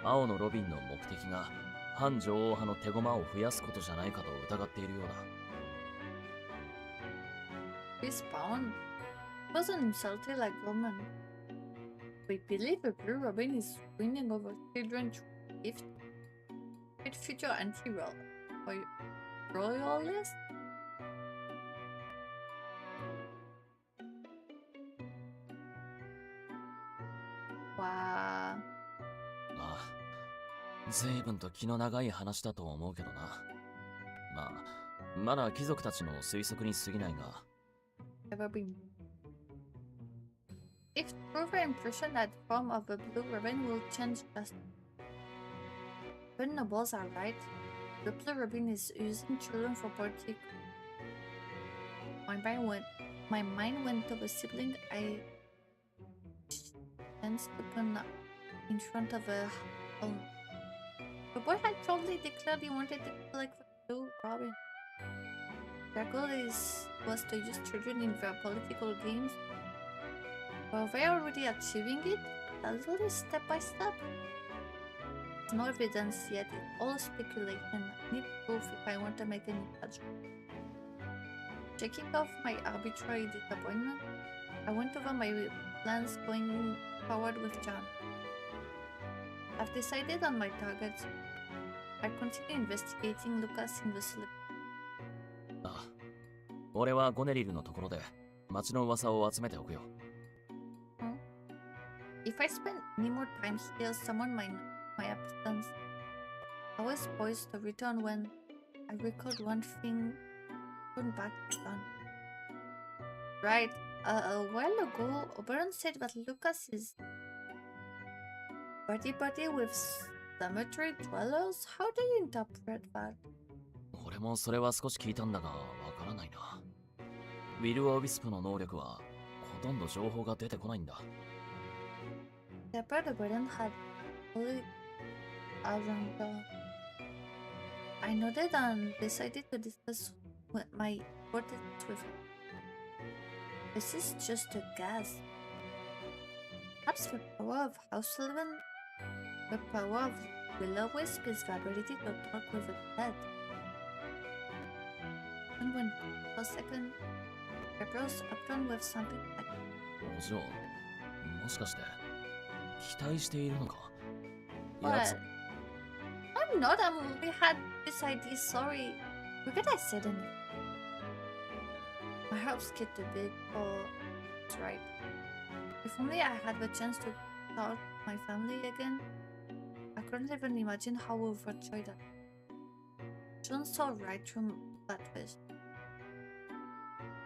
青のロビンの目的が反女王派の手駒を増やすことじゃないかと疑っているようだ。Respawn wasn't insulted like Roman. We believe the Blue Robin is winning over children through gift. With future anti-royalist? Wow. ああ、随分と気の長い話だと思うけどな。まあ、まだ貴族たちの推測に過ぎないが。Ever been. If true the impression that form of the Blue Ribbon will change justice. When nobles are right, the Blue Ribbon is using children for politics. My mind went to the sibling I chanced upon in front of a home. The boy had proudly declared he wanted to collect the Blue Robin. Their goal was to use children in their political games. Were they already achieving it? Slowly, step by step? There's no evidence yet, it's all speculation. I need proof if I want to make any judgment. Checking off my arbitrary disappointment, I went over my plans going forward with John. I've decided on my targets. I continue investigating Lucas in the slip. ああ、俺はゴネリルのところで町の噂を集めておくよ。If I spend any more time here, someone might know my absence. I was poised to return when I recalled one thing going back to John. Right, a while ago, Oberon said that Lucas is buddy with cemetery dwellers. How do you interpret that? 俺もそれは少し聞いたんだが、わからないな。ウィル・オビスプの能力はほとんど情報が出てこないんだ。Shepard Oberon had fully around. I nodded and decided to discuss my hypothesis with him. This is just a guess. Perhaps the power of House Sullivan, the power of Will-O-Wisp is the ability to talk with the dead. And when for a second, I rose upon with something like お嬢、もしかして期待しているのか？ What? I'm not. We had this idea. Sorry. What I said anything? My heart skipped a bit. Oh, that's right. If only I had the chance to talk to my family again. I couldn't even imagine how overjoyed I was. John saw right through that twist.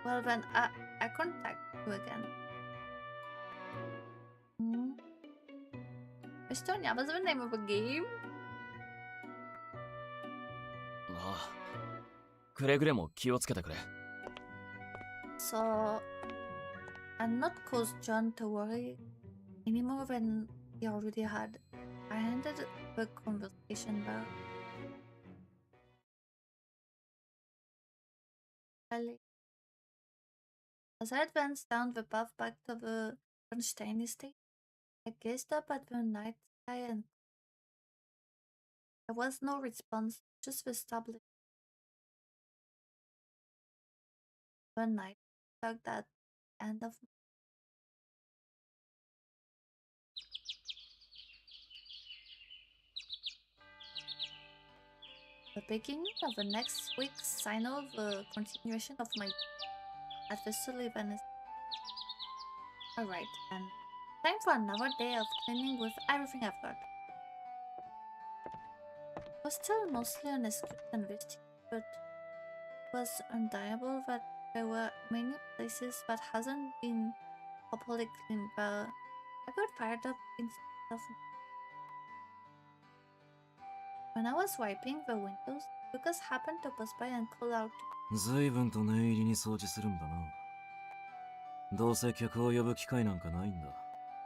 Well then, I contact you again. Mistonia, what's the name of a game? ああ、くれぐれも気をつけてくれ。So, I'm not cause John to worry any more than he already had. I ended the conversation there. As I advanced down the path back to the Bernstein estate, I gazed up at the night sky and there was no response, just the established. The night tugged at the end of me. The beginning of the next week signaled the continuation of my at the Sullivan estate. Alright, and time for another day of cleaning with everything I've got. was still mostly an escaped investigation, but it was undeniable that there were many places that hasn't been properly cleaned, but I got fired up in stuff. When I was wiping the windows, Lucas happened to pass by and called out. 随分と念入りに掃除するんだな。どうせ客を呼ぶ機会なんかないんだ。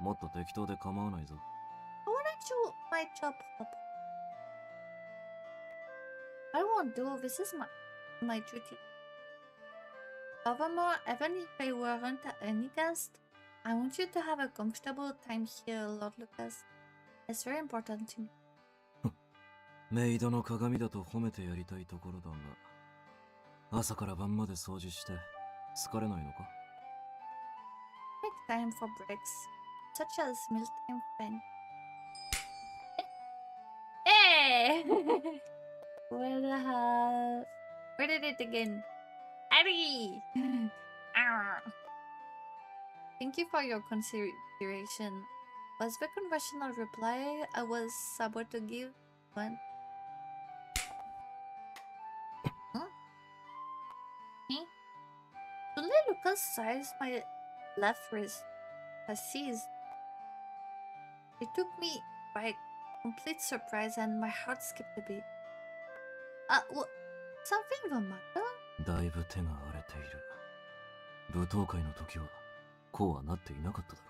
もっと適当で構わないぞ。Why wouldn't you my job up? I won't do. This is my duty. Furthermore, even if I weren't any guest, I want you to have a comfortable time here, Lord Lucas. It's very important to me. メイドの鏡だと褒めてやりたいところだが、朝から晩まで掃除して疲れないのか？ Make time for breaks, such as mealtime thing. Hey! Where the hell? Where did it again? Addy! Thank you for your consideration. Was the conventional reply I was about to give one? Suddenly Lucas sized my left wrist. I seized. It took me by complete surprise and my heart skipped a beat. Something the matter? だいぶ手が荒れている。舞踏会の時はこうはなっていなかっただ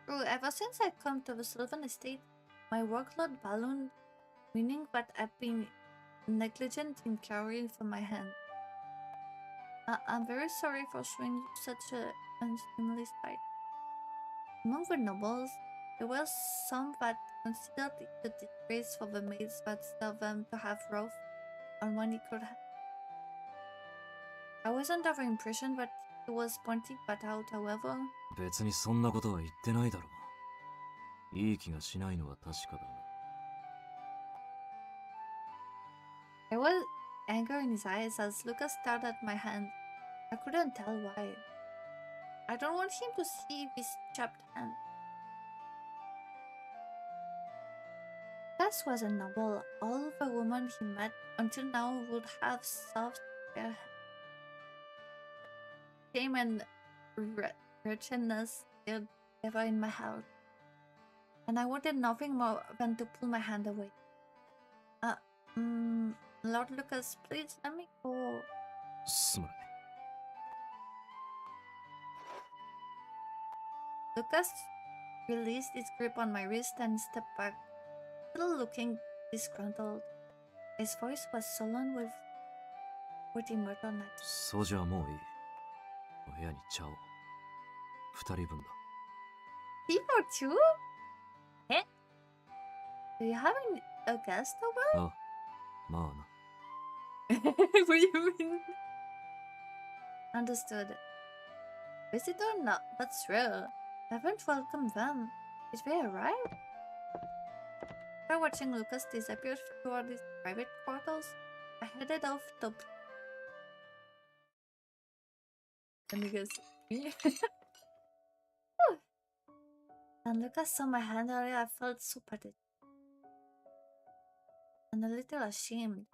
ろう。 True, ever since I come to the Sylvan estate, my workload ballooned, meaning that I've been negligent in caring for my hand. I'm very sorry for showing you such a unseemly sight. Among the nobles, there were some that considered it a disgrace for the maids that served them to have rough on one equal hand. I wasn't of the impression that he was pointing that out, however. 別にそんなことは言ってないだろう。いい気がしないのは確かだな。 There was anger in his eyes as Lucas stared at my hand. I couldn't tell why. I don't want him to see this chapped hand. Lucas was a noble. All the women he met until now would have soft fair hands. Shame and wretchedness stared ever in my heart, and I wanted nothing more than to pull my hand away. Lord Lucas, please let me go. すまない。 Lucas released his grip on my wrist and stepped back, still looking disgruntled. His voice was sullen with immortal. 掃除はもういい。部屋に茶を。二人分だ。Tea for two? Do you have a guest over? ああ、まあな。 What do you mean? Understood. Visit or not, that's true. I haven't welcomed them. Did they arrive? After watching Lucas disappear toward his private quarters, I headed off to... Let me guess. And Lucas saw my hand earlier, I felt super dead. And a little ashamed.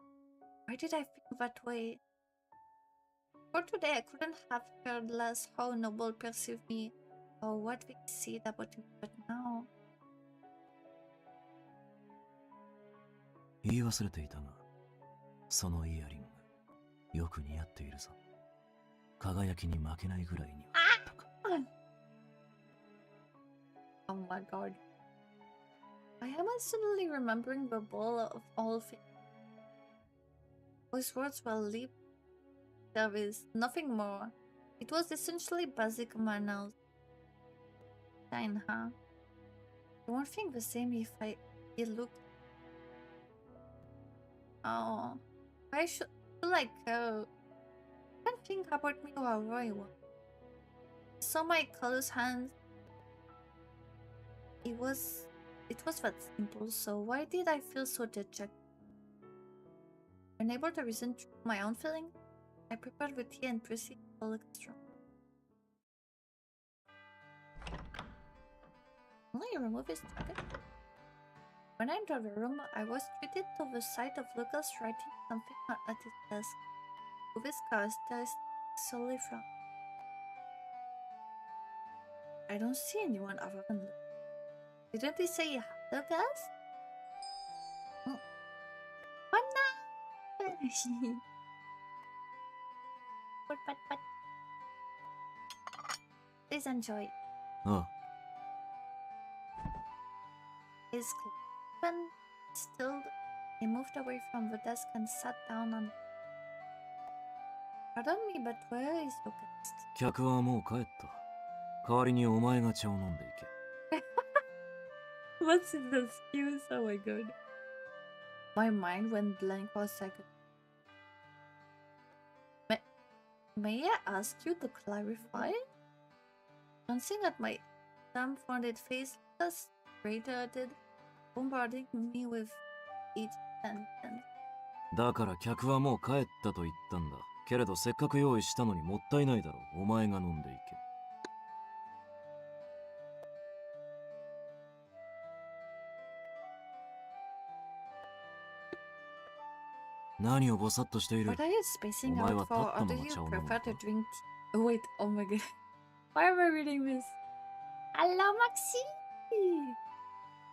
Why did I feel that way? For today, I couldn't have cared less how noble perceived me or what they said about me, but now... 言い忘れていたが、そのイヤリング、よく似合っているぞ。輝きに負けないぐらいにはあったか。Oh my god. I am suddenly remembering the ball of all things. Those words were lip service, nothing more. It was essentially basic manners. Fine, huh? I won't think the same if it looked... Oh, I should like I can't think about me or Roy was. Saw my callous hands. It was that simple, so why did I feel so dejected? Unable to reason through my own feelings, I prepared the tea and proceeded to the restaurant. Will I remove his jacket? When I entered the room, I was treated to the sight of Lucas writing something at his desk. With his test solely from. I don't see anyone other than Lucas. Didn't he say he had Lucas? What now? But. Please enjoy. Oh. His cloak stilled. He moved away from the desk and sat down on. Pardon me, but where is Lucas? 客はもう帰った。代わりにお前が茶を飲んでいけ。What's in the excuse? Oh my god. My mind went blank for a second. May I ask you to clarify? Glancing at my dumbfounded face, Lucas reiterated, bombarding me with each sentence. だから客はもう帰ったと言ったんだ。けれどせっかく用意したのにもったいないだろう。お前が飲んでいけ。何をぼさっとしている。 What are you spacing お前 out は立 for? った Or ま do ま you 茶を飲む prefer の to か。 drink tea? Oh wait, oh my god. Why am I reading this? Hello, Maxi!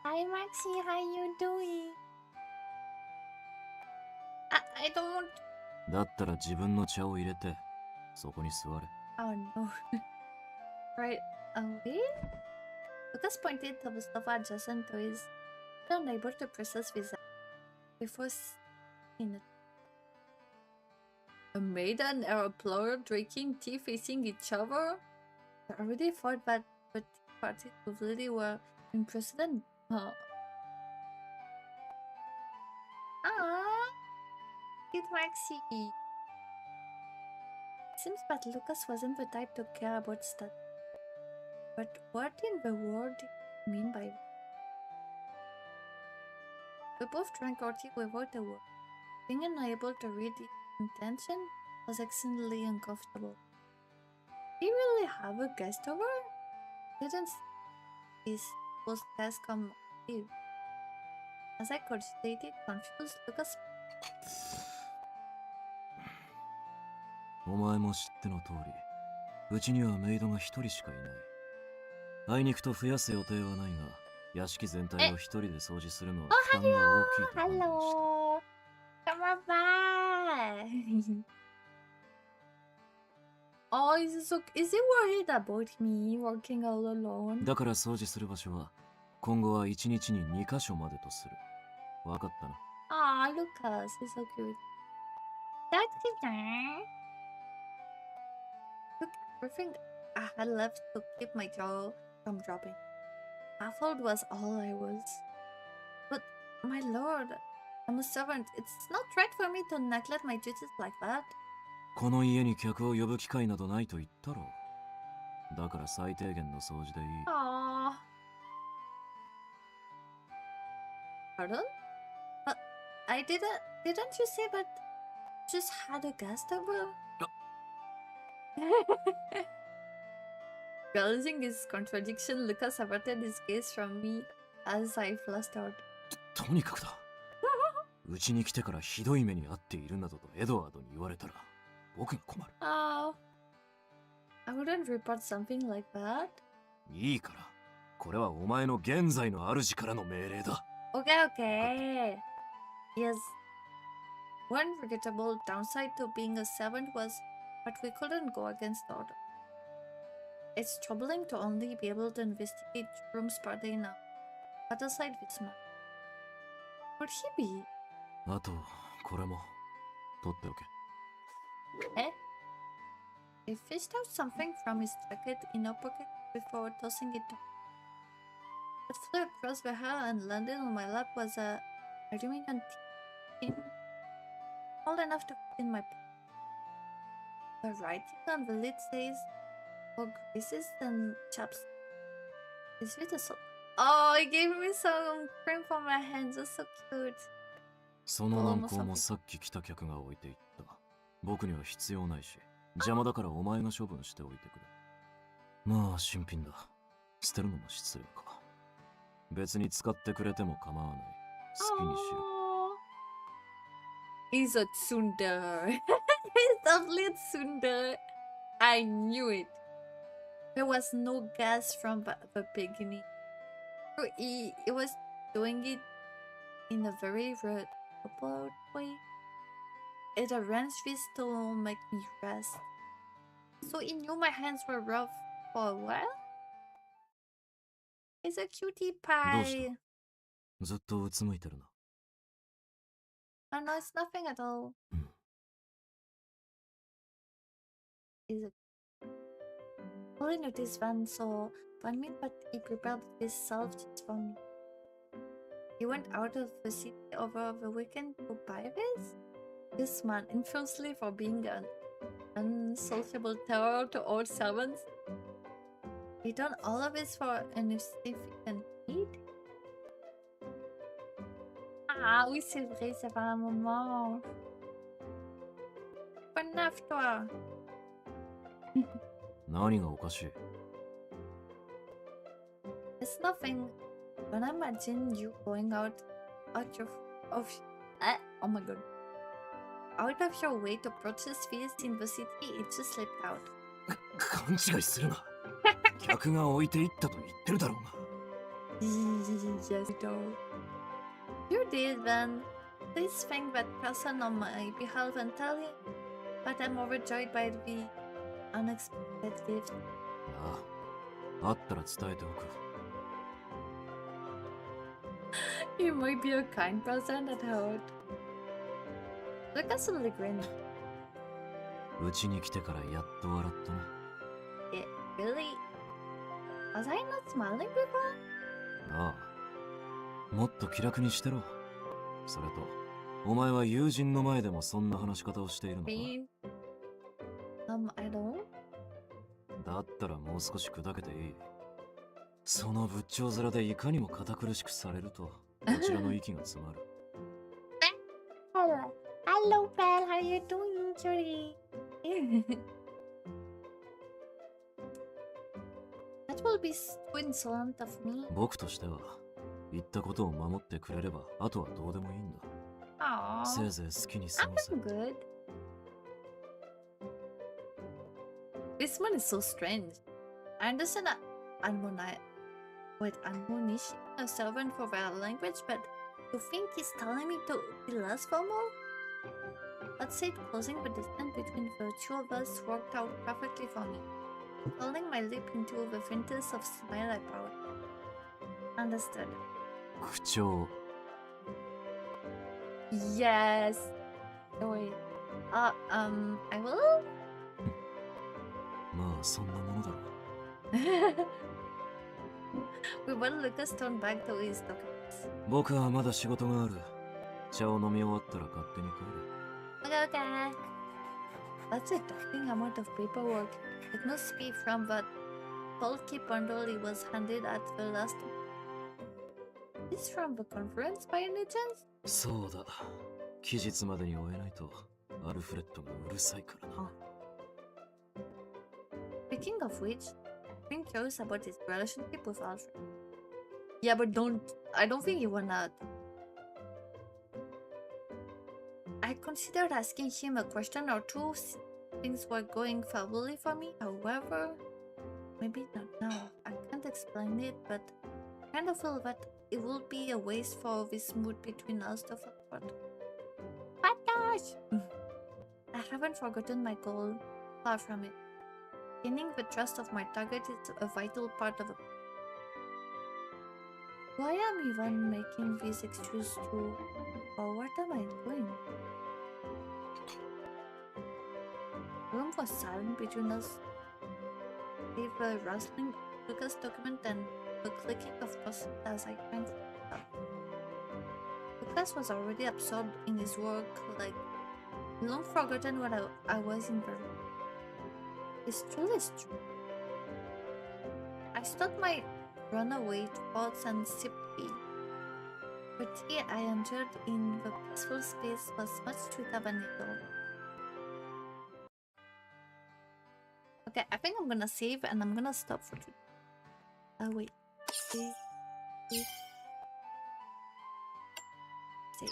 Hi, Maxi, how you doing? I don't want. だったら自分の茶を入れて、そこに座れ。Oh no. Right away? Lucas pointed to the sofa adjacent to his, unable to process his before seeing it. A maid and her employer drinking tea facing each other? I already thought that the tea parties with Lily were in precedent. Huh. Cute Maxie. Seems that Lucas wasn't the type to care about stuff. But what in the world do you mean by that? We both drank our tea without a word. Being unable to read the intention was exceedingly uncomfortable. Did he really have a guest over? Didn't his post desk come leave? As I cogitated, confused, Lucas. お前も知っての通り、うちにはメイドが一人しかいない。あいにくと増やす予定はないが、屋敷全体を一人で掃除するのは負担が大きいと判断した。Hello! Come on back! Oh, is he worried about me working all alone? だから掃除する場所は、今後は1日に2カ所までとする。わかったな。Aw, Lucas, he's so cute. That's cute. Look, everything I had left to keep my jaw from dropping. Baffled was all I was. But, my lord, I'm a servant. It's not right for me to neglect my duties like that. この家に客を呼ぶ機会などないと言ったろう。だから最低限の掃除でいい。Aww. Pardon? Didn't you say that just had a guest over? Realizing his contradiction, Lucas averted his gaze from me as I flustered. とにかくだ。うちに来てからひどい目に遭っているなどとエドワードに言われたら僕が困る。Oh, I wouldn't report something like that. いいから。これはお前の現在の主からの命令だ。Okay. Yes. One regrettable downside to being a servant was that we couldn't go against order. It's troubling to only be able to investigate rooms per day now. But aside this man, would he be? あと、これも取っておけ。Eh? He fished out something from his jacket in a pocket before tossing it down. It flew across the hair and landed on my lap was a aluminum tin, small enough to fit in my pocket. The writing on the lid says, "For graces and chaps." Is it a Oh, he gave me some cream for my hands. That's so cute. その軟膏もさっき来た客が置いていった。僕には必要ないし、邪魔だからお前が処分しておいてくれ。まあ新品だ。捨てるのも失礼か。別に使ってくれても構わない。好きにしろ。He's a tsundere. He's definitely a tsundere. I knew it. There was no gas from the beginning. So he was doing it in a very roundabout way. It arranged this to make me rest. So he knew my hands were rough for a while? He's a cutie どう pie. したずっとうつむいてるな。Oh no, it's nothing at all. Is it? Only noticed one saw one meat, but he prepared this salve just for me. He went out of the city over the weekend to buy this? This man infamously for being an unsociable terror to all servants. He done all of this for an insignificant need? Ah oui, c'est vrai, ça fait un moment. Pas neuf, toi. 何がおかしい It's nothing. When I imagine you going out oh my god. Out of your way to purchase these in the city, it just slipped out. 勘違いするな。客が置いていったと言ってるだろうが。Yes, you do. You did then. Please thank that person on my behalf and tell him. But I'm overjoyed by the unexpected gift. ああ、あったら伝えておく。You might be a kind person that hurt. Lucas really grinned. うちに来てからやっと笑ったな。Really? Was I not smiling before? ああ、もっと気楽にしてろ。それと、お前は友人の前でもそんな話し方をしているのか I don't. だったらもう少し砕けていい。その仏頂面でいかにも堅苦しくされると、こちらの息が詰まる。Hello, pal. How you doing, Judy? That will be so insolent of me. 僕としては、言ったことを守ってくれれば、あとはどうでもいいんだ。 Aww. せいぜい好きに過ごせ。I'm good. This one is so strange. I understand admonition a servant for their language, but you think he's telling me to be less formal? Let's say closing the distance between the two of us worked out perfectly for me. Holding my lip into the faintest of smile I brought. Understood. 口調。 Yes. Wait. I will? まあそんなものだろう。We will Lucas turn back to his documents. 僕はまだ仕事がある。茶を飲み終わったら勝手に帰る。Okay. That's a daunting amount of paperwork. It must be from that bulky bundle he was handed at the last. Is from the conference by any chance? そうだ。期日までに終えないとアルフレッドがうるさいからな。Speaking of which, I'm curious about his relationship with Alfred. Yeah, but I don't think you wanna. I considered asking him a question or two. Things were going favorably for me, however, maybe not now. I can't explain it, but I kind of feel that it will be a waste for this mood between us to forward. Patash! I haven't forgotten my goal, far from it. Gaining the trust of my target is a vital part of it. Why am I even making this excuse to, or what am I doing? The room was silent between us, save a rustling Lucas document and the clicking of buttons as I cranked it up. Lucas was already absorbed in his work, like long forgotten what I was in the room. It's truly true. I stopped my runaway thoughts and sipped tea. The tea I enjoyed in the peaceful space was much sweeter than it all. Okay, I think I'm gonna save and I'm gonna stop for today. Wait. say.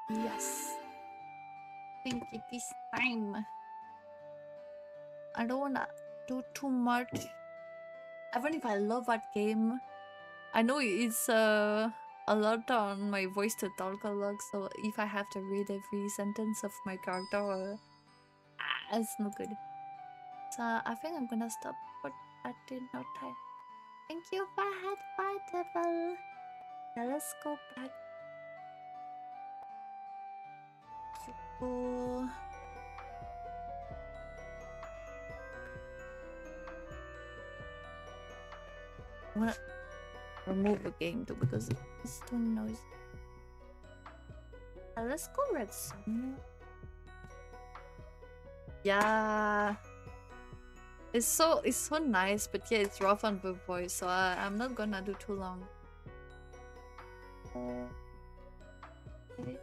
Yes. I think it is time. I don't wanna do too much. Even if I love that game, I know it's a lot on my voice to talk a lot, so if I have to read every sentence of my character, it's not good. So I think I'm gonna stop for that in no time. Thank you for Vtuber. Now let's go back to... I wanna remove the game too because it's too noisy. Let's go red sun. Yeah, it's so nice, but yeah, it's rough on the voice, so I'm not gonna do too long. Okay.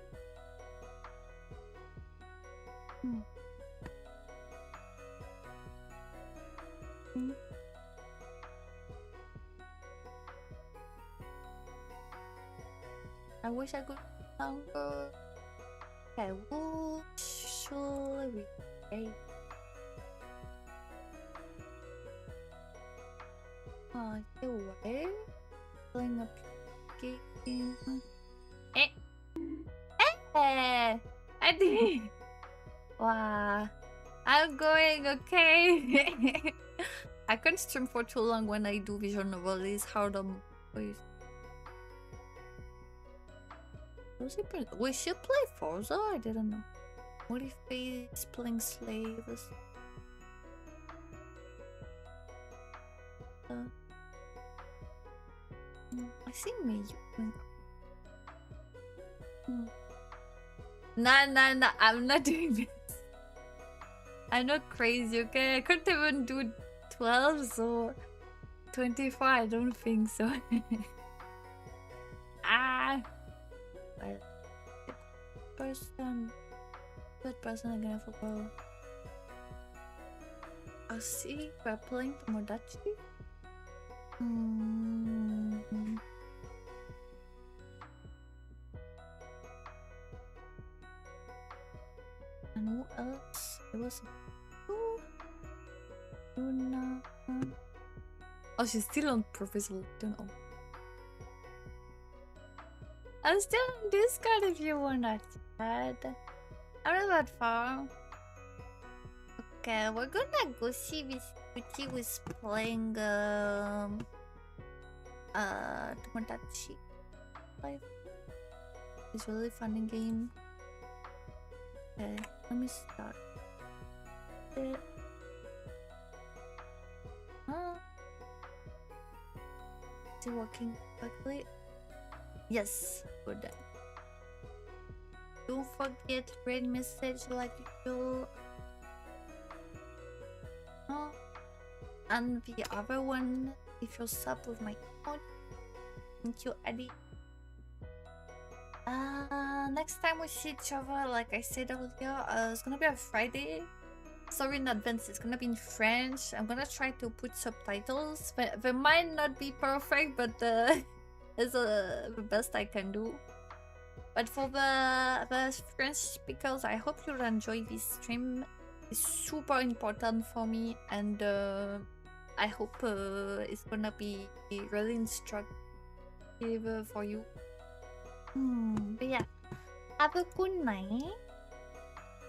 I wish I could longer. Okay, what should we play? Anyway, playing a game. I did. Wow, I'm going okay. I can't stream for too long when I do visual novel. It's hard on voice. We should play Forza? I didn't know. What if he's playing slaves? I see me. Nah, I'm not doing this. I'm not crazy, okay? I couldn't even do 12, so 24, I don't think so. Good person again for power. I'll see. We're playing Tomodachi. And who else? It was Luna. Oh, she's still on Professor Layton. I'm still on Discord if you wanna chat. I'm not that far. Okay, we're gonna go see if Uchi was playing Tomodachi Life. It's a really fun game. Okay, let me start it. Is it working quickly? Yes, good. Don't forget read message like usual. And the other one, if you're sub with my account. Thank you, Eddie. Next time we see each other, like I said earlier, it's gonna be on Friday. Sorry in advance, it's gonna be in French. I'm gonna try to put subtitles. They might not be perfect, but it's the best I can do. But for the French speakers, I hope you'll enjoy this stream. It's super important for me, and I hope it's gonna be really instructive for you. But yeah, have a good night.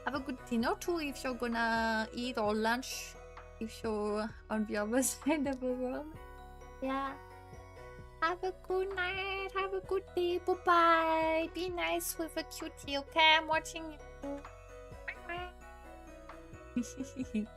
Have a good dinner too if you're gonna eat, or lunch if you're on the other side of the world. Yeah. Have a good night. Have a good day. Bye bye. Be nice with a cutie, okay? I'm watching you. Bye bye.